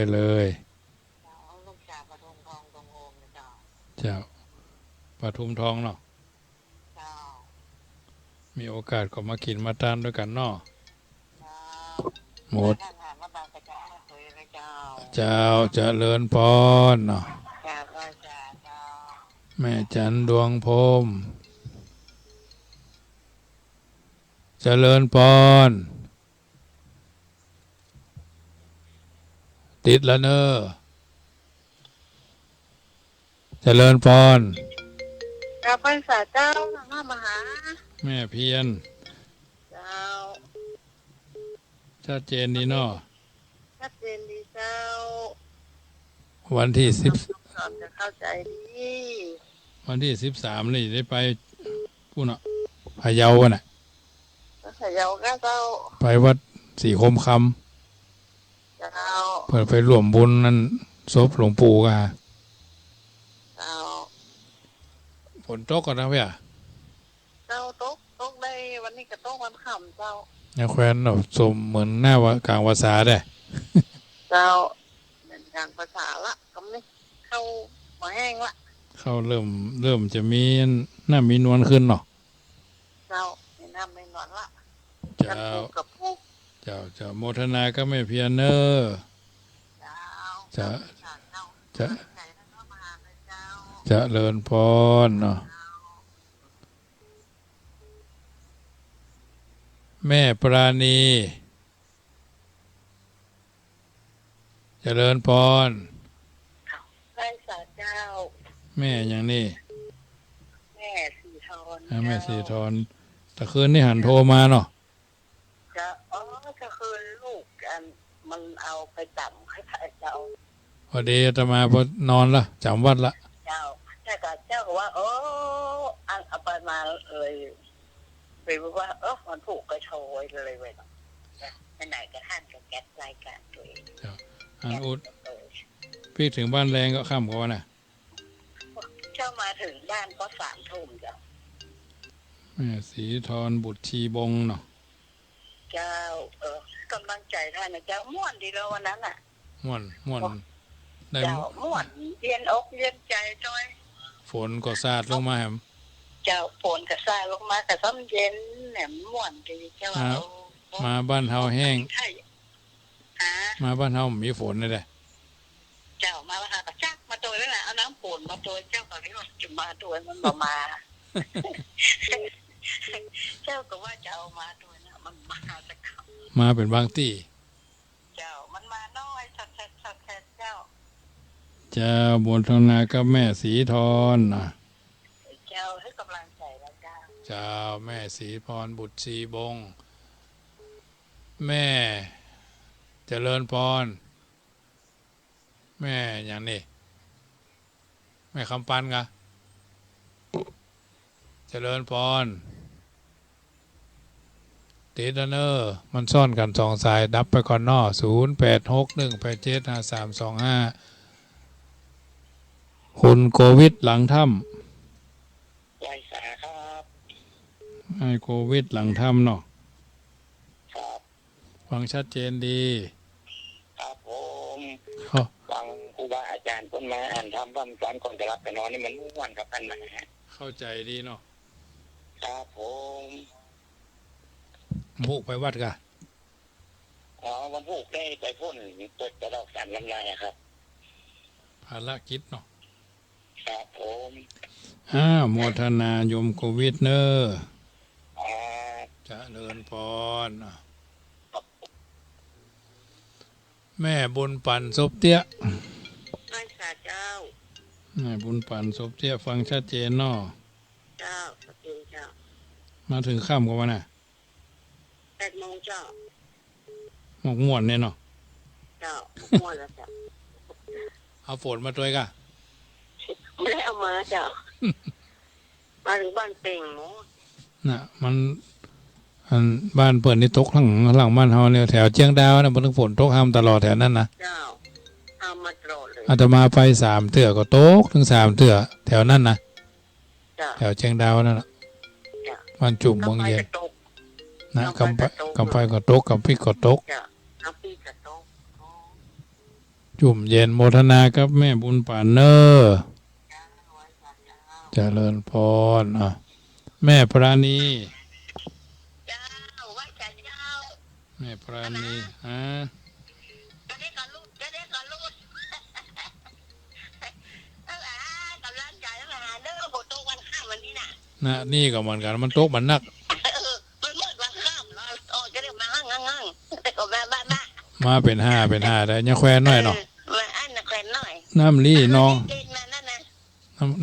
าเอาลูกจากปทุมทองตรงโอมนะเจ้า เจ้าปทุมทองเนาะ เจ้า มีโอกาสก็มากินมาทานด้วยกันเนาะ เจ้า หมด ท่านถามว่าบางกระ เจ้าเจริญพรเนาะ จ้าพระอาจารย์เจ้า แม่จันดวงพรหมเจริญพรติดแล้วเนอะเจริญพร พระพรรษาเจ้าหน้ามหา แม่เพียร เจ้า ชัดเจนดีเนาะ ชัดเจนดีเจ้า วันที่สอบจะเข้าใจดี วันที่13นี่ได้ไปพูดเนาะพะเยาน่ะ พระเยาก็เจ้า ไปวัดศรีคมค เจ้า ำเปิดไปร่วมบุญนั่นศพหลวงปู่กะ เจ้า ฝนตกกันนะเพี่ย เจ้าตกได้วันนี้ก็ตกวันค่ำเจ้า เนี่ยแควนเราสมเหมือนหน้ากลางวาสาได้ เจ้าเป็นการภาษาละก็ไม่เข้าหัวแห้งละ เขาเริ่มจะมีน้ามีนวลขึ้นเนาะ เจ้าไม่น้ำไม่นอนละ เจ้า กันปลูกกับปลูก เจ้าโมทนาก็ไม่เพียรเนอ เจ้า จะ ใจท่านพระมหาเลยเจ้า จะเลิญพรเนาะแม่ปราณีเจริญพร พระสาเจ้า แม่อย่างนี้ แม่สีทอน แม่สีทอนตะคืนนี่หันโทรมาเนาะ ก็คือลูกกันมันเอาไปจับให้พระเจ้า พอดีอาตมาพอนอนละจำวัดละ เจ้าแต่กับเจ้าว่าอันเอาไปมาเลยไปว่ามันถูกกระโชยเลยเว้ยไหนก็ท่านก็แก๊สรายการตัวเอง อันอุดพี่ถึงบ้านแรงก็ค่ำกว่าน่ะ เจ้ามาถึงบ้านก็3 ทุ่มจ้ะ แม่สีทอนบุตรชีบงเนาะ เจ้ากำลังใจท่านนะเจ้าม่วนดีแล้ววันนั้นอ่ะ ม่วนได้ เจ้าม่วนเย็นอกเย็นใจจอย ฝนก็สาดลงมาแหม เจ้าฝนกระซ่าลงมาแต่ซ้ำเย็นแหนมม่วนดีเจ้า มาบ้านเฮาแห้ง ใช่ฮะ มาบ้านเฮามีฝนเลยแหละ เจ้ามาหากระจักมาตัวนั่นแหละเอาน้ำฝนมาตัวเจ้าตอนนี้มันจะมาตัวมันบ่มา เจ้าก็ว่าจะเอามาตัวนะมันมาสักคำ มาเป็นบางที่ เจ้ามันมาน้อยสักเจ้า จะบนทนากับแม่สีทอนนะ เจ้าให้กำลังใจแล้วเจ้า เจ้าแม่สีพรบุตรชีบง แม่เจริญพรแม่อย่างนี้แม่คำปันกะเจริญพรติดเนอร์มันซ่อนกัน2 สายดับไปก่อนนอ0861875325คุณโควิดหลังถ้ำ ไหวสาครับ ไอ้โควิดหลังถ้ำเนาะ ครับ ฟังชัดเจนดี ครับผม เขา ฟังครูบาอาจารย์ต้นไม้อ่านทำบ้านสอนก่อนจะรับไปนอนนี่มันม่วนกับท่านนะฮะ เข้าใจดีเนาะ ครับผม มุกไปวัดกะ วันพุธได้ไปพ่นตัวกระดอกสันลำไยครับ ภารกิจเนาะ ครับผม โมทนาโยมโควิดเนอร์ อ่า จะเลิญพรแม่บุญปั่นศพเตี้ย พระสาเจ้า แม่บุญปั่นศพเตี้ยฟังชัดเจนเนาะ เจ้าสกินเจ้า มาถึงค่ำกันวะน่ะ 8 โมงเจ้า หมกม่วนเนี่ยเนาะ เจ้าม่วนแล้วเจ้า เอาฝนมาด้วยกะ ไม่ได้เอามาเจ้า มาถึงบ้านเป่งหมู น่ะมันอันบ้านเปิดนี่ตกหลังบ้านเฮาเนี่ยแถวเชียงดาวนะบนฝนตกห้ามตลอดแถวนั้นนะ เจ้าเอามาตรอดเลย อาตมาไป3 เทื่อก็ตกถึง3 เทื่อแถวนั้นนะ เจ้า แถวเชียงดาวนั่นน่ะ จ้ะ บ้านจุ่มบางเย็นนะกำไปก็ตกกำพริกก็ตก เจ้าเอาปีกระโต๊ะ จุ่มเย็นโมทนากับแม่บุญป่านเนอร์ เจริญพรแม่ปราณี เจ้าไหว้เจ้า แม่ปราณี จะได้กับลูก นะนี่ก็เหมือนกันมันตกมันนักมันมืดมันค่ำเนาะโอ้จะเรียกมางั่งแต่ก็บ้ามาเป็นห้าได้ยังแควนน้อยเนาะมาอันนักแข่งหน่อยน้ำลี่น้อง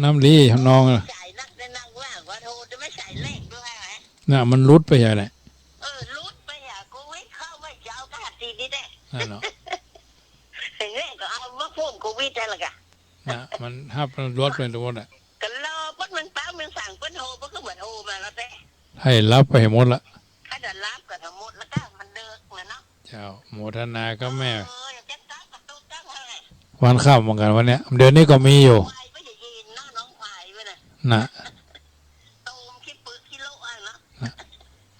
น้ำลี่น้องใส่นักได้นั่งว่าว่าโทจะไม่ใส่เลขด้วยไหมน่ะมันรุดไปใหญ่เลยรุดไปอ่ะกูไม่เข้าไม่เจ้าก็หัดทีนี้ได้นั่นเนาะถึงแรกก็เอามาพ่วงกูวิทย์ได้ละกันน่ะมันฮับมันรถเป็นตัวน่ะก็รอปั๊บมันป้ามันสั่งปั้นโฮปั๊บก็เหมือนโฮมาแล้วแต่ให้รับไปหมดละถ้าจะรับก็ทั้งหมดแล้วก็มันเดิกเลยเนาะเจ้าโมทนาก็แม่วันข้ามเหมือนกันวันเนี้ยเดือนนี้ก็มีอยู่น่ะ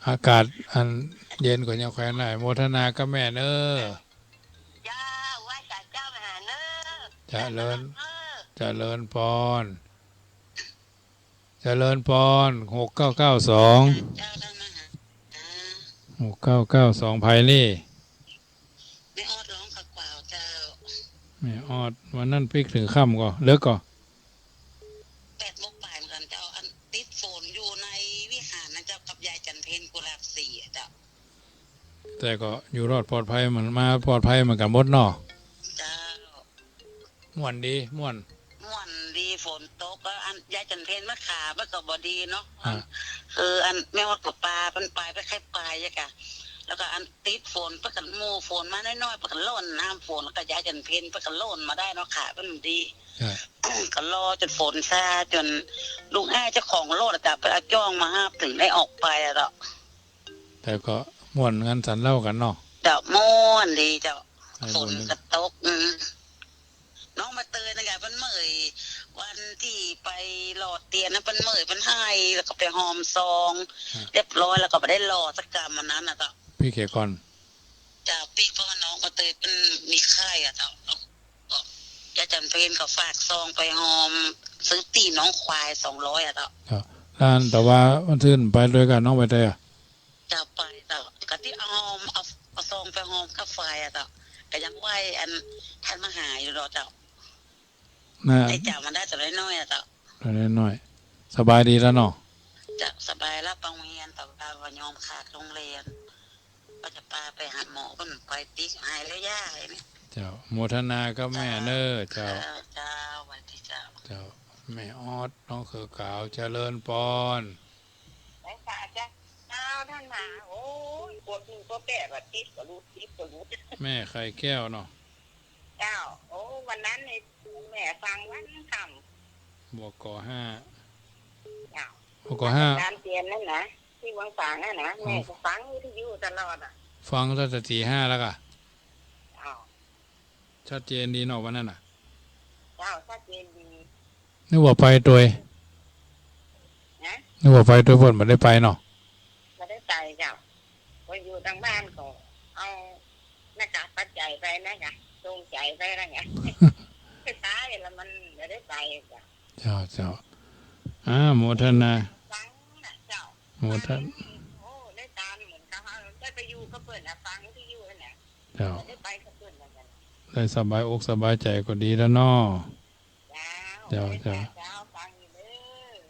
อากาศอันเย็นกว่ายังแควนหน่อยโมทนาก็แม่เนอจะเลินพร6992ไพลี่ไม่ออดร้องขักเปล่าเจ้าไม่ออดวันนั้นพลิกถึงค่ำก็เลิกก็8 โมงบ่ายเหมือนกันเจ้าอันติดฝนอยู่ในวิหารนะเจ้ากับยายจันเพนกุหลาบสีเจ้าแต่ก็อยู่รอดปลอดภัยเหมือนมาปลอดภัยเหมือนกันหมดเนาะเจ้าม่วนดีม่วนดีฝนตกก็อันยายจันเพนมะขามันก็บ่ดีเนาะคืออันแม่ว่ากับปลาเป็นปลายไปแค่ปลายอะค่ะแล้วก็อันติดฝนประกันโมฝนมาน้อยๆประกันล่นน้ำฝนแล้วก็ยายจันเพนประกันล่นมาได้เนาะขาเป็นดีก็รอจนฝนซาจนลุงแอ้เจ้าของโลดแต่ไปเอาจ้องมาห้าถึงได้ออกไปอะเนาะแต่ก็ม่วนงั้นสันเล่ากันเนาะเจ้าม่วนดีเจ้าฝนกระตกน้องมาเตยนะไงเป็นเมยวันที่ไปหลอดเตียนนะเป็นเมยเป็นให้แล้วก็ไปหอมซองเรียบร้อยแล้วก็ไปได้หลอดสักกรรมมันนั้นนะเจ้าพี่เขก่อนจ้าพี่เพราะว่าน้องมาเตยเป็นมีไข้อะเจ้าจะจำเป็นก็ฝากซองไปหอมซื้อตีน้องควาย200อะเจ้าร้านแต่ว่าวันที่ไปด้วยกันน้องไปได้อะจะไปเจ้ากะที่เอาหอมเอาซองไปหอมกาแฟอะเจ้าก็ยังไหวอันท่านมาหาอยู่รอเจ้าไอ้จ่ามันได้แต่น้อยๆอะเจ้าน้อยสบายดีแล้วเนาะจะสบายรับปังเวียนแต่ว่ายอมขาดโรงเรียนก็จะพาไปหาหมอก็ไปติ๊กหายแล้วย่าเนี่ยเจ้าโมทนาก็แม่เนอเจ้าวันที่เจ้าแม่ออดน้องคือขาวเจริญปอนไอ้ตาจ้าท่านมาโอ้ยปวดหัวแก่แบบติ๊กก็รู้แม่ไข่แก้วเนาะเจ้าโอ้วันนั้นในแม่ฟังวันคำบวกก5บวก5การเตียนนั่นนะที่วังฟังนั่นนะแม่ฟังที่อยู่ตลอดอ่ะฟังตั้งแต่ตี 5แล้วก็ชัดเจนดีเนาะวันนั้นน่ะเจ้าชัดเจนดีนึกว่าไปตัวนึกว่าไปตัวเพิ่นไม่ได้ไปเนาะไม่ได้ไปเจ้าไปอยู่ทางบ้านก็เอาหน้ากากปัจจัยไปนะไงจงใจไปนะไงไม่ตายแล้วมันไม่ได้ไปเจ้าโมทนาฟังนะเจ้าโมทนาโอ้ได้ตามเหมือนเขาได้ไปอยู่ก็เปิดนะฟังที่อยู่นั่นแหละเจ้าได้ไปก็เปิดเหมือนกันได้สบายอกสบายใจก็ดีแล้วเนาะเจ้าฟังอยู่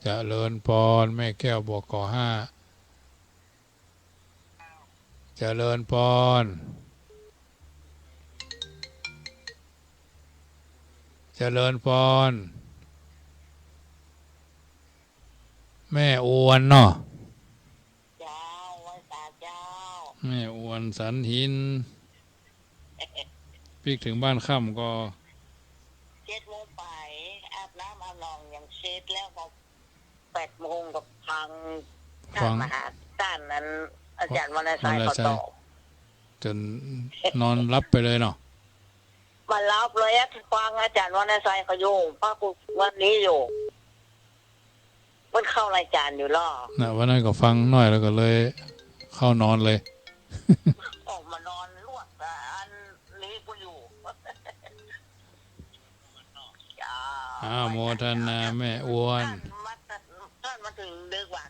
เจริญพรแม่แก้วบวกก5เจริญพรเจริญพรแม่อวนเนาะแม่อวนสันหินพี่ถึงบ้านค่ำก็7 โมงไปอาบน้ำอาบนอนยังเช็ดแล้วก็8 โมงกับฟังมหาด้านนั้นอาจารย์วันนายเขาตอบจนนอนรับไปเลยเนาะมารับเลยฟังอาจารย์วันนายเขาอยู่เพราะวันนี้อยู่มันเข้ารายการอยู่ล่อนะวันนั้นก็ฟังหน่อยแล้วก็เลยเข้านอนเลยออกมานอนลวกอันนี้กูอยู่โมทนาแม่อ้วนมาถึงเดือกว่า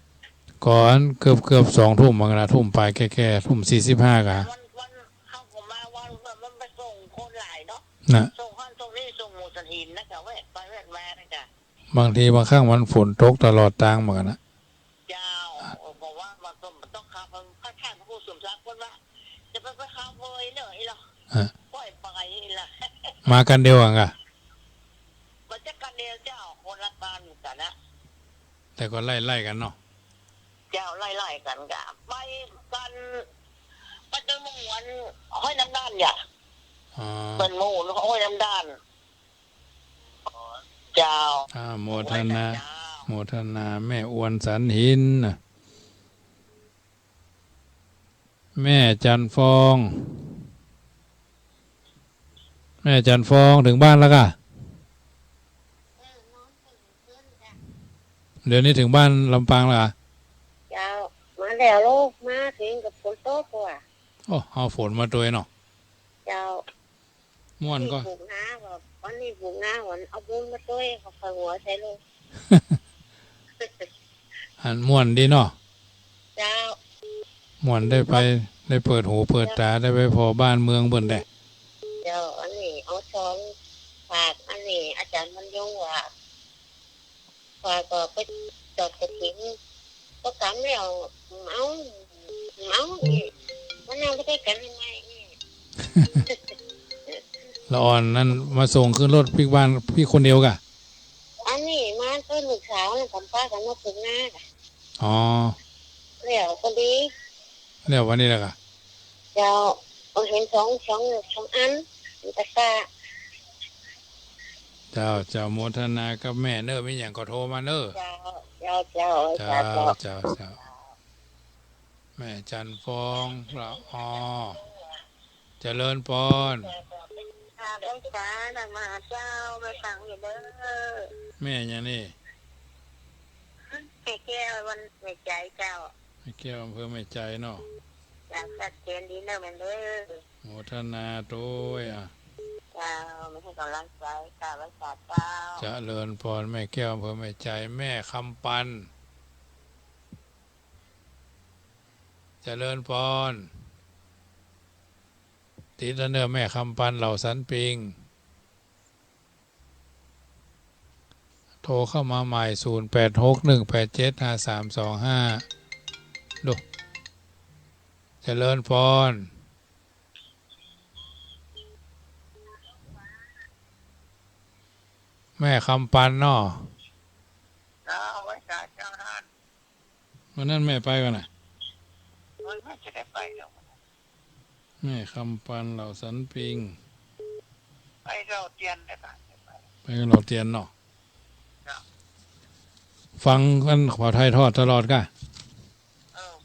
ก่อนเกือบ2 ทุ่มบางนะทุ่มไปแค่ทุ่ม45กะวันเข้าผมมาวันมันไปส่งคนหลายเนาะส่งห้องตรงนี้ส่งหมูสันหินนะจ๊ะแวะไปแวะมานะจ๊ะบางทีบางครั้งมันฝนตกตลอดทางเหมือนกันนะ มากันเดียวกันกะมันจะกันเดียวเจ้าคนละกันกันนะแต่ก็ไล่กันเนาะเจ้าไล่กันกะไปกันไปจนมุ่งวันห้อยน้ำด้านอย่าเป็นหมู่แล้วห้อยน้ำด้านเจ้าโมทนาแม่อวนสันหินแม่จันฟองถึงบ้านแล้วก่ะเดี๋ยวนี้ถึงบ้านลำปางแล้วอ่ะเจ้ามาแล้วลูกมาถึงกับฝนตกว่ะโอ้เอาฝนมาตัวเนาะเจ้าม่วนก็ปลูกนาแบบวันนี้ปลูกนาวันเอาบุญมาด้วยเขาฟังหัวใส่ลูกอันม่วนดีเนาะเจ้าม่วนได้ไปได้เปิดหูเปิดตาได้ไปพอบ้านเมืองเบิ่นได้เจ้าอันนี้เอาช้อนฝากอันนี้อาจารย์มันยุ่งว่ะฝากก็ไปจอดกระถิ่นก็กำแล้วเมานี่มันเอาไปกันยังไงนี่ละอ่อนนั่นมาส่งขึ้นรถพี่บ้านพี่คนเดียวกะอันนี้มาก็ลูกสาวทำป้ากันมาฝึกงานอ๋อเดี๋ยวก็ดีเดี๋ยววันนี้แหละกะเดี๋ยวเอาเห็นสองอันตะกร้าเจ้าโมทนากับแม่เนอะมีอย่างก็โทรมาเนอะเจ้าแม่จันฟองละอ๋อเจริญพรต้องฟ้าดังมาเจ้าไปฟังอยู่เด้อแม่ยังนี่แก้ววันไม่ใจเจ้าไม่แก้วอำเภอไม่ใจเนาะอยากชัดเจนดีเนอะแม่เด้อโมทนาด้วยเจ้าไม่ให้กำลังใจกาไว้สาเจ้าเจริญพรแม่แก้วอำเภอไม่ใจแม่คำปันเจริญพรติดเนอแม่คำปันเหล่าสันปิงโทรเข้ามาใหม่0861875325ดูเจริญพรแม่คำปันเนาะไว้สาเจ้าท่านวันนั้นแม่ไปกันนะไม่จะได้ไปหรอกแม่คำปันเหล่าสันปิงไปเราเตียนได้ป่ะไปกันเราเตียนเนาะฟังกันขอไทยทอดตลอดก่ะ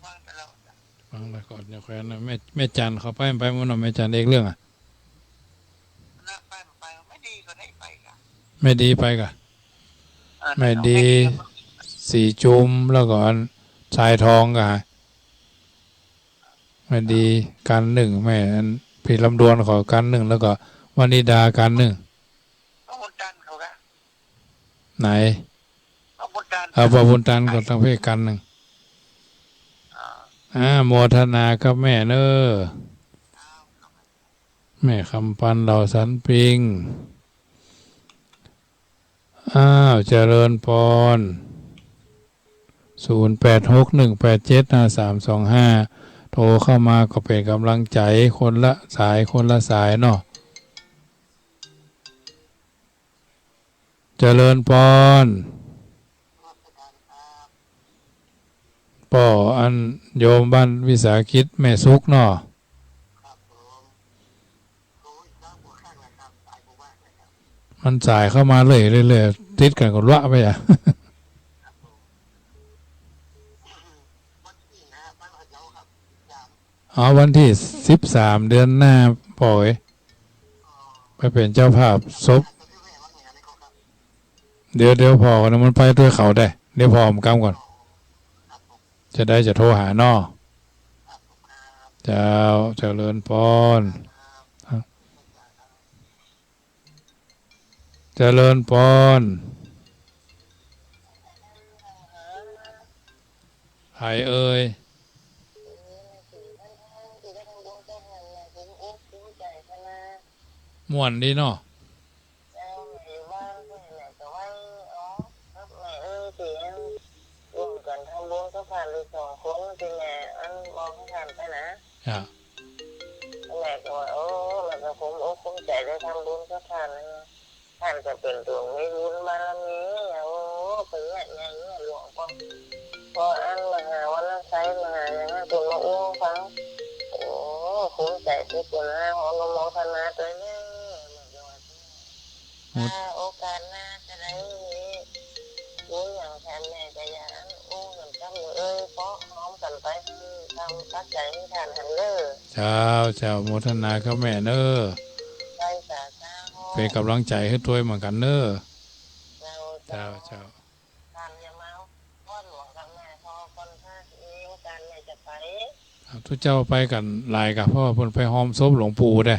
ฟังตลอดฟังตลอดอย่าแขวนนะแม่จันเขาไปมันหน่อยแม่จันเองเรื่องไปไม่ดีก็ได้ไปกะไม่ดีไปกะไม่ดีสีจุ่มแล้วก็ชายทองกะไม่ดีกันหนึ่งแม่ผีลำดวนขอกันหนึ่งแล้วก็วานิดากันหนึ่งไหนพระบุญตันก็ต้องเพ่กันหนึ่งโมทนากับแม่เนอแม่คำปันเหล่าสันปิงเจริญพร0861875325โทรเข้ามาก็เป็นกำลังใจคนละสายเนาะเจริญพรป่ออันโยมบ้านวิสาหกิจแม่ซุกเนาะมันสายเข้ามาเลยติดกันกับละไปวันที่13 เดือนหน้าปล่อยไปเป็นเจ้าภาพศพเดี๋ยวพอนะมันไปด้วยเขาได้เดี๋ยวพอผมกำก่อนจะโทรหาน้อเจ้าเจริญพรเจริญพรหายเอ่ยม่วนดีเนาะผ่านเลย2 คนเป็นไงมองผ่านไปนะแม่ก็ว่าแม่ก็คงใจได้ ำบุญก็ทานนะท่านจะเป็นดวงมีบุญบารมีโอ้เป็นเนี่ยหลวงพ่อพออันมหาวันละไซมหาอย่างนั้นคุณมาอ้วงฟังโอ้คุ้มใจที่คุณนะขอนโมทนาตัวเนี่ยโอกาสหน้าจะได้รู้อย่างแทนแม่จะอย่างอู้เหมือนกันเลยเพราะพร้อมกันไปทำกัดใจให้ทานหันเลอเจ้าเจ้าโมทนาครับแม่เนอใช่จ้าเจ้าเป็นกำลังใจให้ตัวเหมือนกันเนอเจ้าเจ้าทานยาเมาพ่อหลวงกับแม่พอคนถ้ามีโอกาสแม่จะไปทุกเจ้าไปกันหลายกับพ่อเพิ่นไปหอมศพหลวงปู่ได้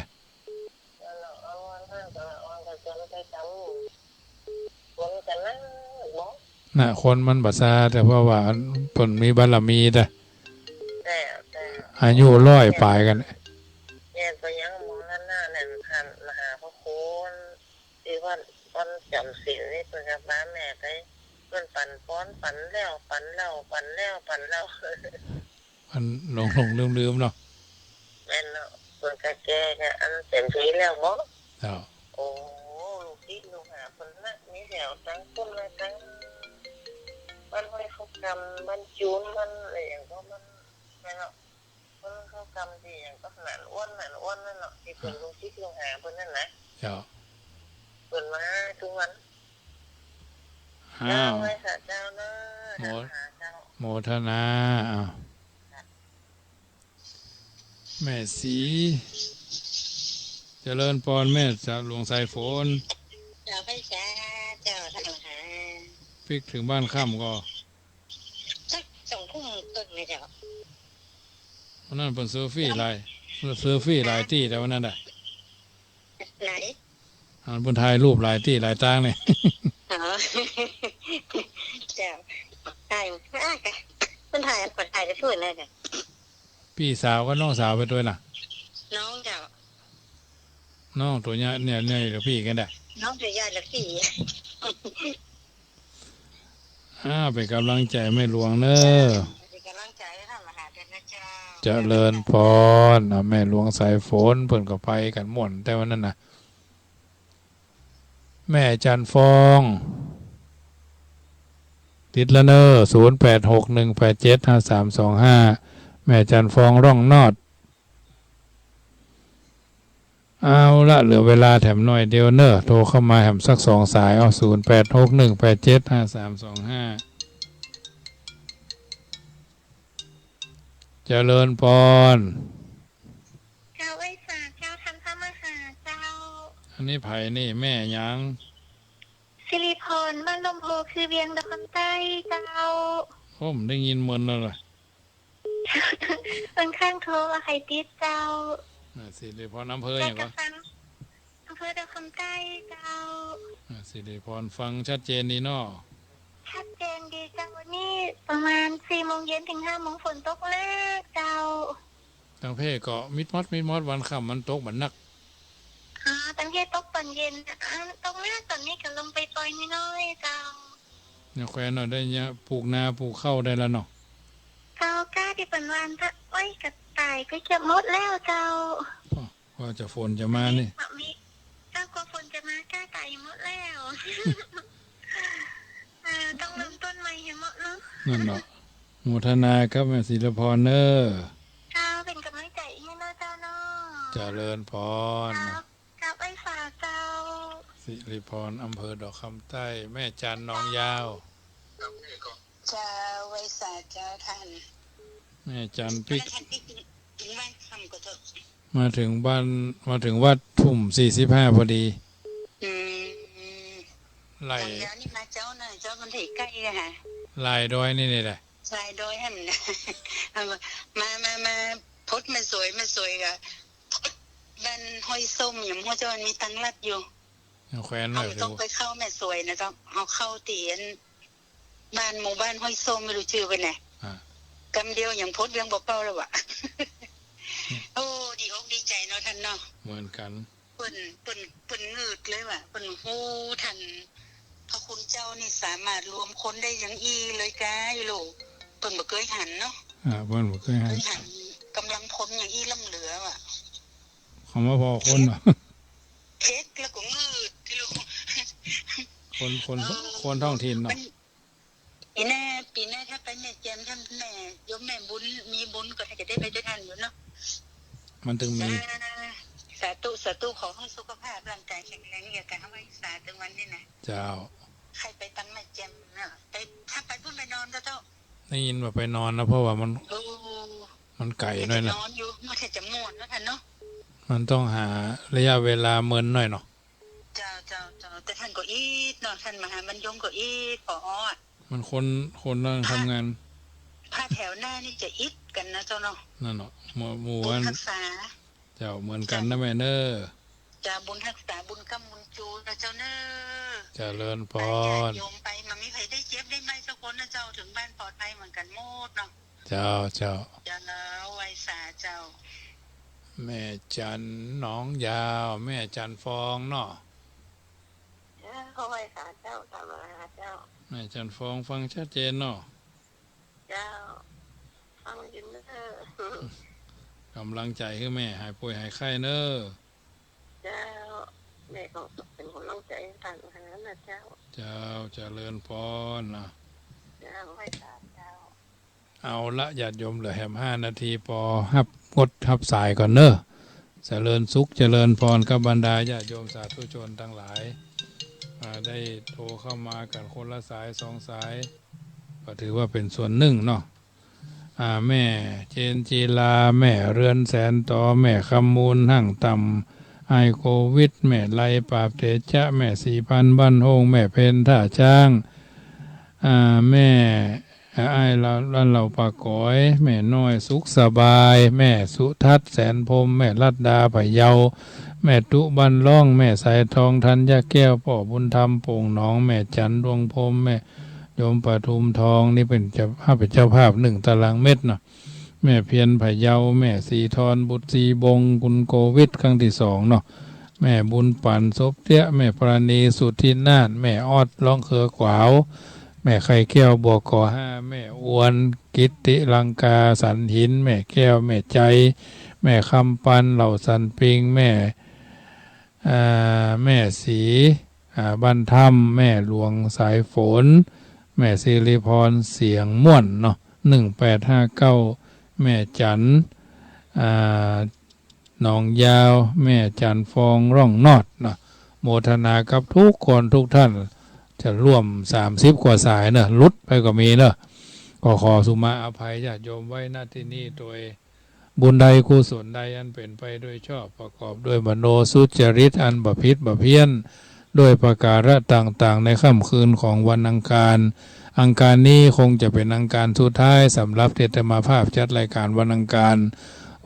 น่ะคนมันบัดซาแต่เพราะว่าเพิ่นมีบารมีแต่อายุ100ปลายกันเนี่ยตัวยังมองหน้าเนี่ยท่านมหาพระคุณที่ว่าวันจำศีลนี่ตัวกับบ้านแม่ไปเพิ่นปั่นป้อนปั่นแล้วปั่นเล่าปั่นแล้วปั่นเล่ามันหลงลืมเนาะแม่นเนาะตัวกะแกเนี่ยอันเต็มที่แล้วบ่โอ้ลูกที่ลูกหาเพิ่นน่ะมีแถวตั้งคนละตั้งมันไม่เข้ากรรมมันจูนมันอะไรอย่างก็มันไม่เนาะมันเข้ากรรมดีอย่างก็หนานอ้วนนั่นเนาะที่เป็นลูกที่ลูกหาเพิ่นนั่นนะเพิ่นมาทุกวันเจ้าไว้ค่ะเจ้าเนาะโมทนาแม่สีเจริญพรแม่จะหลวงสายฝนเจ้าไปจ้าเจ้าท่านหาพลิกถึงบ้านค่ำก็สัก2 ทุ่มต้นเลยเจ้าวันนั้นเป็นเซอร์ฟี่หลายที่แต่วันนั้นได้ไหนเป็นถ่ายรูปหลายที่หลายต่างเลยอ๋อเจ้าถ่ายมันถ่ายจะช่วยเลยเนี่ยพี่สาวก็น้องสาวไปด้วยล่ะน้องเจ้าน้องตัวเนี่ยหรือพี่กันได้น้องตัวใหญ่หรือพี่เป็นกำลังใจไม่หลวงเนอเป็นกำลังใจให้ท่านมหาเทพเจ้าเจริญพรแม่หลวงสายฝนเพิ่นก็ไปกันหมดแต่วันนั้นน่ะแม่จันฟองติดละเนอ0861875325แม่จันฟองร่องนอดเอาละเหลือเวลาแถมหน่อยเดียวเนอะโทรเข้ามาแถมสัก2 สายเอา0861875325เจริญพรเจ้าไว้ฝากเจ้าทำพระมหาเจ้าอันนี้ไผ่นี่แม่ยังสิริพรบ้านลมโพคือเวียงตะคำใต้เจ้าผมได้ยินเหมือนนั่นเลยเป็นข้างโทรว่าใครติดเจ้าสิริพรอำเภออย่างวะอำเภอตะคำใต้เจ้าสิริพรฟังชัดเจนดีเนาะชัดเจนดีเจ้าวันนี้ประมาณ4 โมงเย็นถึง5 โมงฝนตกเล็กเจ้าตั้งเพก็มิดมอดวันค่ำมันตกเหมือนนักตั้งเพตกตอนเย็นตรงนี้ตอนนี้ก็ลงไปปล่อยน้อยเจ้าเนี่ยแควนเนาะได้เนี่ยปลูกนาปลูกข้าวได้แล้วเนาะเจ้ากล้าที่เป็นวันจะไว้กระต่ายก็เก็บหมดแล้วเจ้าว่าจะฝนจะมานี่เจ้ากลัวฝนจะมากล้าตายหมดแล้วต้องเริ่มต้นใหม่ให้หมดเนาะนั่นเนาะโมทนาครับแม่ศิริพรเนอเจ้าเป็นกำลังใจให้เนาะเจ้าเนาะเจริญพรเจ้าไอ้ฝากเจ้าศิริพรอำเภอดอกคำใต้แม่จันน้องยาวเจ้าไว้ฝากเจ้าท่านแม่จันพิกมาถึงวัดทุ่ม45พอดีไล่นี่มาเจ้าน่ะเจ้ามันถี่ใกล้อะค่ะไล่ดอยนี่แหละไล่ดอยหั่นมาพดมาสวยกะบ้านห้อยส้มอย่างพ่อเจ้ามันมีตังลัดอยู่แควนหน่อยต้องไปเข้าแม่สวยนะเจ้าเอาเข้าเตียนบ้านหมู่บ้านห้อยส้มไม่รู้ชื่อไปไหนกำเดียวอย่างพดยังบอกเป้าแล้ววะโอ้ดีอกดีใจเนาะท่านเนาะเหมือนกันเปิ่นงืดเลยว่ะเปิ่นฮู้ท่านพระคุณเจ้านี่สามารถรวมคนได้อย่างอีเลยกายลูกเปิ่นบ่เคยหันเนาะเปิ่นบ่เคยหันกำลังพลอย่างอีล้ำเหลือว่ะคำว่าพอคนว่ะเฮ็ด แล้วก็งืดที่ลูก คนท้องถิ่นเนาะปีหน้าถ้าไปแม่แจมถ้าแม่ยมแม่บุญมีบุญก็จะได้ไปด้วยกันอยู่เนาะมันถึงมีสาธุขอให้สุขภาพร่างกายแข็งแรงอย่าการทำให้สาถึงวันนี้นะเจ้าใครไปตั้งแม่แจมเนาะไปถ้าไปพุ่นไปนอนเจ้าได้ยินว่าไปนอนนะเพราะว่ามันไกลหน่อยนะนอนอยู่ไม่ใช่จะม่วนแล้วท่านเนาะมันต้องหาระยะเวลาเมินหน่อยเนาะเจ้าแต่ท่านก็อีดเนาะท่านมหาบรรยงก็อีดพอมันคนนั่งทำงานผ้าแถวหน้านี่จะอิดกันนะเจ้าเนาะนั่นเนาะหมู่บุญทักษาเจ้าเหมือนกันนะแม่เนอจะบุญทักษาบุญกำบุญจูนะเจ้าเนอเจริญพรโยมไปมันมีใครได้เจ็บได้ไหมสักคนนะเจ้าถึงบ้านปลอดภัยเหมือนกันหมดเนาะเจ้าจะไว้สาเจ้าแม่จันน้องยาวแม่จันฟองเนาะเขาไว้สาเจ้าตามมาเจ้าแม่จันฟองฟังชัดเจนเนาะเจ้าฟังยินเนอกำลังใจให้แม่หายป่วยหายไข้เนอเจ้าแม่ก็เป็นคนร่างใจต่างหานะเจ้าเจริญพรนะเจ้าไว้สาเจ้าเอาละญาติโยมเหลือแหม5 นาทีพองดทับสายก่อนเนอะเจริญสุขเจริญพรกับบรรดาญาติโยมสาธุชนทั้งหลายได้โทรเข้ามากันคนละสาย2 สายก็ถือว่าเป็นส่วนหนึ่งเนาะแม่เจนจีลาแม่เรือนแสนต่อแม่คำมูลหั่งต่ำไอโควิดแม่ไลปราบเตจะแม่4,000บ้านโฮงแม่เพนท่าช้างแม่ไอ้เราปากก้อยแม่น้อยสุขสบายแม่สุทัศน์แสนพรมแม่ลัดดาไผ่เยาแม่ตุบันล่องแม่สายทองทันยาแก้วพ่อบุญธรรมโป่งหนองแม่จันดวงพรมแม่โยมปทุมทองนี่เป็นเจ้าภาพ1 ตารางเมตรเนาะแม่เพียรไผ่เยาแม่สีทรบุตรสีบงคุณโควิดครั้งที่2เนาะแม่บุญปั่นศพเตี้ยแม่ปราณีสุทธินาถแม่ออดร้องเขือขวาวแม่ไข่แก้วบัวก่อ5แม่อวนกิตติลังกาสันหินแม่แก้วแม่ใจแม่คำปันเหล่าสันปิงแม่สีบรรทัมแม่หลวงสายฝนแม่สิริพรเสียงม่วนเนาะ1859แม่จันหนองยาวแม่จันฟองร่องนอดเนาะโมทนากับทุกคนทุกท่านจะร่วม30 กว่าสายเนอะลุดไปก็มีเนอะก็ขอสุมาอภัยญาติโยมไว้หน้าที่นี้โดยบุญใดกุศลใดอันเป็นไปโดยชอบประกอบด้วยมโนสุจริตอันบพิตรบเพี้ยนด้วยประการต่างๆในค่ำคืนของวันอังคารนี้คงจะเป็นอังคารสุดท้ายสำหรับเทศมาภาพจัดรายการวันอังคาร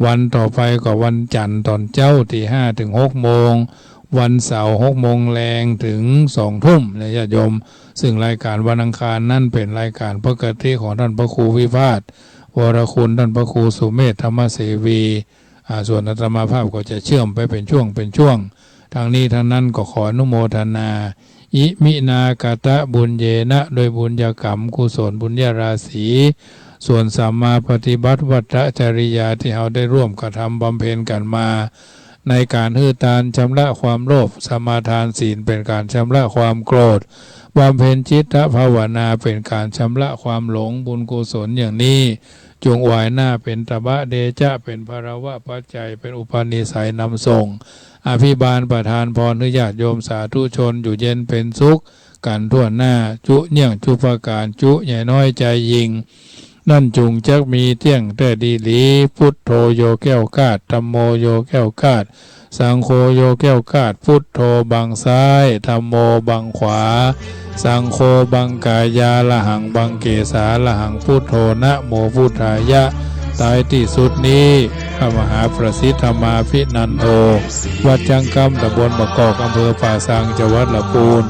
วันต่อไปก็วันจันทร์ตอนเจ้าตี 5 ถึง 6 โมงวันเสาร์ 6 โมงแรงถึง 2 ทุ่มนะญาติโยมซึ่งรายการวันอังคารนั่นเป็นรายการปกติของท่านพระครูวิภาสวรคุณท่านพระครูสุเมธธรรมเสวีส่วนอาตมาภาพก็จะเชื่อมไปเป็นช่วงทางนี้ทางนั้นก็ขออนุโมทนาอิมินากตะบุญเยนะโดยบุญญากรรมกุศลบุญญาราศีส่วนสัมมาปฏิบัติวัตรจริยาที่เราได้ร่วมกระทำบำเพ็ญกันมาในการฮือทานชำระความโลภสมาทานศีลเป็นการชำระความโกรธบำเพ็ญจิตภาวนาเป็นการชำระความหลงบุญกุศลอย่างนี้จงวายหน้าเป็นตบะเดชะเป็นภารวะปัจจัยเป็นอุปนิสัยนำส่งอภิบาลประทานพรญาติโยมสาธุชนอยู่เย็นเป็นสุขกันทั่วหน้าจุเยี่ยงจุปการจุใหญ่น้อยใจยิงนั่นจุงจักมีเที่ยงแต่ดีหลีพุทโธโยแก้วกาดธัมโมโยแก้วกาดสังโฆโยแก้วกาดพุทโธบังซ้ายธัมโมบังขวาสังโฆบังกายาละหังบังเกสาละหังพุทโธนะโมพุทธายะตายที่สุดนี้พระมหาประสิทธมาภินันโทวัดจังกำตำบลบะกอกอำเภอป่าสังจังหวัดลำพูน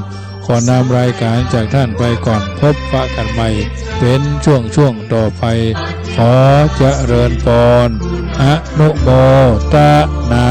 ขอนำรายการจากท่านไปก่อนพบปะกันใหม่เป็นช่วงต่อไปขอเจริญพรอนุโมทนา